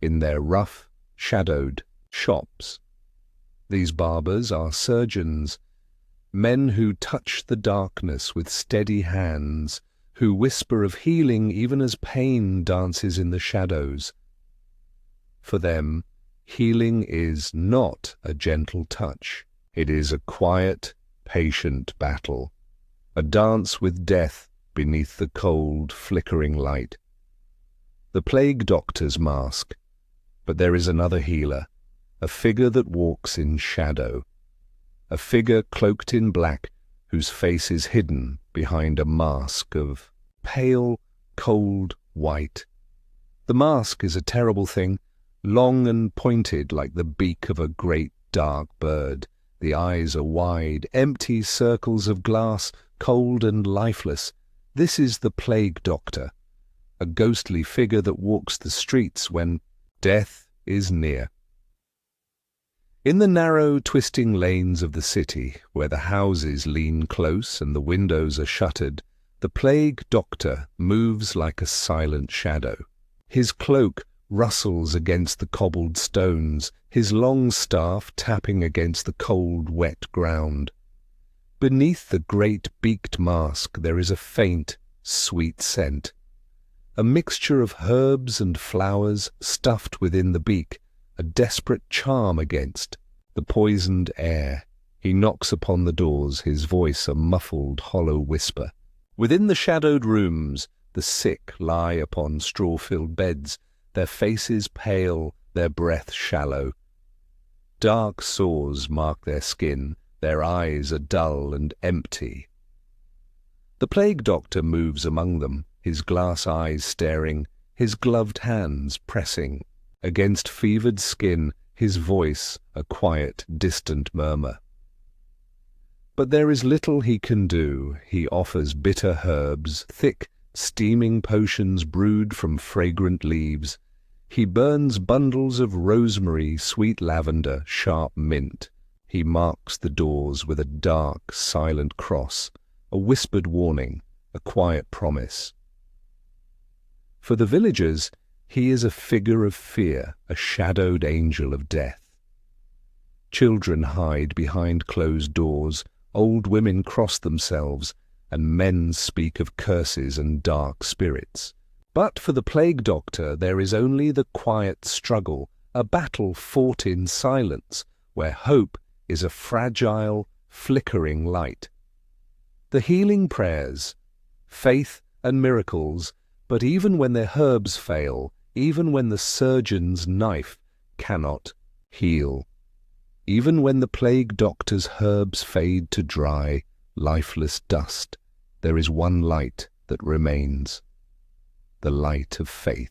In their rough, shadowed shops, these barbers are surgeons, men who touch the darkness with steady hands, who whisper of healing even as pain dances in the shadows. For them, healing is not a gentle touch. It is a quiet, patient battle, a dance with death beneath the cold, flickering light. The plague doctor's mask, but there is another healer, a figure that walks in shadow, a figure cloaked in black whose face is hidden behind a mask of pale, cold white. The mask is a terrible thing, long and pointed like the beak of a great dark bird. The eyes are wide, empty circles of glass, cold and lifeless. This is the plague doctor, a ghostly figure that walks the streets when death is near. In the narrow, twisting lanes of the city, where the houses lean close and the windows are shuttered, the plague doctor moves like a silent shadow. His cloak rustles against the cobbled stones, his long staff tapping against the cold, wet ground. Beneath the great beaked mask there is a faint, sweet scent, a mixture of herbs and flowers stuffed within the beak, a desperate charm against the poisoned air. He knocks upon the doors, his voice a muffled, hollow whisper. Within the shadowed rooms, the sick lie upon straw-filled beds, their faces pale, their breath shallow. Dark sores mark their skin, their eyes are dull and empty. The plague doctor moves among them, his glass eyes staring, his gloved hands pressing against fevered skin, his voice a quiet, distant murmur. But there is little he can do. He offers bitter herbs, thick, steaming potions brewed from fragrant leaves. He burns bundles of rosemary, sweet lavender, sharp mint. He marks the doors with a dark, silent cross, a whispered warning, a quiet promise. For the villagers, he is a figure of fear, a shadowed angel of death. Children hide behind closed doors, old women cross themselves, and men speak of curses and dark spirits. But for the plague doctor there is only the quiet struggle, a battle fought in silence, where hope is a fragile, flickering light. The healing prayers, faith and miracles, but even when their herbs fail, even when the surgeon's knife cannot heal, even when the plague doctor's herbs fade to dry, lifeless dust, there is one light that remains, the light of faith.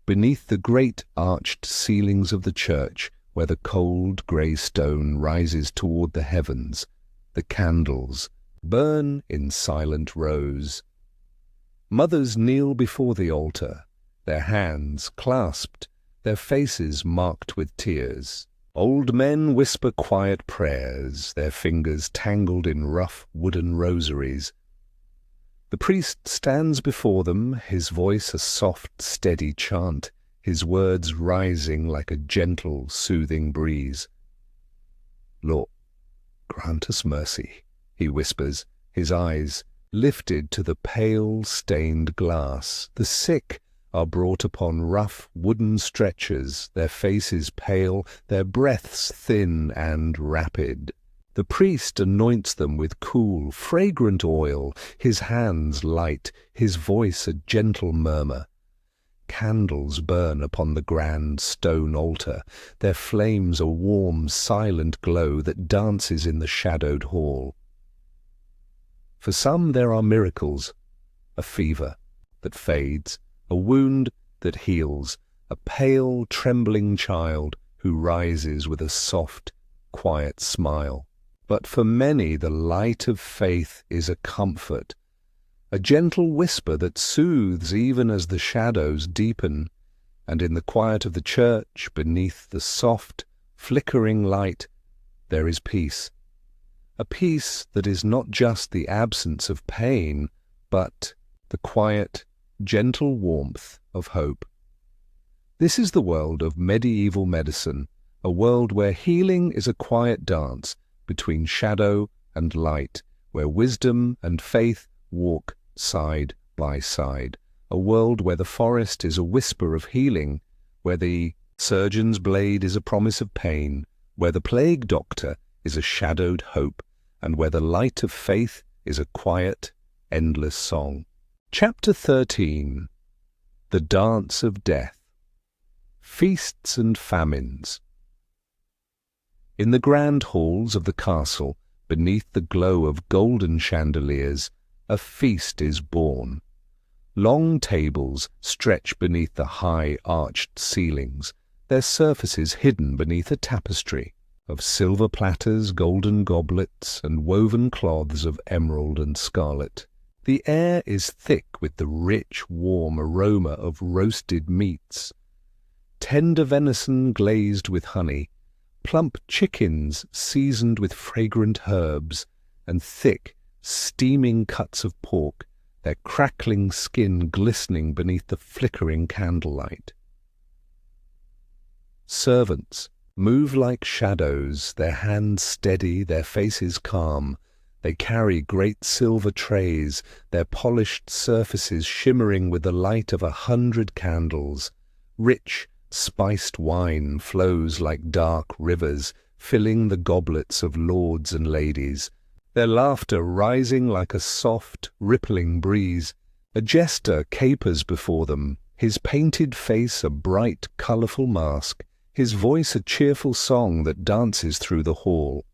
Beneath the great arched ceilings of the church, where the cold grey stone rises toward the heavens, the candles burn in silent rows. Mothers kneel before the altar, their hands clasped, their faces marked with tears. Old men whisper quiet prayers, their fingers tangled in rough wooden rosaries. The priest stands before them, his voice a soft, steady chant, his words rising like a gentle, soothing breeze. "Lord, grant us mercy," he whispers, his eyes lifted to the pale, stained glass. The sick are brought upon rough wooden stretchers, their faces pale, their breaths thin and rapid. The priest anoints them with cool, fragrant oil, his hands light, his voice a gentle murmur. Candles burn upon the grand stone altar, their flames a warm, silent glow that dances in the shadowed hall. For some there are miracles, a fever that fades, a wound that heals, a pale, trembling child who rises with a soft, quiet smile. But for many the light of faith is a comfort, a gentle whisper that soothes even as the shadows deepen, and in the quiet of the church, beneath the soft, flickering light, there is peace. A peace that is not just the absence of pain, but the quiet, gentle warmth of hope. This is the world of medieval medicine, a world where healing is a quiet dance between shadow and light, where wisdom and faith walk side by side, a world where the forest is a whisper of healing, where the surgeon's blade is a promise of pain, where the plague doctor is a shadowed hope, and where the light of faith is a quiet, endless song. Chapter 13. The Dance of Death. Feasts and Famines. In the grand halls of the castle, beneath the glow of golden chandeliers, a feast is born. Long tables stretch beneath the high arched ceilings, their surfaces hidden beneath a tapestry of silver platters, golden goblets, and woven cloths of emerald and scarlet. The air is thick with the rich, warm aroma of roasted meats, tender venison glazed with honey, plump chickens seasoned with fragrant herbs, and thick, steaming cuts of pork, their crackling skin glistening beneath the flickering candlelight. Servants move like shadows, their hands steady, their faces calm. They carry great silver trays, their polished surfaces shimmering with the light of 100 candles. Rich, spiced wine flows like dark rivers, filling the goblets of lords and ladies, their laughter rising like a soft, rippling breeze. A jester capers before them, his painted face a bright, colourful mask, his voice a cheerful song that dances through the hall.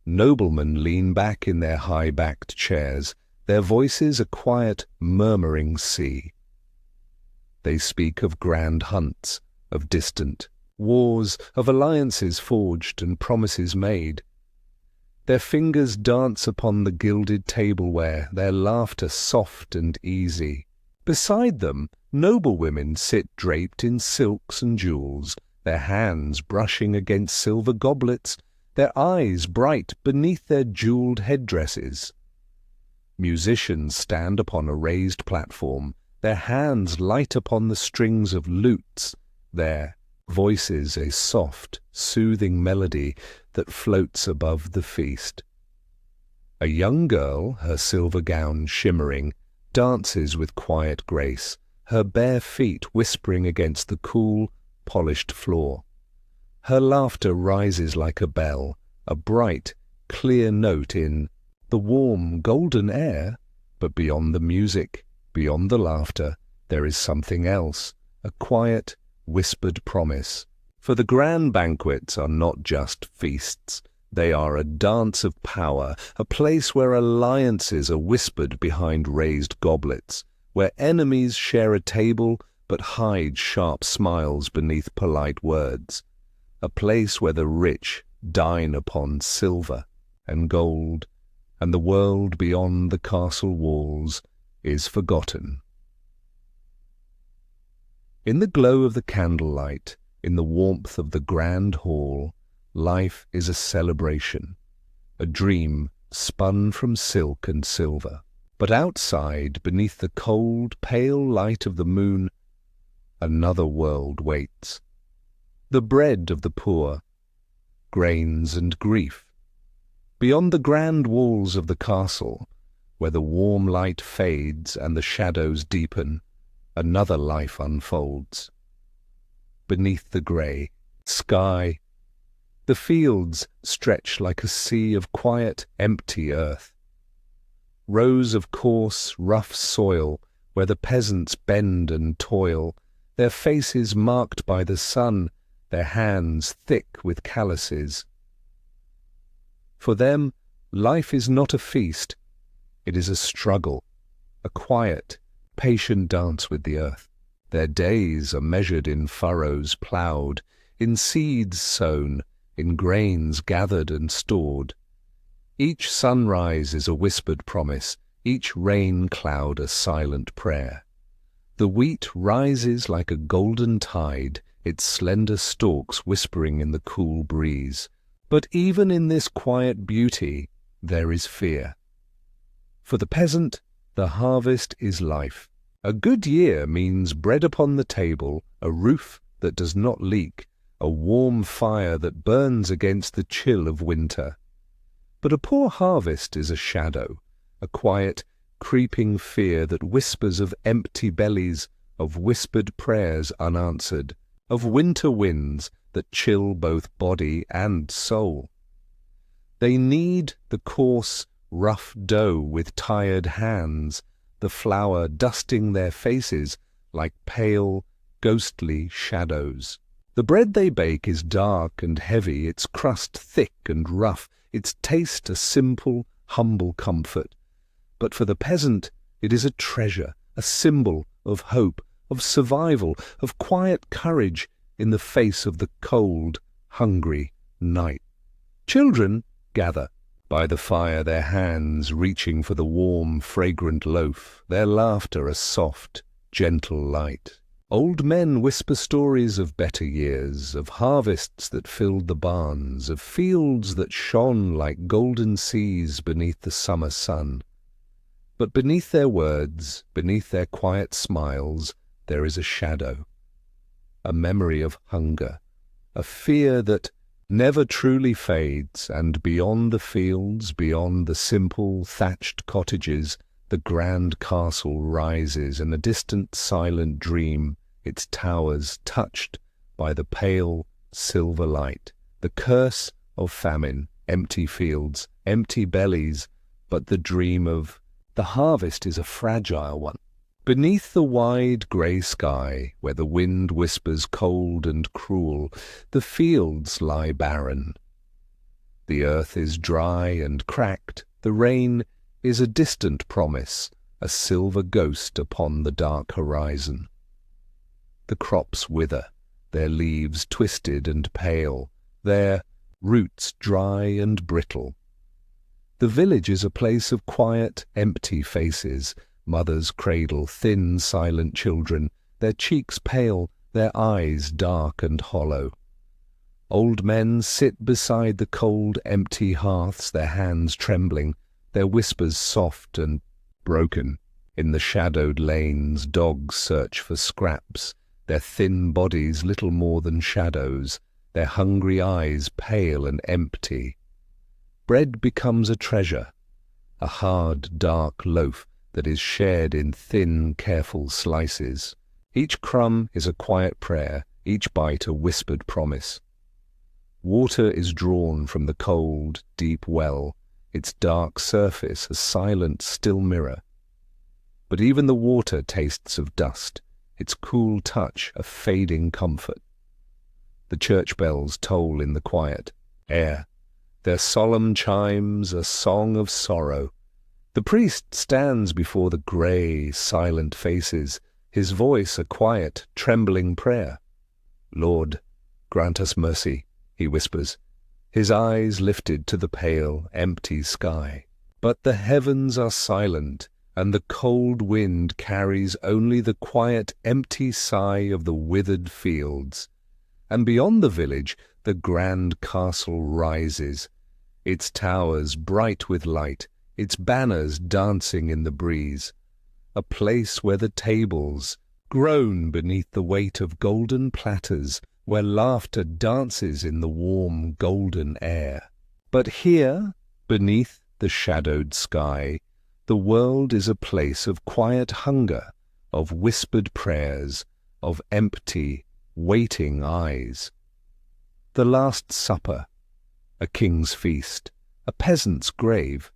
Noblemen lean back in their high-backed chairs, their voices a quiet, murmuring sea. They speak of grand hunts, of distant wars, of alliances forged and promises made. Their fingers dance upon the gilded tableware, their laughter soft and easy. Beside them, noble women sit draped in silks and jewels, their hands brushing against silver goblets, their eyes bright beneath their jewelled headdresses. Musicians stand upon a raised platform, their hands light upon the strings of lutes, their voices a soft, soothing melody that floats above the feast. A young girl, her silver gown shimmering, dances with quiet grace, her bare feet whispering against the cool, polished floor. Her laughter rises like a bell, a bright, clear note in the warm, golden air, but beyond the music, beyond the laughter, there is something else, a quiet, whispered promise. For the grand banquets are not just feasts, they are a dance of power, a place where alliances are whispered behind raised goblets, where enemies share a table but hide sharp smiles beneath polite words, a place where the rich dine upon silver and gold, and the world beyond the castle walls is forgotten. In the glow of the candlelight, in the warmth of the grand hall, life is a celebration, a dream spun from silk and silver. But outside, beneath the cold, pale light of the moon, another world waits. The bread of the poor, grains and grief. Beyond the grand walls of the castle, where the warm light fades and the shadows deepen, another life unfolds. Beneath the grey sky, the fields stretch like a sea of quiet, empty earth. Rows of coarse, rough soil, where the peasants bend and toil, their faces marked by the sun, their hands thick with calluses. For them, life is not a feast, it is a struggle, a quiet, patient dance with the earth. Their days are measured in furrows ploughed, in seeds sown, in grains gathered and stored. Each sunrise is a whispered promise, each rain cloud a silent prayer. The wheat rises like a golden tide, its slender stalks whispering in the cool breeze. But even in this quiet beauty there is fear. For the peasant, the harvest is life. A good year means bread upon the table, a roof that does not leak, a warm fire that burns against the chill of winter. But a poor harvest is a shadow, a quiet, creeping fear that whispers of empty bellies, of whispered prayers unanswered, of winter winds that chill both body and soul. They knead the coarse, rough dough with tired hands, the flour dusting their faces like pale, ghostly shadows. The bread they bake is dark and heavy, its crust thick and rough, its taste a simple, humble comfort. But for the peasant it is a treasure, a symbol of hope, of survival, of quiet courage in the face of the cold, hungry night. Children gather by the fire, their hands reaching for the warm, fragrant loaf, their laughter a soft, gentle light. Old men whisper stories of better years, of harvests that filled the barns, of fields that shone like golden seas beneath the summer sun. But beneath their words, beneath their quiet smiles, there is a shadow, a memory of hunger, a fear that never truly fades, and beyond the fields, beyond the simple thatched cottages, the grand castle rises in a distant silent dream, its towers touched by the pale silver light. The curse of famine, empty fields, empty bellies, but the dream of the harvest is a fragile one. Beneath the wide grey sky, where the wind whispers cold and cruel, the fields lie barren. The earth is dry and cracked, the rain is a distant promise, a silver ghost upon the dark horizon. The crops wither, their leaves twisted and pale, their roots dry and brittle. The village is a place of quiet, empty faces. Mothers cradle thin, silent children, their cheeks pale, their eyes dark and hollow. Old men sit beside the cold, empty hearths, their hands trembling, their whispers soft and broken. In the shadowed lanes, dogs search for scraps, their thin bodies little more than shadows, their hungry eyes pale and empty. Bread becomes a treasure, a hard, dark loaf that is shared in thin, careful slices. Each crumb is a quiet prayer, each bite a whispered promise. Water is drawn from the cold, deep well, its dark surface a silent, still mirror. But even the water tastes of dust, its cool touch a fading comfort. The church bells toll in the quiet air, their solemn chimes a song of sorrow. The priest stands before the grey, silent faces, his voice a quiet, trembling prayer. "Lord, grant us mercy," he whispers, his eyes lifted to the pale, empty sky. But the heavens are silent, and the cold wind carries only the quiet, empty sigh of the withered fields. And beyond the village, the grand castle rises, its towers bright with light, its banners dancing in the breeze, a place where the tables groan beneath the weight of golden platters, where laughter dances in the warm golden air. But here, beneath the shadowed sky, the world is a place of quiet hunger, of whispered prayers, of empty, waiting eyes. The Last Supper, a king's feast, a peasant's grave.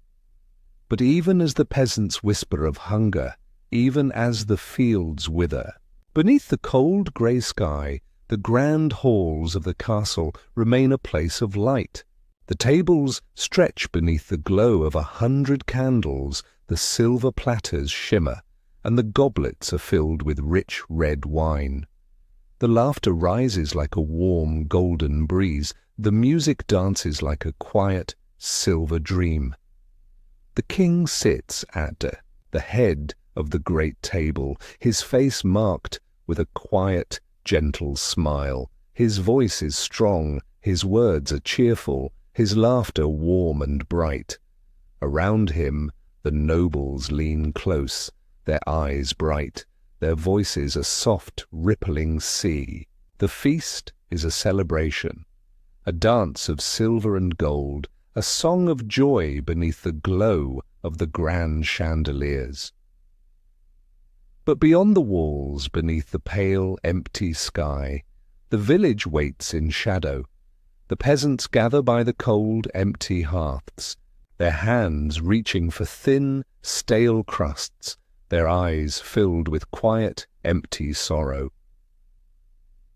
But even as the peasants whisper of hunger, even as the fields wither, beneath the cold grey sky, the grand halls of the castle remain a place of light. The tables stretch beneath the glow of 100 candles, the silver platters shimmer, and the goblets are filled with rich red wine. The laughter rises like a warm golden breeze, the music dances like a quiet silver dream. The king sits at the head of the great table, his face marked with a quiet, gentle smile. His voice is strong, his words are cheerful, his laughter warm and bright. Around him the nobles lean close, their eyes bright, their voices a soft, rippling sea. The feast is a celebration, a dance of silver and gold, a song of joy beneath the glow of the grand chandeliers. But beyond the walls, beneath the pale, empty sky, the village waits in shadow. The peasants gather by the cold, empty hearths, their hands reaching for thin, stale crusts, their eyes filled with quiet, empty sorrow.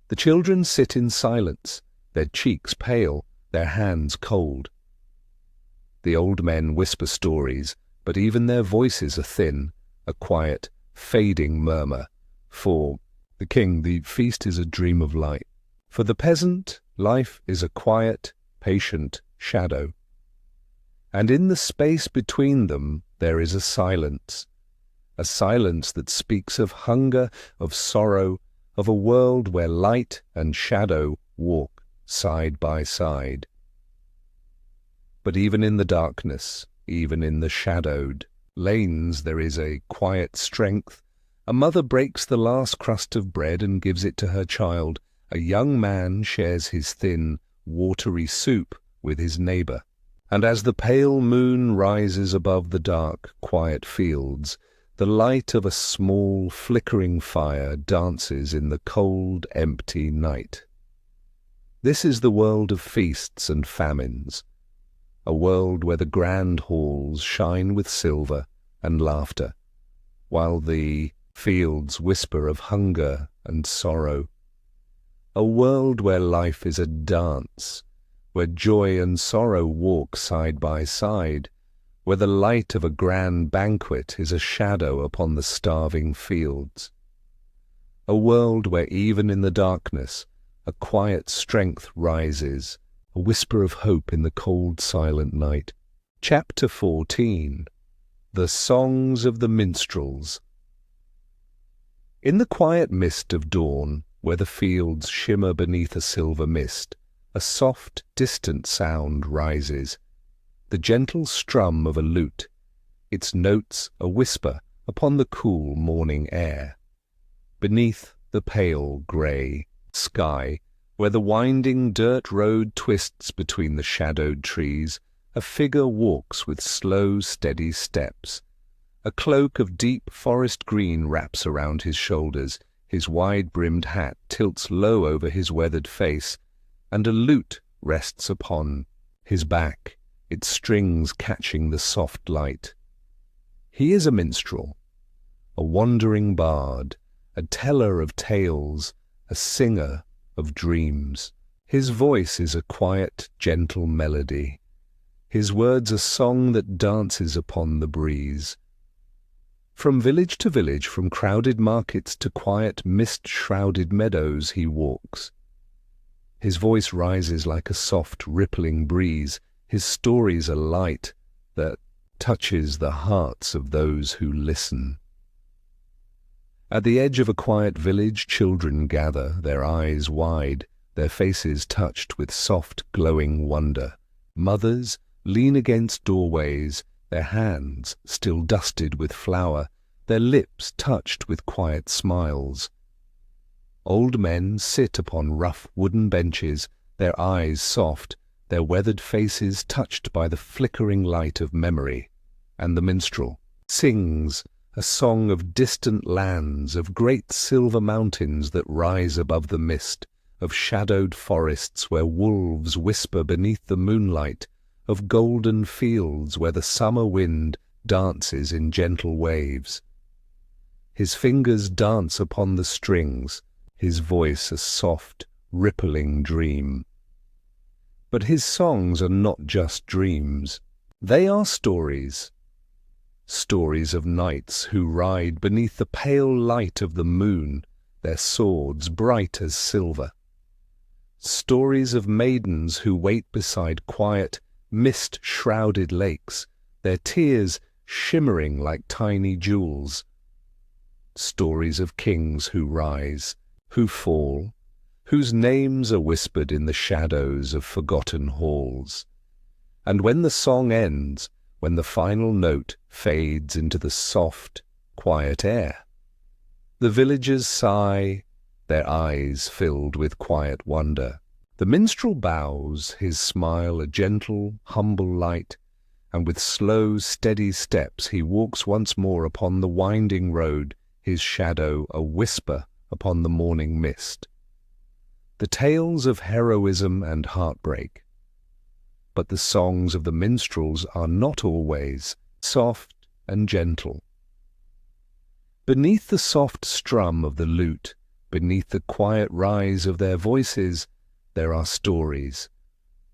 The children sit in silence, their cheeks pale, their hands cold. The old men whisper stories, but even their voices are thin, a quiet, fading murmur. For the king, the feast is a dream of light. For the peasant, life is a quiet, patient shadow. And in the space between them there is a silence that speaks of hunger, of sorrow, of a world where light and shadow walk side by side. But even in the darkness, even in the shadowed lanes, there is a quiet strength. A mother breaks the last crust of bread and gives it to her child, A young man shares his thin, watery soup with his neighbor. And as the pale moon rises above the dark, quiet fields, the light of a small, flickering fire dances in the cold, empty night. This is the world of feasts and famines, a world where the grand halls shine with silver and laughter, while the fields whisper of hunger and sorrow. A world where life is a dance, where joy and sorrow walk side by side, where the light of a grand banquet is a shadow upon the starving fields. A world where even in the darkness a quiet strength rises, a whisper of hope in the cold, silent night. Chapter 14. The Songs of the Minstrels. In the quiet mist of dawn, where the fields shimmer beneath a silver mist, a soft, distant sound rises, the gentle strum of a lute, its notes a whisper upon the cool morning air. Beneath the pale grey sky, where the winding dirt road twists between the shadowed trees, a figure walks with slow, steady steps. A cloak of deep forest green wraps around his shoulders, his wide-brimmed hat tilts low over his weathered face, and a lute rests upon his back, its strings catching the soft light. He is a minstrel, a wandering bard, a teller of tales, a singer of dreams. His voice is a quiet, gentle melody, his words a song that dances upon the breeze. From village to village, from crowded markets to quiet, mist-shrouded meadows he walks. His voice rises like a soft, rippling breeze. His stories are light that touches the hearts of those who listen. At the edge of a quiet village, children gather, their eyes wide, their faces touched with soft, glowing wonder. Mothers lean against doorways, their hands still dusted with flour, their lips touched with quiet smiles. Old men sit upon rough wooden benches, their eyes soft, their weathered faces touched by the flickering light of memory. And the minstrel sings a song of distant lands, of great silver mountains that rise above the mist, of shadowed forests where wolves whisper beneath the moonlight, of golden fields where the summer wind dances in gentle waves. His fingers dance upon the strings, his voice a soft, rippling dream. But his songs are not just dreams. They are stories. Stories of knights who ride beneath the pale light of the moon, their swords bright as silver. Stories of maidens who wait beside quiet, mist-shrouded lakes, their tears shimmering like tiny jewels. Stories of kings who rise, who fall, whose names are whispered in the shadows of forgotten halls. And when the song ends, when the final note fades into the soft, quiet air, the villagers sigh, their eyes filled with quiet wonder. The minstrel bows, his smile a gentle, humble light, and with slow, steady steps he walks once more upon the winding road, his shadow a whisper upon the morning mist. The tales of heroism and heartbreak. But the songs of the minstrels are not always soft and gentle. Beneath the soft strum of the lute, beneath the quiet rise of their voices, there are stories.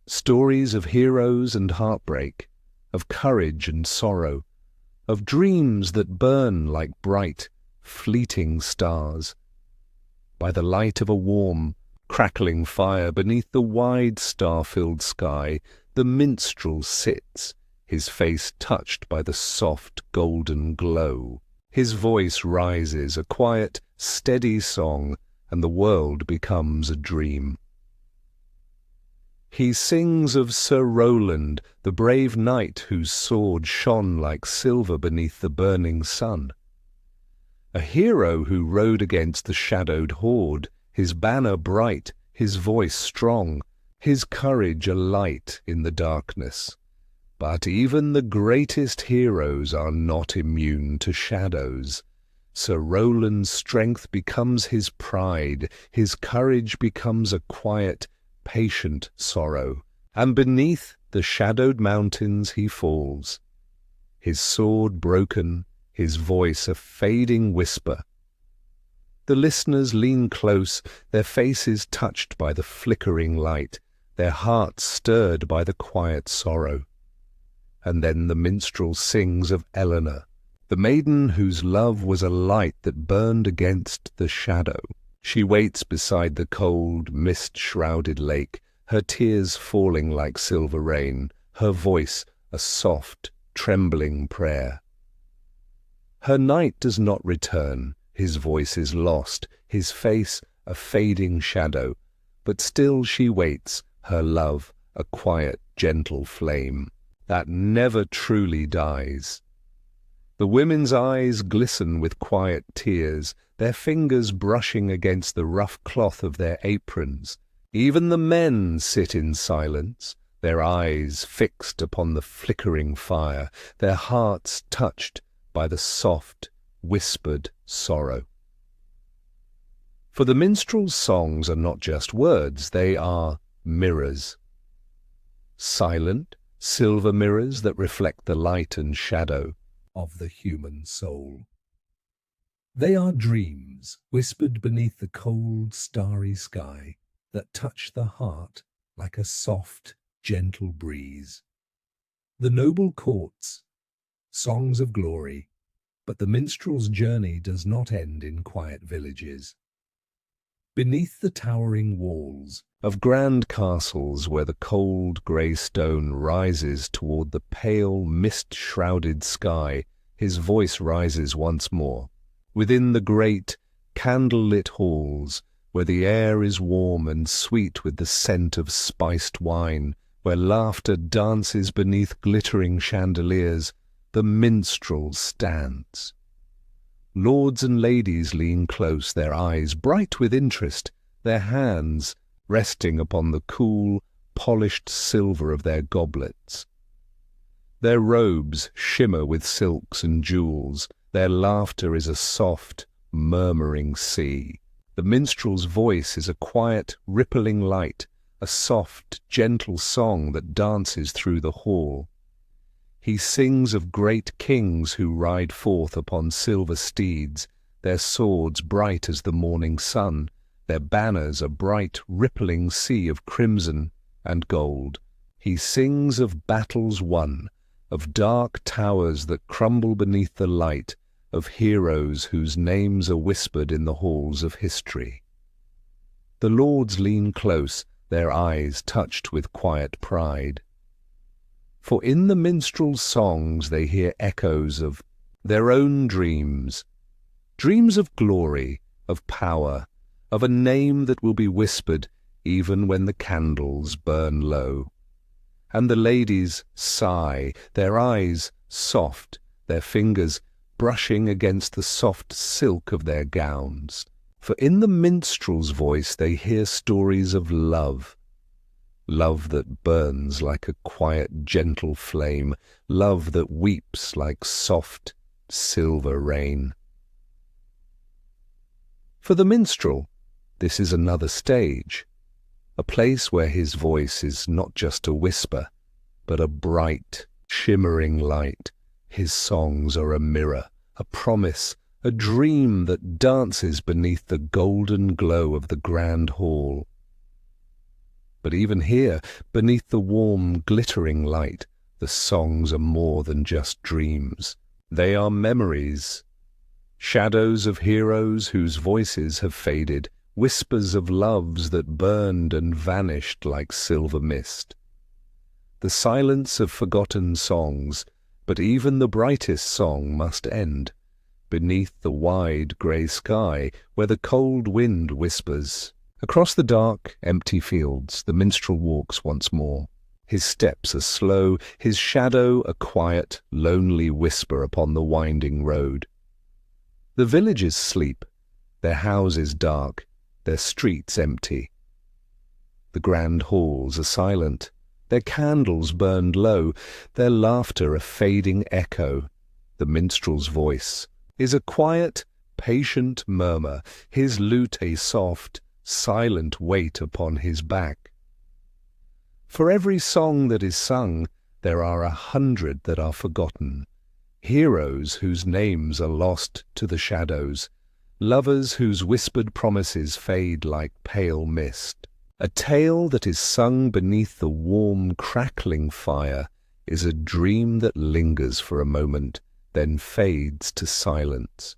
Stories of heroes and heartbreak, of courage and sorrow, of dreams that burn like bright, fleeting stars. By the light of a warm, crackling fire beneath the wide star-filled sky, the minstrel sits, his face touched by the soft golden glow. His voice rises, a quiet, steady song, and the world becomes a dream. He sings of Sir Roland, the brave knight whose sword shone like silver beneath the burning sun. A hero who rode against the shadowed horde, his banner bright, his voice strong, his courage a light in the darkness. But even the greatest heroes are not immune to shadows. Sir Roland's strength becomes his pride, his courage becomes a quiet, patient sorrow, and beneath the shadowed mountains he falls, his sword broken, his voice a fading whisper. The listeners lean close, their faces touched by the flickering light, their hearts stirred by the quiet sorrow. And then the minstrel sings of Eleanor, the maiden whose love was a light that burned against the shadow. She waits beside the cold, mist-shrouded lake, her tears falling like silver rain, her voice a soft, trembling prayer. Her knight does not return, his voice is lost, his face a fading shadow, but still she waits, her love a quiet, gentle flame that never truly dies. The women's eyes glisten with quiet tears, their fingers brushing against the rough cloth of their aprons. Even the men sit in silence, their eyes fixed upon the flickering fire, their hearts touched by the soft, whispered sorrow. For the minstrel's songs are not just words, they are mirrors. Silent, silver mirrors that reflect the light and shadow of the human soul. They are dreams whispered beneath the cold, starry sky that touch the heart like a soft, gentle breeze. The noble courts, songs of glory, but the minstrel's journey does not end in quiet villages. Beneath the towering walls of grand castles where the cold grey stone rises toward the pale, mist-shrouded sky, his voice rises once more. Within the great, candle-lit halls, where the air is warm and sweet with the scent of spiced wine, where laughter dances beneath glittering chandeliers, the minstrel stands. Lords and ladies lean close, their eyes bright with interest, their hands resting upon the cool, polished silver of their goblets. Their robes shimmer with silks and jewels, their laughter is a soft, murmuring sea. The minstrel's voice is a quiet, rippling light, a soft, gentle song that dances through the hall. He sings of great kings who ride forth upon silver steeds, their swords bright as the morning sun, their banners a bright, rippling sea of crimson and gold. He sings of battles won, of dark towers that crumble beneath the light, of heroes whose names are whispered in the halls of history. The lords lean close, their eyes touched with quiet pride. For in the minstrel's songs they hear echoes of their own dreams, dreams of glory, of power, of a name that will be whispered even when the candles burn low. And the ladies sigh, their eyes soft, their fingers brushing against the soft silk of their gowns. For in the minstrel's voice they hear stories of love, love that burns like a quiet, gentle flame, love that weeps like soft, silver rain. For the minstrel, this is another stage, a place where his voice is not just a whisper, but a bright, shimmering light. His songs are a mirror, a promise, a dream that dances beneath the golden glow of the grand hall. But even here, beneath the warm, glittering light, the songs are more than just dreams. They are memories, shadows of heroes whose voices have faded, whispers of loves that burned and vanished like silver mist. The silence of forgotten songs, but even the brightest song must end, beneath the wide grey sky where the cold wind whispers. Across the dark, empty fields, the minstrel walks once more. His steps are slow, his shadow a quiet, lonely whisper upon the winding road. The villagers sleep, their houses dark, their streets empty. The grand halls are silent, their candles burned low, their laughter a fading echo. The minstrel's voice is a quiet, patient murmur, his lute a soft, silent weight upon his back. For every song that is sung, there are 100 that are forgotten, heroes whose names are lost to the shadows, lovers whose whispered promises fade like pale mist. A tale that is sung beneath the warm, crackling fire is a dream that lingers for a moment, then fades to silence.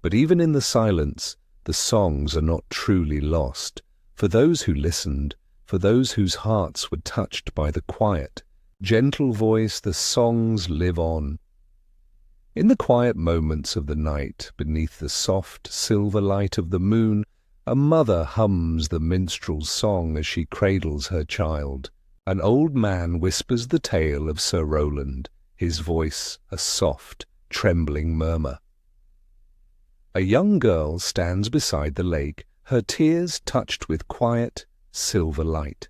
But even in the silence, the songs are not truly lost. For those who listened, for those whose hearts were touched by the quiet, gentle voice, the songs live on. In the quiet moments of the night, beneath the soft silver light of the moon, a mother hums the minstrel's song as she cradles her child. An old man whispers the tale of Sir Roland, his voice a soft, trembling murmur. A young girl stands beside the lake, her tears touched with quiet, silver light.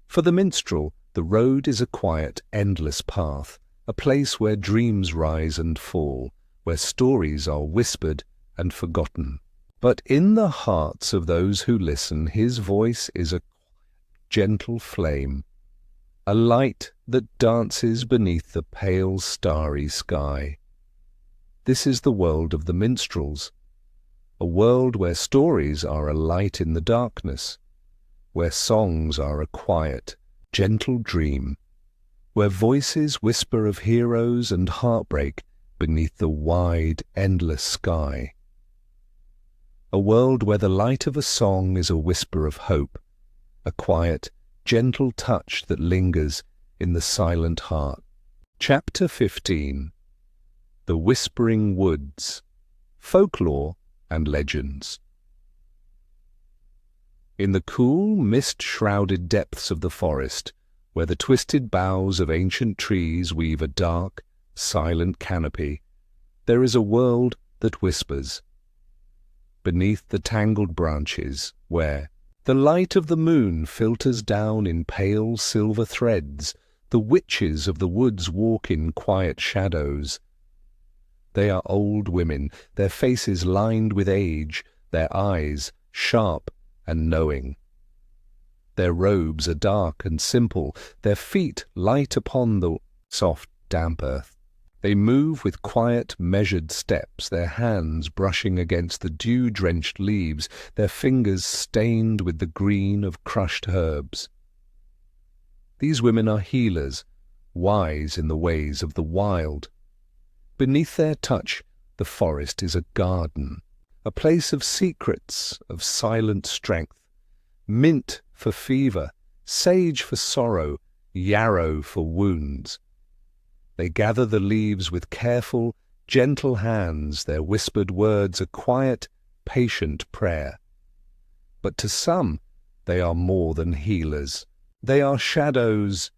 For the minstrel, the road is a quiet, endless path, a place where dreams rise and fall, where stories are whispered and forgotten. But in the hearts of those who listen, his voice is a gentle flame, a light that dances beneath the pale starry sky. This is the world of the minstrels, a world where stories are a light in the darkness, where songs are a quiet, gentle dream, where voices whisper of heroes and heartbreak beneath the wide, endless sky. A world where the light of a song is a whisper of hope, a quiet, gentle touch that lingers in the silent heart. Chapter 15. The Whispering Woods, Folklore and Legends. In the cool, mist-shrouded depths of the forest, where the twisted boughs of ancient trees weave a dark, silent canopy, there is a world that whispers. Beneath the tangled branches, where the light of the moon filters down in pale silver threads, the witches of the woods walk in quiet shadows. They are old women, their faces lined with age, their eyes sharp and knowing. Their robes are dark and simple, their feet light upon the soft, damp earth. They move with quiet, measured steps, their hands brushing against the dew-drenched leaves, their fingers stained with the green of crushed herbs. These women are healers, wise in the ways of the wild. Beneath their touch, the forest is a garden, a place of secrets, of silent strength. Mint for fever, sage for sorrow, yarrow for wounds. They gather the leaves with careful, gentle hands, their whispered words a quiet, patient prayer. But to some, they are more than healers. They are shadows,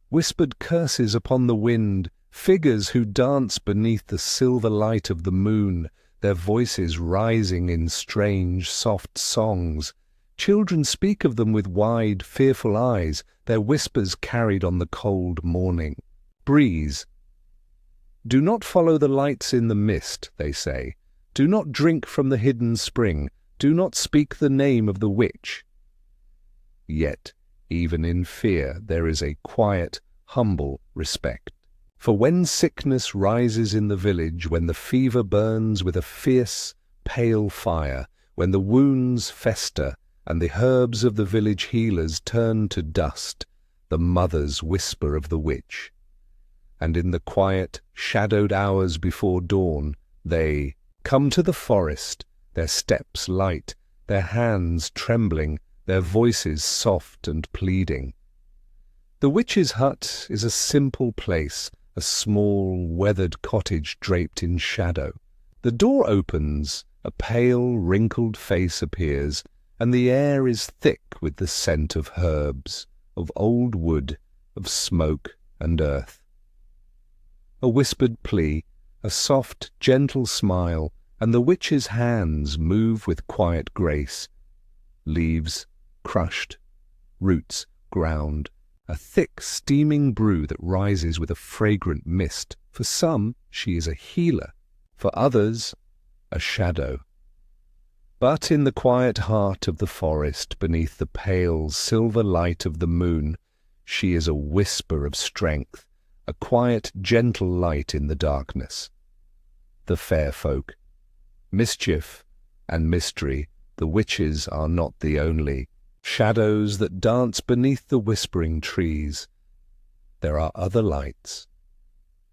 whispered curses upon the wind, figures who dance beneath the silver light of the moon, their voices rising in strange, soft songs. Children speak of them with wide, fearful eyes, their whispers carried on the cold morning breeze. Do not follow the lights in the mist, they say. Do not drink from the hidden spring. Do not speak the name of the witch. Yet, even in fear, there is a quiet, humble respect. For when sickness rises in the village, when the fever burns with a fierce, pale fire, when the wounds fester and the herbs of the village healers turn to dust, the mothers whisper of the witch. And in the quiet, shadowed hours before dawn, they come to the forest, their steps light, their hands trembling, their voices soft and pleading. The witch's hut is a simple place, a small, weathered cottage draped in shadow. The door opens, a pale, wrinkled face appears, and the air is thick with the scent of herbs, of old wood, of smoke and earth. A whispered plea, a soft, gentle smile, and the witch's hands move with quiet grace. Leaves crushed, roots ground, a thick steaming brew that rises with a fragrant mist. For some, she is a healer, for others, a shadow. But in the quiet heart of the forest, beneath the pale silver light of the moon, she is a whisper of strength, a quiet, gentle light in the darkness. The fair folk. Mischief and mystery, the witches are not the only shadows that dance beneath the whispering trees. There are other lights,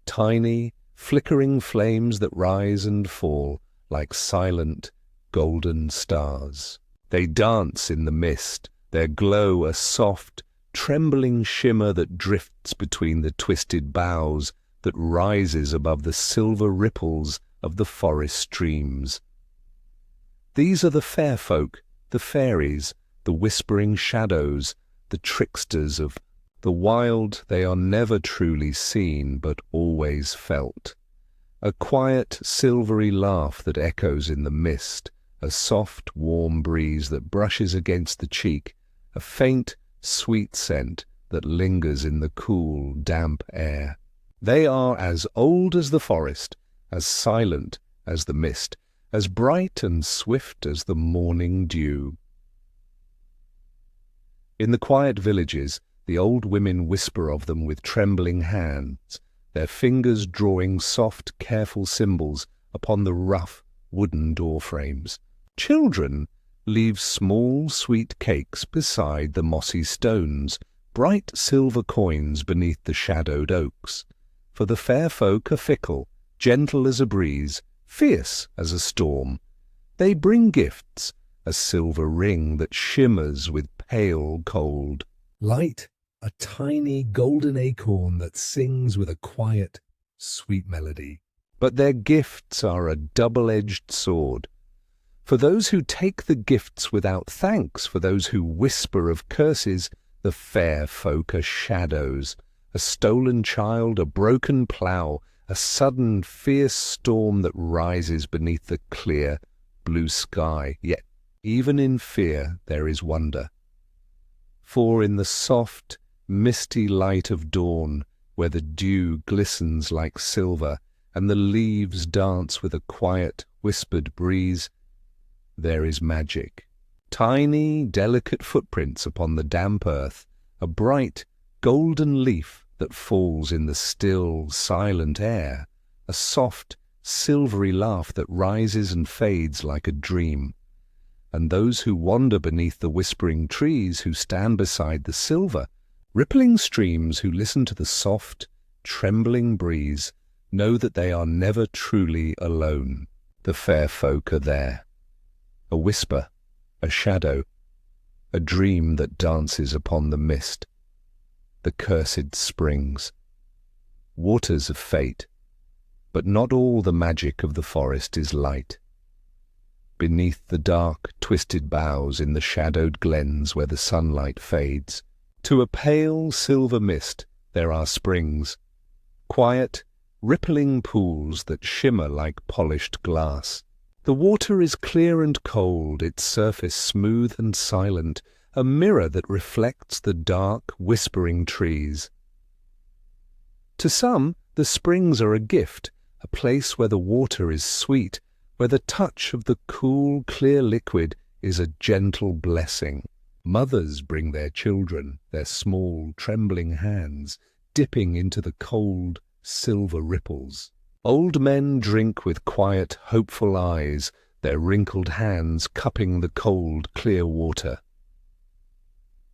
tiny, flickering flames that rise and fall like silent, golden stars. They dance in the mist, their glow a soft, trembling shimmer that drifts between the twisted boughs, that rises above the silver ripples of the forest streams. These are the fair folk, the fairies, the whispering shadows, the tricksters of the wild. They are never truly seen, but always felt. A quiet, silvery laugh that echoes in the mist, a soft, warm breeze that brushes against the cheek, a faint, sweet scent that lingers in the cool, damp air. They are as old as the forest, as silent as the mist, as bright and swift as the morning dew. In the quiet villages, the old women whisper of them with trembling hands, their fingers drawing soft, careful symbols upon the rough wooden door frames. Children leave small, sweet cakes beside the mossy stones, bright silver coins beneath the shadowed oaks. For the fair folk are fickle, gentle as a breeze, fierce as a storm. They bring gifts, a silver ring that shimmers with pale cold. Light, a tiny golden acorn that sings with a quiet, sweet melody. But their gifts are a double-edged sword. For those who take the gifts without thanks, for those who whisper of curses, the fair folk are shadows, a stolen child, a broken plough, a sudden fierce storm that rises beneath the clear blue sky. Yet even in fear there is wonder. For in the soft, misty light of dawn, where the dew glistens like silver and the leaves dance with a quiet, whispered breeze, there is magic. Tiny, delicate footprints upon the damp earth, a bright, golden leaf that falls in the still, silent air, a soft, silvery laugh that rises and fades like a dream. And those who wander beneath the whispering trees, who stand beside the silver, rippling streams, who listen to the soft, trembling breeze, know that they are never truly alone. The fair folk are there. A whisper, a shadow, a dream that dances upon the mist. The cursed springs, waters of fate, but not all the magic of the forest is light. Beneath the dark, twisted boughs in the shadowed glens where the sunlight fades, to a pale silver mist there are springs, quiet, rippling pools that shimmer like polished glass. The water is clear and cold, its surface smooth and silent, a mirror that reflects the dark, whispering trees. To some, the springs are a gift, a place where the water is sweet, where the touch of the cool, clear liquid is a gentle blessing. Mothers bring their children, their small, trembling hands, dipping into the cold, silver ripples. Old men drink with quiet, hopeful eyes, their wrinkled hands cupping the cold, clear water.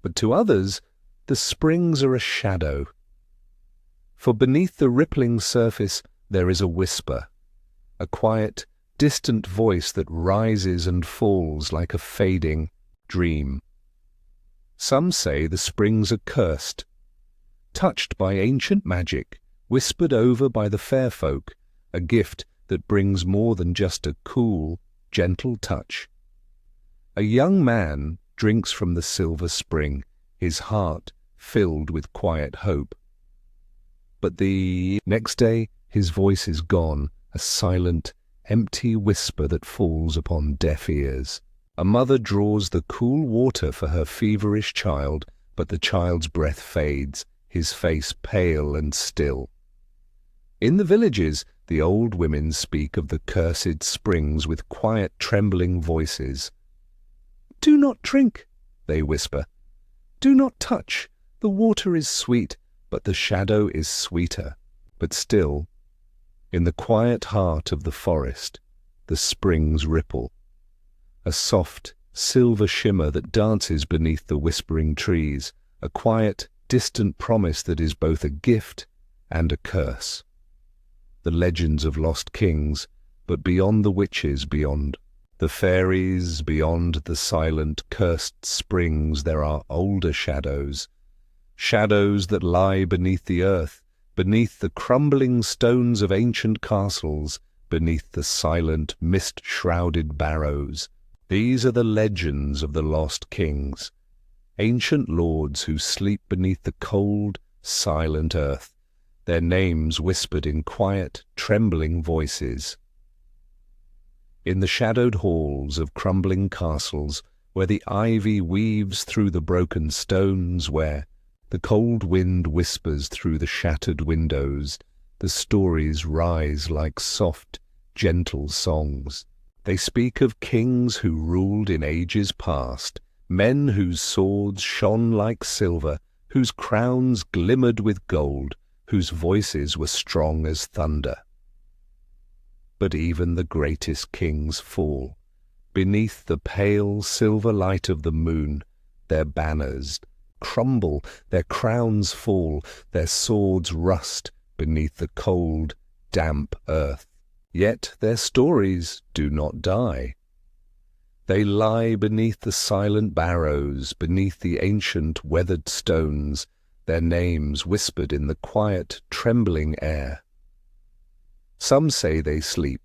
But to others, the springs are a shadow. For beneath the rippling surface there is a whisper, a quiet, distant voice that rises and falls like a fading dream. Some say the springs are cursed, touched by ancient magic, whispered over by the fair folk, a gift that brings more than just a cool, gentle touch. A young man drinks from the silver spring, his heart filled with quiet hope. But the next day his voice is gone, a silent, empty whisper that falls upon deaf ears. A mother draws the cool water for her feverish child, but the child's breath fades, his face pale and still. In the villages, the old women speak of the cursed springs with quiet, trembling voices. "Do not drink," they whisper. "Do not touch. The water is sweet, but the shadow is sweeter." But still, in the quiet heart of the forest, the springs ripple. A soft, silver shimmer that dances beneath the whispering trees, a quiet, distant promise that is both a gift and a curse. The legends of lost kings, but beyond the witches, beyond the fairies, beyond the silent, cursed springs, there are older shadows, shadows that lie beneath the earth, beneath the crumbling stones of ancient castles, beneath the silent, mist-shrouded barrows. These are the legends of the lost kings, ancient lords who sleep beneath the cold, silent earth, their names whispered in quiet, trembling voices. In the shadowed halls of crumbling castles, where the ivy weaves through the broken stones, where the cold wind whispers through the shattered windows, the stories rise like soft, gentle songs. They speak of kings who ruled in ages past, men whose swords shone like silver, whose crowns glimmered with gold, whose voices were strong as thunder. But even the greatest kings fall. Beneath the pale silver light of the moon, their banners crumble, their crowns fall, their swords rust beneath the cold, damp earth. Yet their stories do not die. They lie beneath the silent barrows, beneath the ancient weathered stones, their names whispered in the quiet, trembling air. Some say they sleep,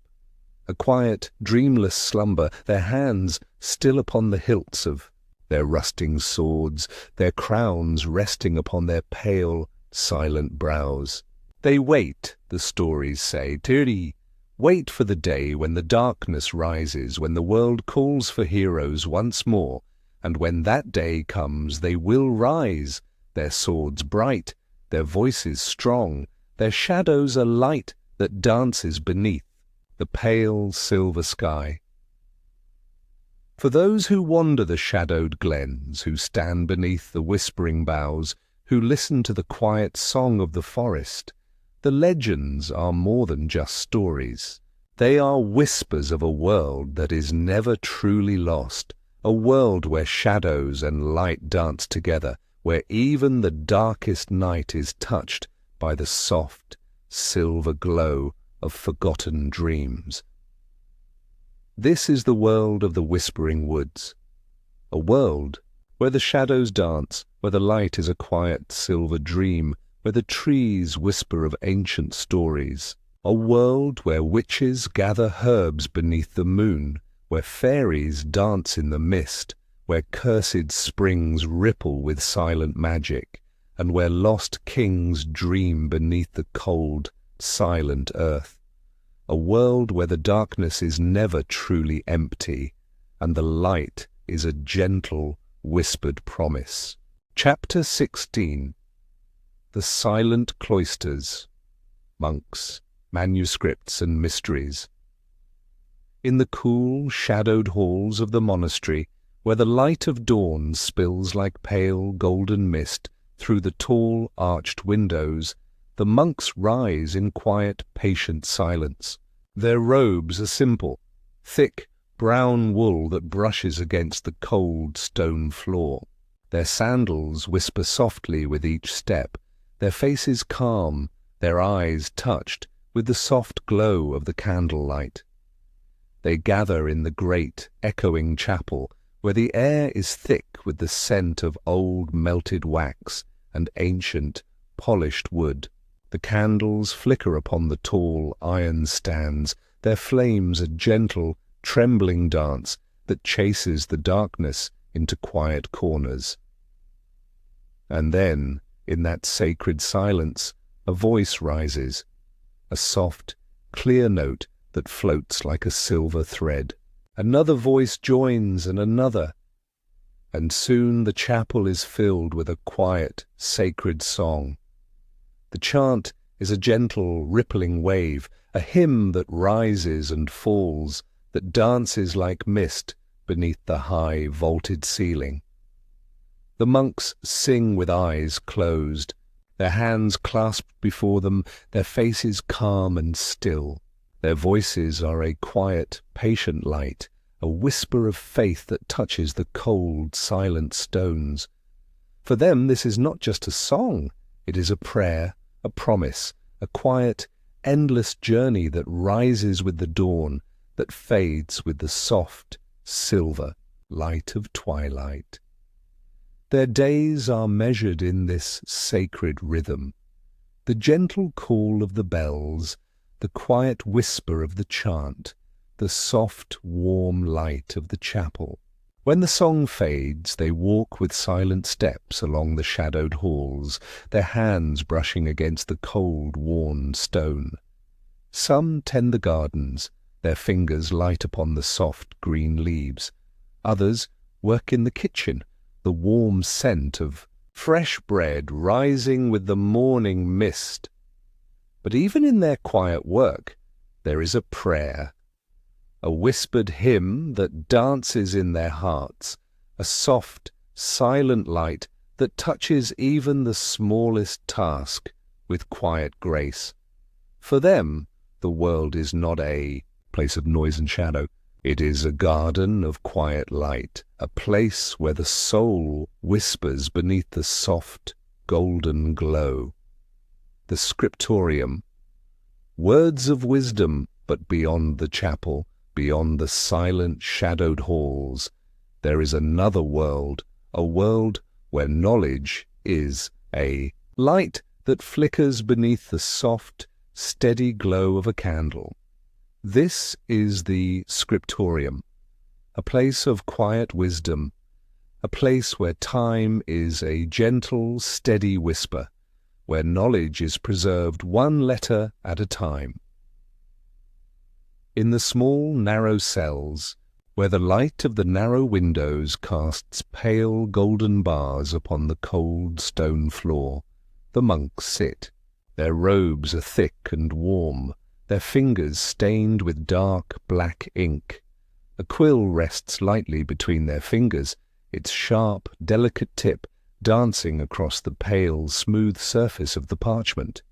a quiet, dreamless slumber, their hands still upon the hilts of their rusting swords, their crowns resting upon their pale, silent brows. They wait, the stories say, Tiri, wait for the day when the darkness rises, when the world calls for heroes once more, and when that day comes they will rise, their swords bright, their voices strong, their shadows a light that dances beneath the pale silver sky. For those who wander the shadowed glens, who stand beneath the whispering boughs, who listen to the quiet song of the forest, the legends are more than just stories. They are whispers of a world that is never truly lost, a world where shadows and light dance together, where even the darkest night is touched by the soft, silver glow of forgotten dreams. This is the world of the whispering woods, a world where the shadows dance, where the light is a quiet silver dream, where the trees whisper of ancient stories, a world where witches gather herbs beneath the moon, where fairies dance in the mist, where cursed springs ripple with silent magic, and where lost kings dream beneath the cold, silent earth. A world where the darkness is never truly empty, and the light is a gentle, whispered promise. Chapter 16. The Silent Cloisters, Monks, Manuscripts and Mysteries. In the cool, shadowed halls of the monastery, where the light of dawn spills like pale golden mist through the tall arched windows, the monks rise in quiet, patient silence. Their robes are simple, thick, brown wool that brushes against the cold stone floor. Their sandals whisper softly with each step, their faces calm, their eyes touched with the soft glow of the candlelight. They gather in the great, echoing chapel, where the air is thick with the scent of old melted wax and ancient, polished wood. The candles flicker upon the tall iron stands, their flames a gentle, trembling dance that chases the darkness into quiet corners. And then, in that sacred silence, a voice rises, a soft, clear note that floats like a silver thread. Another voice joins, and another, and soon the chapel is filled with a quiet, sacred song. The chant is a gentle, rippling wave, a hymn that rises and falls, that dances like mist beneath the high, vaulted ceiling. The monks sing with eyes closed, their hands clasped before them, their faces calm and still. Their voices are a quiet, patient light, a whisper of faith that touches the cold, silent stones. For them this is not just a song, it is a prayer, a promise, a quiet, endless journey that rises with the dawn, that fades with the soft, silver light of twilight. Their days are measured in this sacred rhythm, the gentle call of the bells, the quiet whisper of the chant, the soft, warm light of the chapel. When the song fades, they walk with silent steps along the shadowed halls, their hands brushing against the cold, worn stone. Some tend the gardens, their fingers light upon the soft green leaves. Others work in the kitchen, the warm scent of fresh bread rising with the morning mist. But even in their quiet work, there is a prayer, a whispered hymn that dances in their hearts, a soft, silent light that touches even the smallest task with quiet grace. For them, the world is not a place of noise and shadow. It is a garden of quiet light, a place where the soul whispers beneath the soft, golden glow. The scriptorium, words of wisdom, but beyond the chapel, beyond the silent, shadowed halls, there is another world, a world where knowledge is a light that flickers beneath the soft, steady glow of a candle. This is the scriptorium, a place of quiet wisdom, a place where time is a gentle, steady whisper, where knowledge is preserved one letter at a time. In the small, narrow cells, where the light of the narrow windows casts pale golden bars upon the cold stone floor, the monks sit. Their robes are thick and warm, their fingers stained with dark black ink. A quill rests lightly between their fingers, its sharp, delicate tip dancing across the pale, smooth surface of the parchment.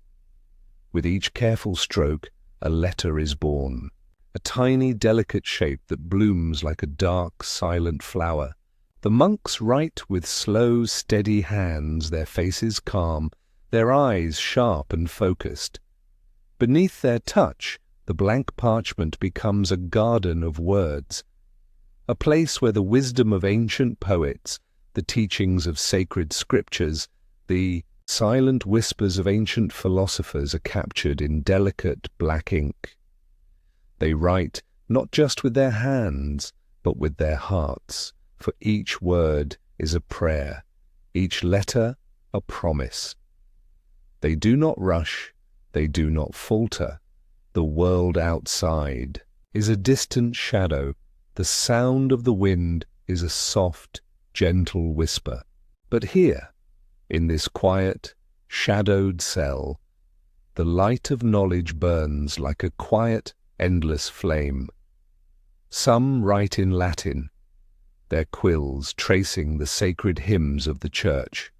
With each careful stroke, a letter is born, a tiny, delicate shape that blooms like a dark, silent flower. The monks write with slow, steady hands, their faces calm, their eyes sharp and focused. Beneath their touch, the blank parchment becomes a garden of words, a place where the wisdom of ancient poets, the teachings of sacred scriptures, the silent whispers of ancient philosophers are captured in delicate black ink. They write not just with their hands, but with their hearts, for each word is a prayer, each letter a promise. They do not rush, they do not falter. The world outside is a distant shadow. The sound of the wind is a soft, gentle whisper. But here, in this quiet, shadowed cell, the light of knowledge burns like a quiet, endless flame. Some write in Latin, their quills tracing the sacred hymns of the Church.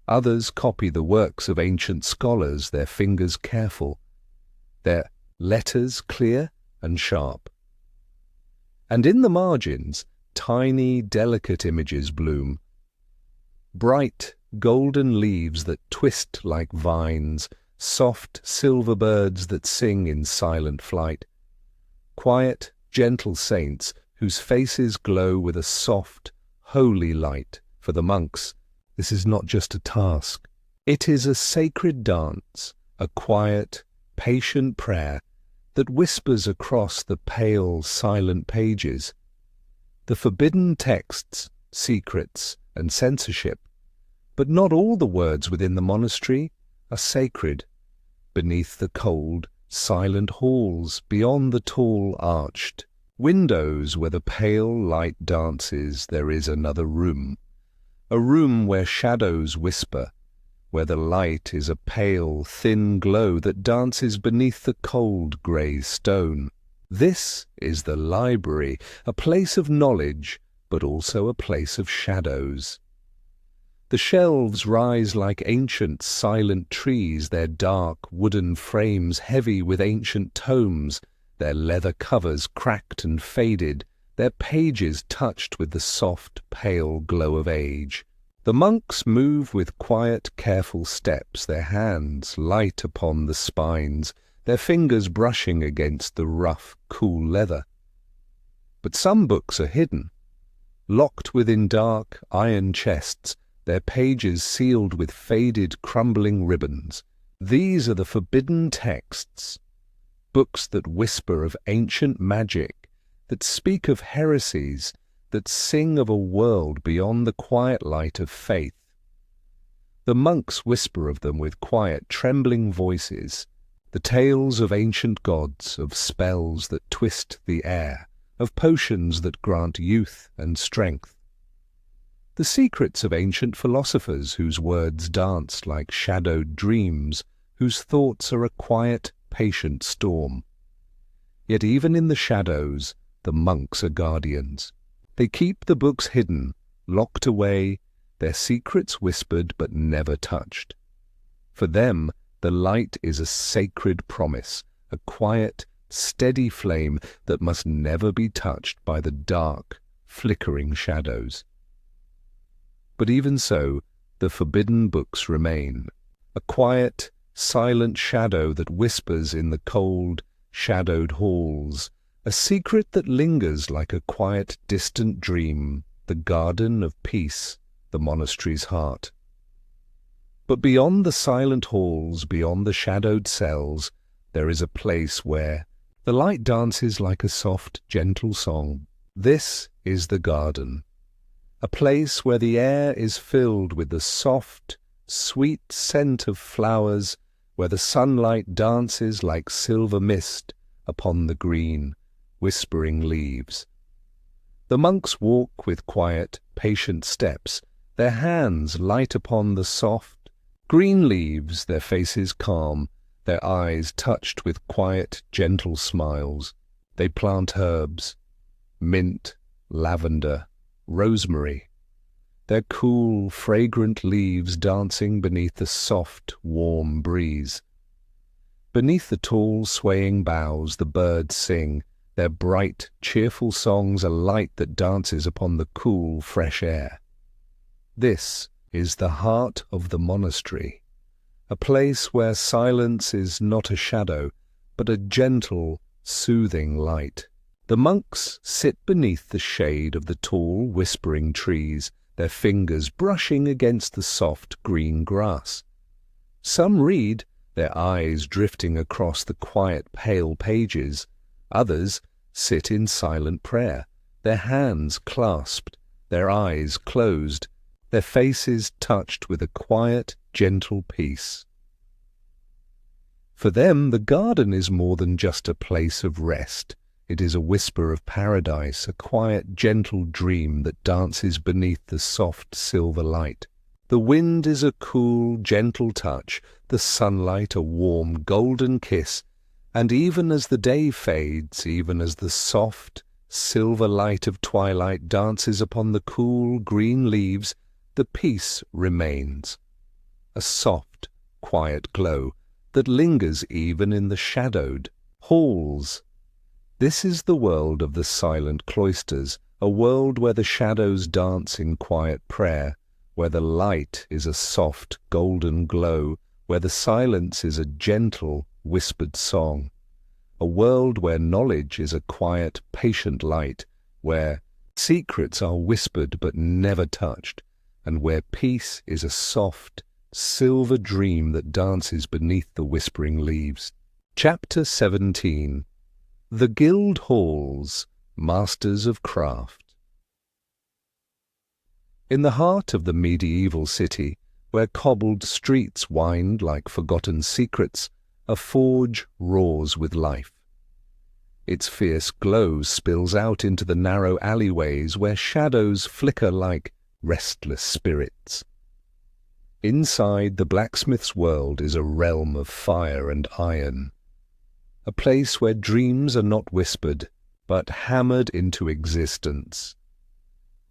Others copy the works of ancient scholars, their fingers careful, their letters clear and sharp. And in the margins, tiny, delicate images bloom. Bright, golden leaves that twist like vines, soft silver birds that sing in silent flight, quiet, gentle saints whose faces glow with a soft, holy light. For the monks, this is not just a task. It is a sacred dance, a quiet, patient prayer that whispers across the pale, silent pages. The forbidden texts, secrets, and censorship, but not all the words within the monastery are sacred. Beneath the cold, silent halls beyond the tall arched windows where the pale light dances. There is another room, a room where shadows whisper, where the light is a pale, thin glow that dances beneath the cold grey stone. This is the library, a place of knowledge, but also a place of shadows. The shelves rise like ancient silent trees, their dark wooden frames heavy with ancient tomes, their leather covers cracked and faded, their pages touched with the soft, pale glow of age. The monks move with quiet, careful steps, their hands light upon the spines, their fingers brushing against the rough, cool leather. But some books are hidden, locked within dark, iron chests, their pages sealed with faded, crumbling ribbons. These are the forbidden texts, books that whisper of ancient magic, that speak of heresies, that sing of a world beyond the quiet light of faith. The monks whisper of them with quiet, trembling voices, the tales of ancient gods, of spells that twist the air, of potions that grant youth and strength. The secrets of ancient philosophers whose words dance like shadowed dreams, whose thoughts are a quiet, patient storm. Yet even in the shadows, the monks are guardians. They keep the books hidden, locked away, their secrets whispered but never touched. For them, the light is a sacred promise, a quiet, steady flame that must never be touched by the dark, flickering shadows. But even so, the forbidden books remain, a quiet, silent shadow that whispers in the cold, shadowed halls, a secret that lingers like a quiet, distant dream, the garden of peace, the monastery's heart. But beyond the silent halls, beyond the shadowed cells, there is a place where the light dances like a soft, gentle song. This is the garden, a place where the air is filled with the soft, sweet scent of flowers, where the sunlight dances like silver mist upon the green, whispering leaves. The monks walk with quiet, patient steps, their hands light upon the soft, green leaves, their faces calm, their eyes touched with quiet, gentle smiles. They plant herbs, mint, lavender, rosemary, their cool, fragrant leaves dancing beneath the soft, warm breeze. Beneath the tall, swaying boughs the birds sing, their bright, cheerful songs a light that dances upon the cool, fresh air. This is the heart of the monastery, a place where silence is not a shadow, but a gentle, soothing light. The monks sit beneath the shade of the tall, whispering trees, their fingers brushing against the soft green grass. Some read, their eyes drifting across the quiet, pale pages. Others sit in silent prayer, their hands clasped, their eyes closed, their faces touched with a quiet, gentle peace. For them, the garden is more than just a place of rest. It is a whisper of paradise, a quiet, gentle dream that dances beneath the soft silver light. The wind is a cool, gentle touch, the sunlight a warm, golden kiss, and even as the day fades, even as the soft, silver light of twilight dances upon the cool, green leaves, the peace remains. A soft, quiet glow that lingers even in the shadowed halls. This is the world of the silent cloisters, a world where the shadows dance in quiet prayer, where the light is a soft, golden glow, where the silence is a gentle, whispered song. A world where knowledge is a quiet, patient light, where secrets are whispered but never touched, and where peace is a soft, silver dream that dances beneath the whispering leaves. Chapter 17. The Guild Halls, Masters of Craft. In the heart of the medieval city, where cobbled streets wind like forgotten secrets, a forge roars with life. Its fierce glow spills out into the narrow alleyways where shadows flicker like restless spirits. Inside the blacksmith's world is a realm of fire and iron, a place where dreams are not whispered, but hammered into existence.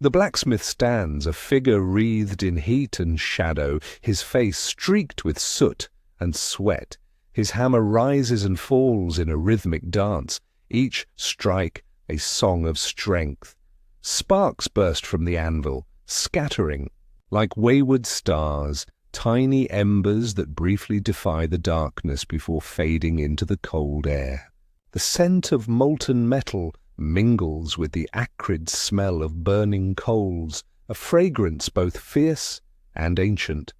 The blacksmith stands, a figure wreathed in heat and shadow, his face streaked with soot and sweat. His hammer rises and falls in a rhythmic dance, each strike a song of strength. Sparks burst from the anvil, scattering like wayward stars, tiny embers that briefly defy the darkness before fading into the cold air. The scent of molten metal mingles with the acrid smell of burning coals, a fragrance both fierce and ancient.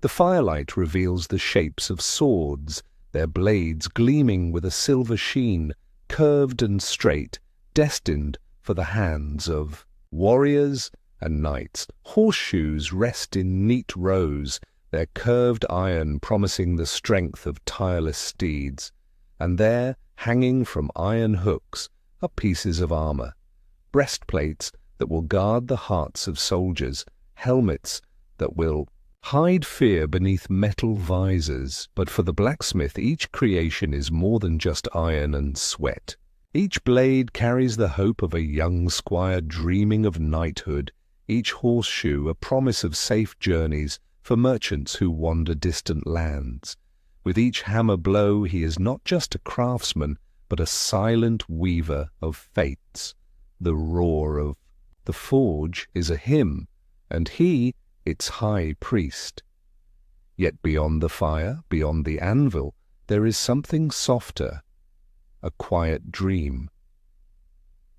The firelight reveals the shapes of swords, their blades gleaming with a silver sheen, curved and straight, destined for the hands of warriors and knights. Horseshoes rest in neat rows, their curved iron promising the strength of tireless steeds. And there, hanging from iron hooks, are pieces of armor, breastplates that will guard the hearts of soldiers, helmets that will hide fear beneath metal visors. But for the blacksmith, each creation is more than just iron and sweat. Each blade carries the hope of a young squire dreaming of knighthood, each horseshoe a promise of safe journeys for merchants who wander distant lands. With each hammer blow he is not just a craftsman, but a silent weaver of fates. The roar of the forge is a hymn, and he its high priest. Yet beyond the fire, beyond the anvil, there is something softer, a quiet dream.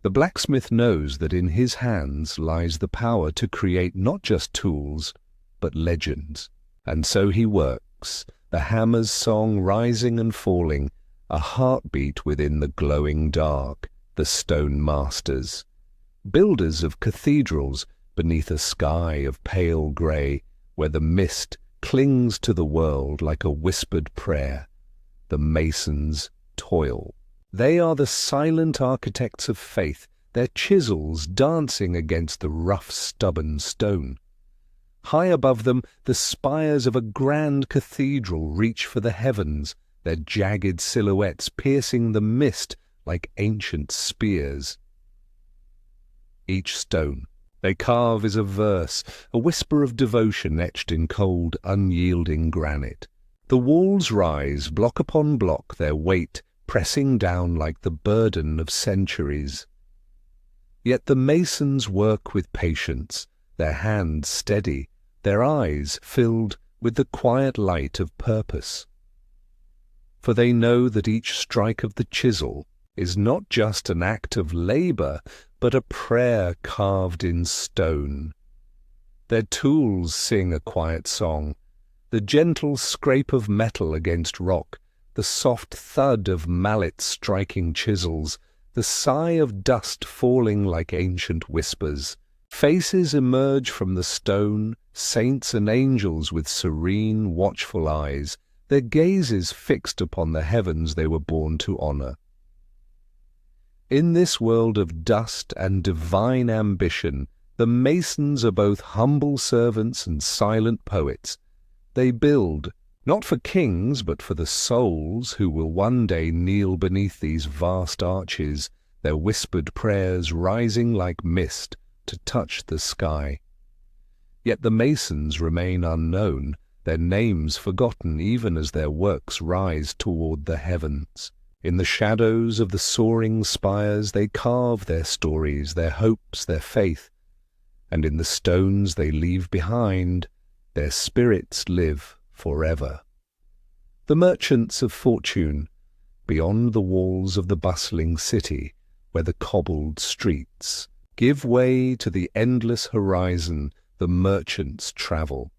The blacksmith knows that in his hands lies the power to create not just tools, but legends. And so he works, the hammer's song rising and falling, a heartbeat within the glowing dark, the stone masters. Builders of cathedrals beneath a sky of pale grey, where the mist clings to the world like a whispered prayer. The masons toil. They are the silent architects of faith, their chisels dancing against the rough, stubborn stone. High above them, the spires of a grand cathedral reach for the heavens, their jagged silhouettes piercing the mist like ancient spears. Each stone they carve is a verse, a whisper of devotion etched in cold, unyielding granite. The walls rise, block upon block, their weight pressing down like the burden of centuries. Yet the masons work with patience, their hands steady, their eyes filled with the quiet light of purpose. For they know that each strike of the chisel is not just an act of labor, but a prayer carved in stone. Their tools sing a quiet song, the gentle scrape of metal against rock, the soft thud of mallets striking chisels, the sigh of dust falling like ancient whispers. Faces emerge from the stone, saints and angels with serene, watchful eyes, their gazes fixed upon the heavens they were born to honor. In this world of dust and divine ambition, the masons are both humble servants and silent poets. They build, not for kings, but for the souls who will one day kneel beneath these vast arches, their whispered prayers rising like mist to touch the sky. Yet the masons remain unknown, their names forgotten even as their works rise toward the heavens. In the shadows of the soaring spires they carve their stories, their hopes, their faith, and in the stones they leave behind, their spirits live forever. The merchants of fortune, beyond the walls of the bustling city, where the cobbled streets give way to the endless horizon, the merchants travel.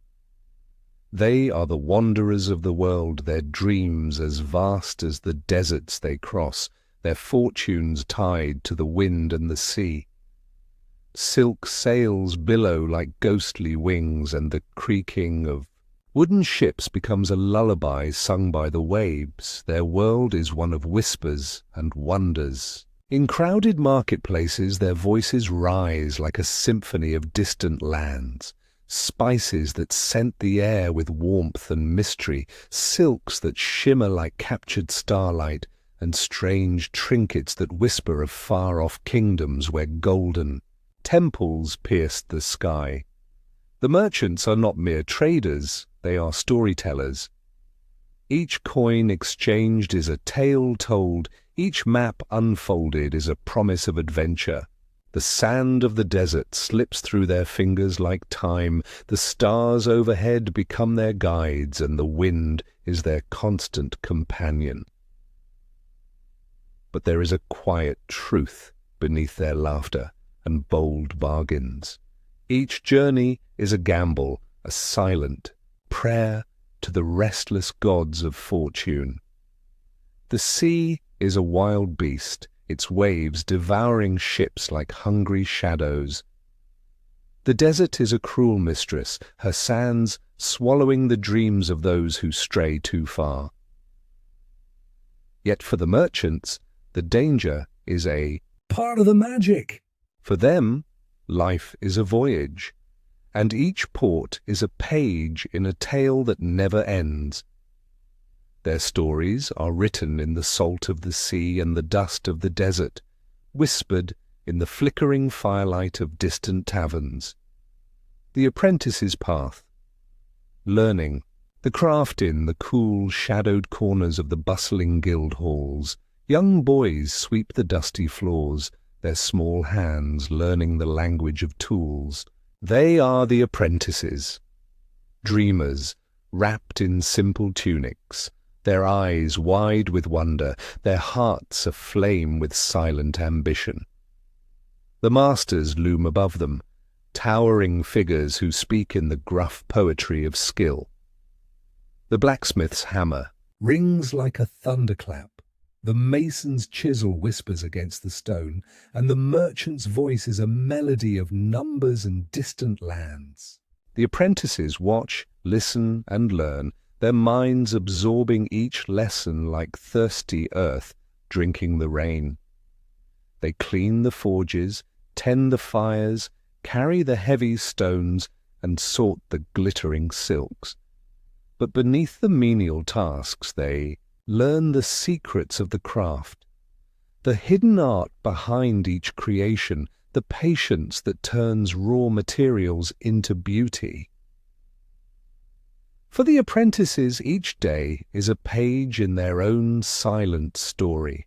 They are the wanderers of the world, their dreams as vast as the deserts they cross, their fortunes tied to the wind and the sea. Silk sails billow like ghostly wings, and the creaking of Wooden ships becomes a lullaby sung by the waves. Their world is one of whispers and wonders. In crowded marketplaces their voices rise like a symphony of distant lands. Spices that scent the air with warmth and mystery, silks that shimmer like captured starlight, and strange trinkets that whisper of far-off kingdoms where golden temples pierced the sky. The merchants are not mere traders, they are storytellers. Each coin exchanged is a tale told, each map unfolded is a promise of adventure. The sand of the desert slips through their fingers like time, the stars overhead become their guides, and the wind is their constant companion. But there is a quiet truth beneath their laughter and bold bargains. Each journey is a gamble, a silent prayer to the restless gods of fortune. The sea is a wild beast, its waves devouring ships like hungry shadows. The desert is a cruel mistress, her sands swallowing the dreams of those who stray too far. Yet for the merchants, the danger is a part of the magic. For them, life is a voyage, and each port is a page in a tale that never ends. Their stories are written in the salt of the sea and the dust of the desert, whispered in the flickering firelight of distant taverns. The apprentice's path, learning the craft in the cool, shadowed corners of the bustling guild halls. Young boys sweep the dusty floors, their small hands learning the language of tools. They are the apprentices, dreamers wrapped in simple tunics, their eyes wide with wonder, their hearts aflame with silent ambition. The masters loom above them, towering figures who speak in the gruff poetry of skill. The blacksmith's hammer rings like a thunderclap. The mason's chisel whispers against the stone, and the merchant's voice is a melody of numbers and distant lands. The apprentices watch, listen, and learn, their minds absorbing each lesson like thirsty earth drinking the rain. They clean the forges, tend the fires, carry the heavy stones, and sort the glittering silks. But beneath the menial tasks they learn the secrets of the craft, the hidden art behind each creation, the patience that turns raw materials into beauty. For the apprentices, each day is a page in their own silent story.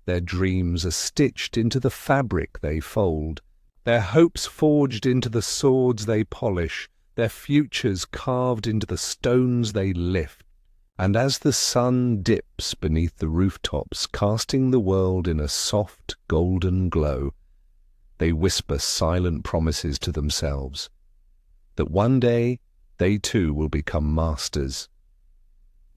Their dreams are stitched into the fabric they fold, their hopes forged into the swords they polish, their futures carved into the stones they lift. And as the sun dips beneath the rooftops, casting the world in a soft golden glow, they whisper silent promises to themselves, that one day they too will become masters.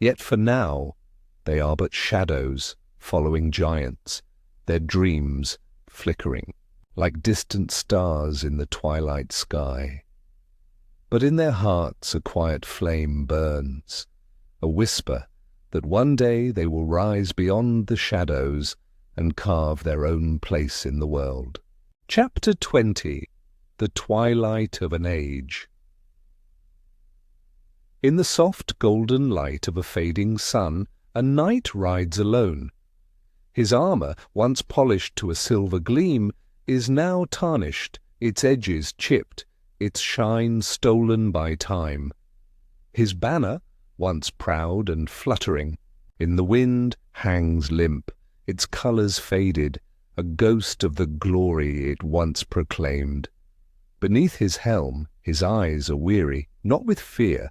Yet for now, they are but shadows following giants, their dreams flickering like distant stars in the twilight sky. But in their hearts a quiet flame burns, a whisper that one day they will rise beyond the shadows and carve their own place in the world. Chapter 20. The Twilight of an Age. In the soft golden light of a fading sun, a knight rides alone. His armour, once polished to a silver gleam, is now tarnished, its edges chipped, its shine stolen by time. His banner, once proud and fluttering, in the wind hangs limp, its colours faded, a ghost of the glory it once proclaimed. Beneath his helm his eyes are weary, not with fear,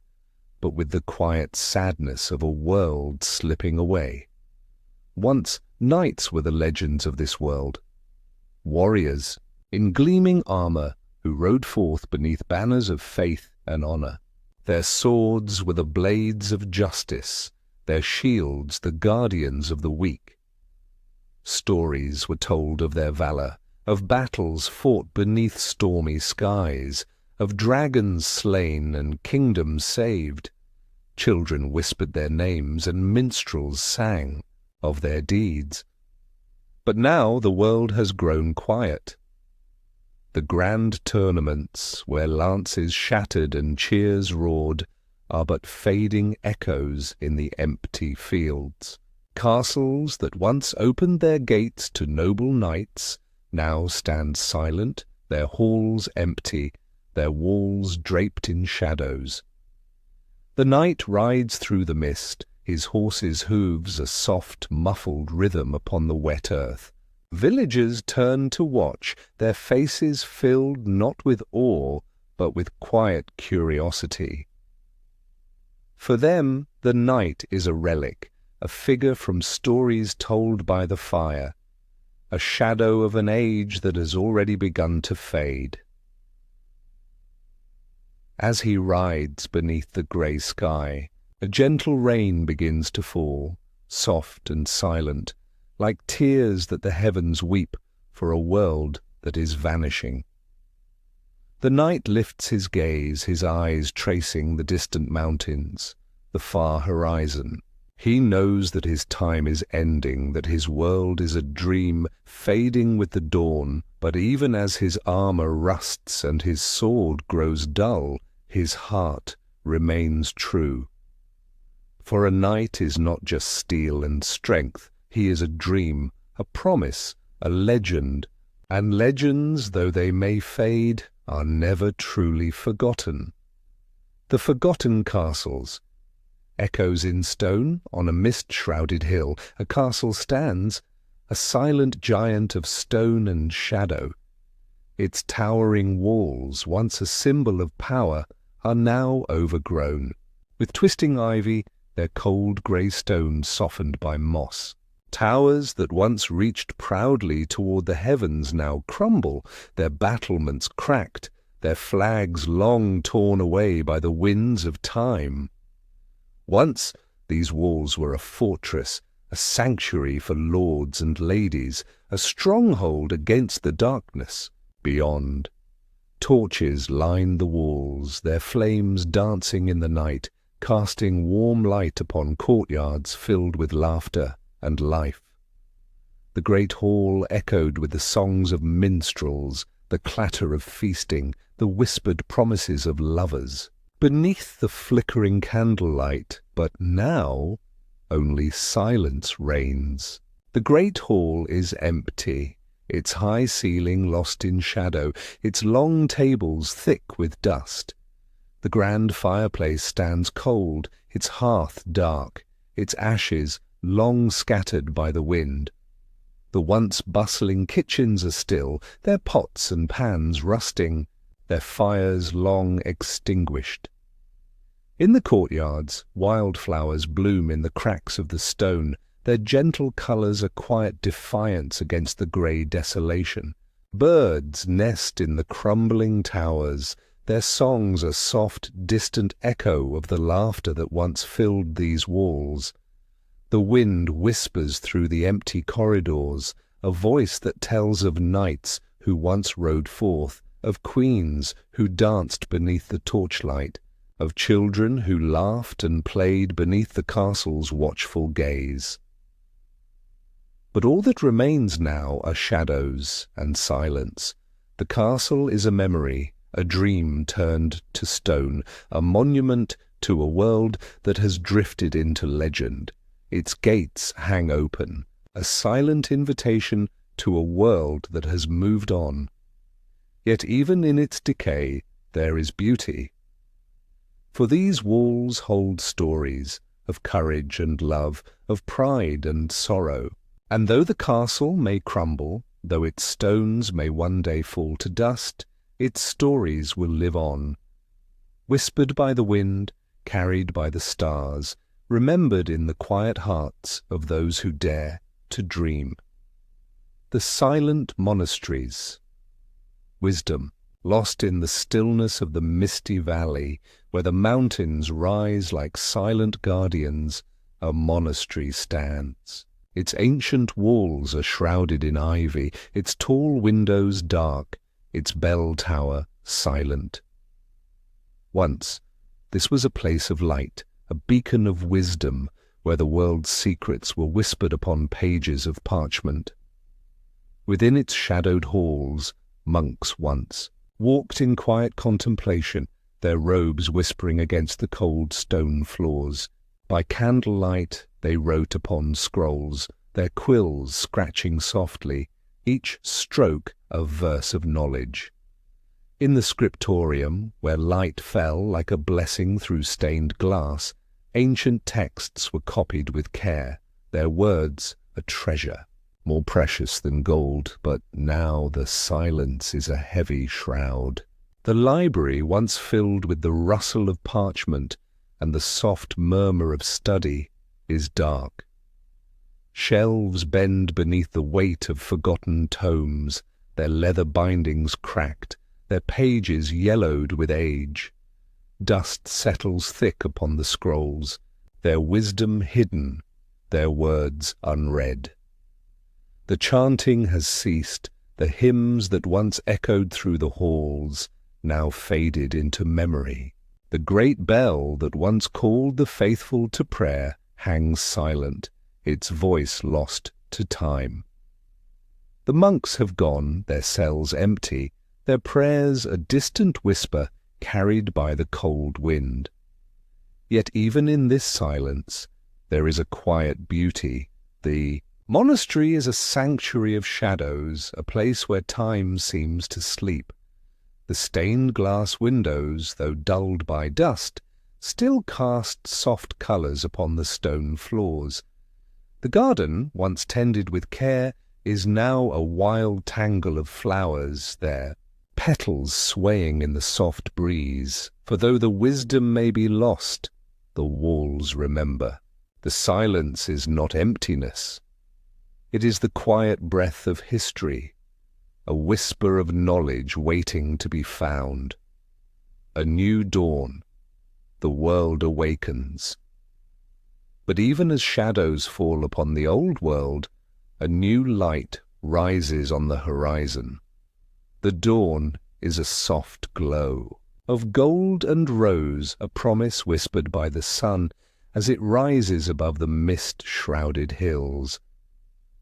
but with the quiet sadness of a world slipping away. Once knights were the legends of this world, warriors in gleaming armour who rode forth beneath banners of faith and honour. Their swords were the blades of justice, their shields the guardians of the weak. Stories were told of their valour, of battles fought beneath stormy skies, of dragons slain and kingdoms saved. Children whispered their names and minstrels sang of their deeds. But now the world has grown quiet. The grand tournaments, where lances shattered and cheers roared, are but fading echoes in the empty fields. Castles that once opened their gates to noble knights now stand silent, their halls empty, their walls draped in shadows. The knight rides through the mist, his horse's hooves a soft, muffled rhythm upon the wet earth. Villagers turn to watch, their faces filled not with awe, but with quiet curiosity. For them, the knight is a relic, a figure from stories told by the fire, a shadow of an age that has already begun to fade. As he rides beneath the grey sky, a gentle rain begins to fall, soft and silent, like tears that the heavens weep for a world that is vanishing. The knight lifts his gaze, his eyes tracing the distant mountains, the far horizon. He knows that his time is ending, that his world is a dream fading with the dawn, but even as his armor rusts and his sword grows dull, his heart remains true. For a knight is not just steel and strength, he is a dream, a promise, a legend, and legends, though they may fade, are never truly forgotten. The forgotten castles. Echoes in stone, on a mist-shrouded hill, a castle stands, a silent giant of stone and shadow. Its towering walls, once a symbol of power, are now overgrown, with twisting ivy, their cold grey stones softened by moss. Towers that once reached proudly toward the heavens now crumble, their battlements cracked, their flags long torn away by the winds of time. Once these walls were a fortress, a sanctuary for lords and ladies, a stronghold against the darkness beyond. Torches lined the walls, their flames dancing in the night, casting warm light upon courtyards filled with laughter and life. The great hall echoed with the songs of minstrels, the clatter of feasting, the whispered promises of lovers. Beneath the flickering candlelight, but now only silence reigns. The great hall is empty, its high ceiling lost in shadow, its long tables thick with dust. The grand fireplace stands cold, its hearth dark, its ashes long scattered by the wind. The once bustling kitchens are still, their pots and pans rusting, their fires long extinguished. In the courtyards, wildflowers bloom in the cracks of the stone, their gentle colours a quiet defiance against the grey desolation. Birds nest in the crumbling towers, their songs a soft, distant echo of the laughter that once filled these walls. The wind whispers through the empty corridors, a voice that tells of knights who once rode forth, of queens who danced beneath the torchlight, of children who laughed and played beneath the castle's watchful gaze. But all that remains now are shadows and silence. The castle is a memory, a dream turned to stone, a monument to a world that has drifted into legend. Its gates hang open, a silent invitation to a world that has moved on. Yet even in its decay there is beauty. For these walls hold stories of courage and love, of pride and sorrow. And though the castle may crumble, though its stones may one day fall to dust, its stories will live on, whispered by the wind, carried by the stars, remembered in the quiet hearts of those who dare to dream. The silent monasteries. Wisdom, lost in the stillness of the misty valley, where the mountains rise like silent guardians, a monastery stands. Its ancient walls are shrouded in ivy, its tall windows dark, its bell tower silent. Once, this was a place of light, a beacon of wisdom, where the world's secrets were whispered upon pages of parchment. Within its shadowed halls, monks once walked in quiet contemplation, their robes whispering against the cold stone floors. By candlelight they wrote upon scrolls, their quills scratching softly, each stroke a verse of knowledge. In the scriptorium, where light fell like a blessing through stained glass, ancient texts were copied with care, their words a treasure, more precious than gold, but now the silence is a heavy shroud. The library, once filled with the rustle of parchment and the soft murmur of study, is dark. Shelves bend beneath the weight of forgotten tomes, their leather bindings cracked, their pages yellowed with age. Dust settles thick upon the scrolls, their wisdom hidden, their words unread. The chanting has ceased, the hymns that once echoed through the halls, now faded into memory. The great bell that once called the faithful to prayer hangs silent, its voice lost to time. The monks have gone, their cells empty, their prayers a distant whisper carried by the cold wind. Yet even in this silence there is a quiet beauty. The monastery is a sanctuary of shadows, a place where time seems to sleep. The stained glass windows, though dulled by dust, still cast soft colours upon the stone floors. The garden, once tended with care, is now a wild tangle of flowers, their petals swaying in the soft breeze. For though the wisdom may be lost, the walls remember. The silence is not emptiness. It is the quiet breath of history, a whisper of knowledge waiting to be found. A new dawn. The world awakens. But even as shadows fall upon the old world, a new light rises on the horizon. The dawn is a soft glow of gold and rose, a promise whispered by the sun as it rises above the mist-shrouded hills.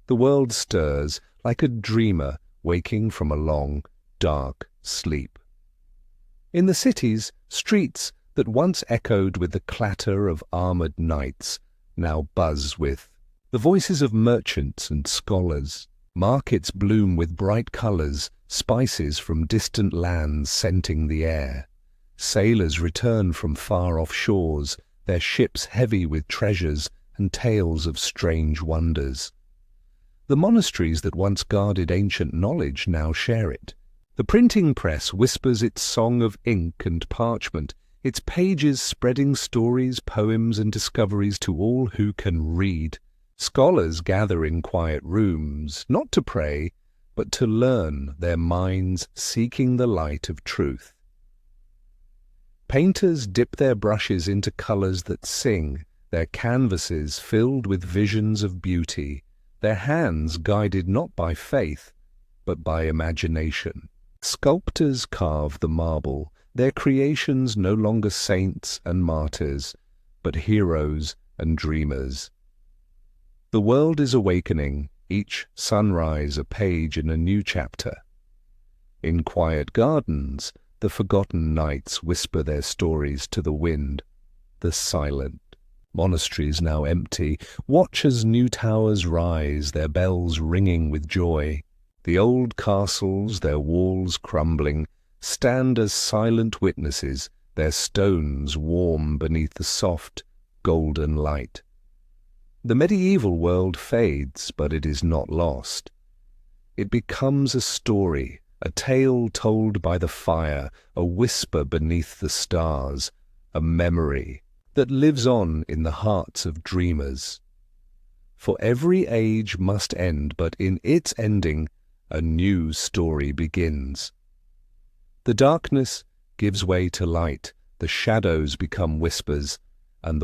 The world stirs like a dreamer waking from a long, dark sleep. In the cities, streets that once echoed with the clatter of armoured knights now buzz with the voices of merchants and scholars. Markets bloom with bright colours, spices from distant lands scenting the air. Sailors return from far-off shores, their ships heavy with treasures and tales of strange wonders. The monasteries that once guarded ancient knowledge now share it. The printing press whispers its song of ink and parchment, its pages spreading stories, poems and discoveries to all who can read. Scholars gather in quiet rooms, not to pray, but to learn, their minds seeking the light of truth. Painters dip their brushes into colours that sing, their canvases filled with visions of beauty, their hands guided not by faith, but by imagination. Sculptors carve the marble, their creations no longer saints and martyrs, but heroes and dreamers. The world is awakening, each sunrise a page in a new chapter. In quiet gardens, the forgotten nights whisper their stories to the wind. The silent monasteries now empty, watch as new towers rise, their bells ringing with joy. The old castles, their walls crumbling, stand as silent witnesses, their stones warm beneath the soft, golden light. The medieval world fades, but it is not lost. It becomes a story, a tale told by the fire, a whisper beneath the stars, a memory that lives on in the hearts of dreamers. For every age must end, but in its ending, a new story begins. The darkness gives way to light, the shadows become whispers, and the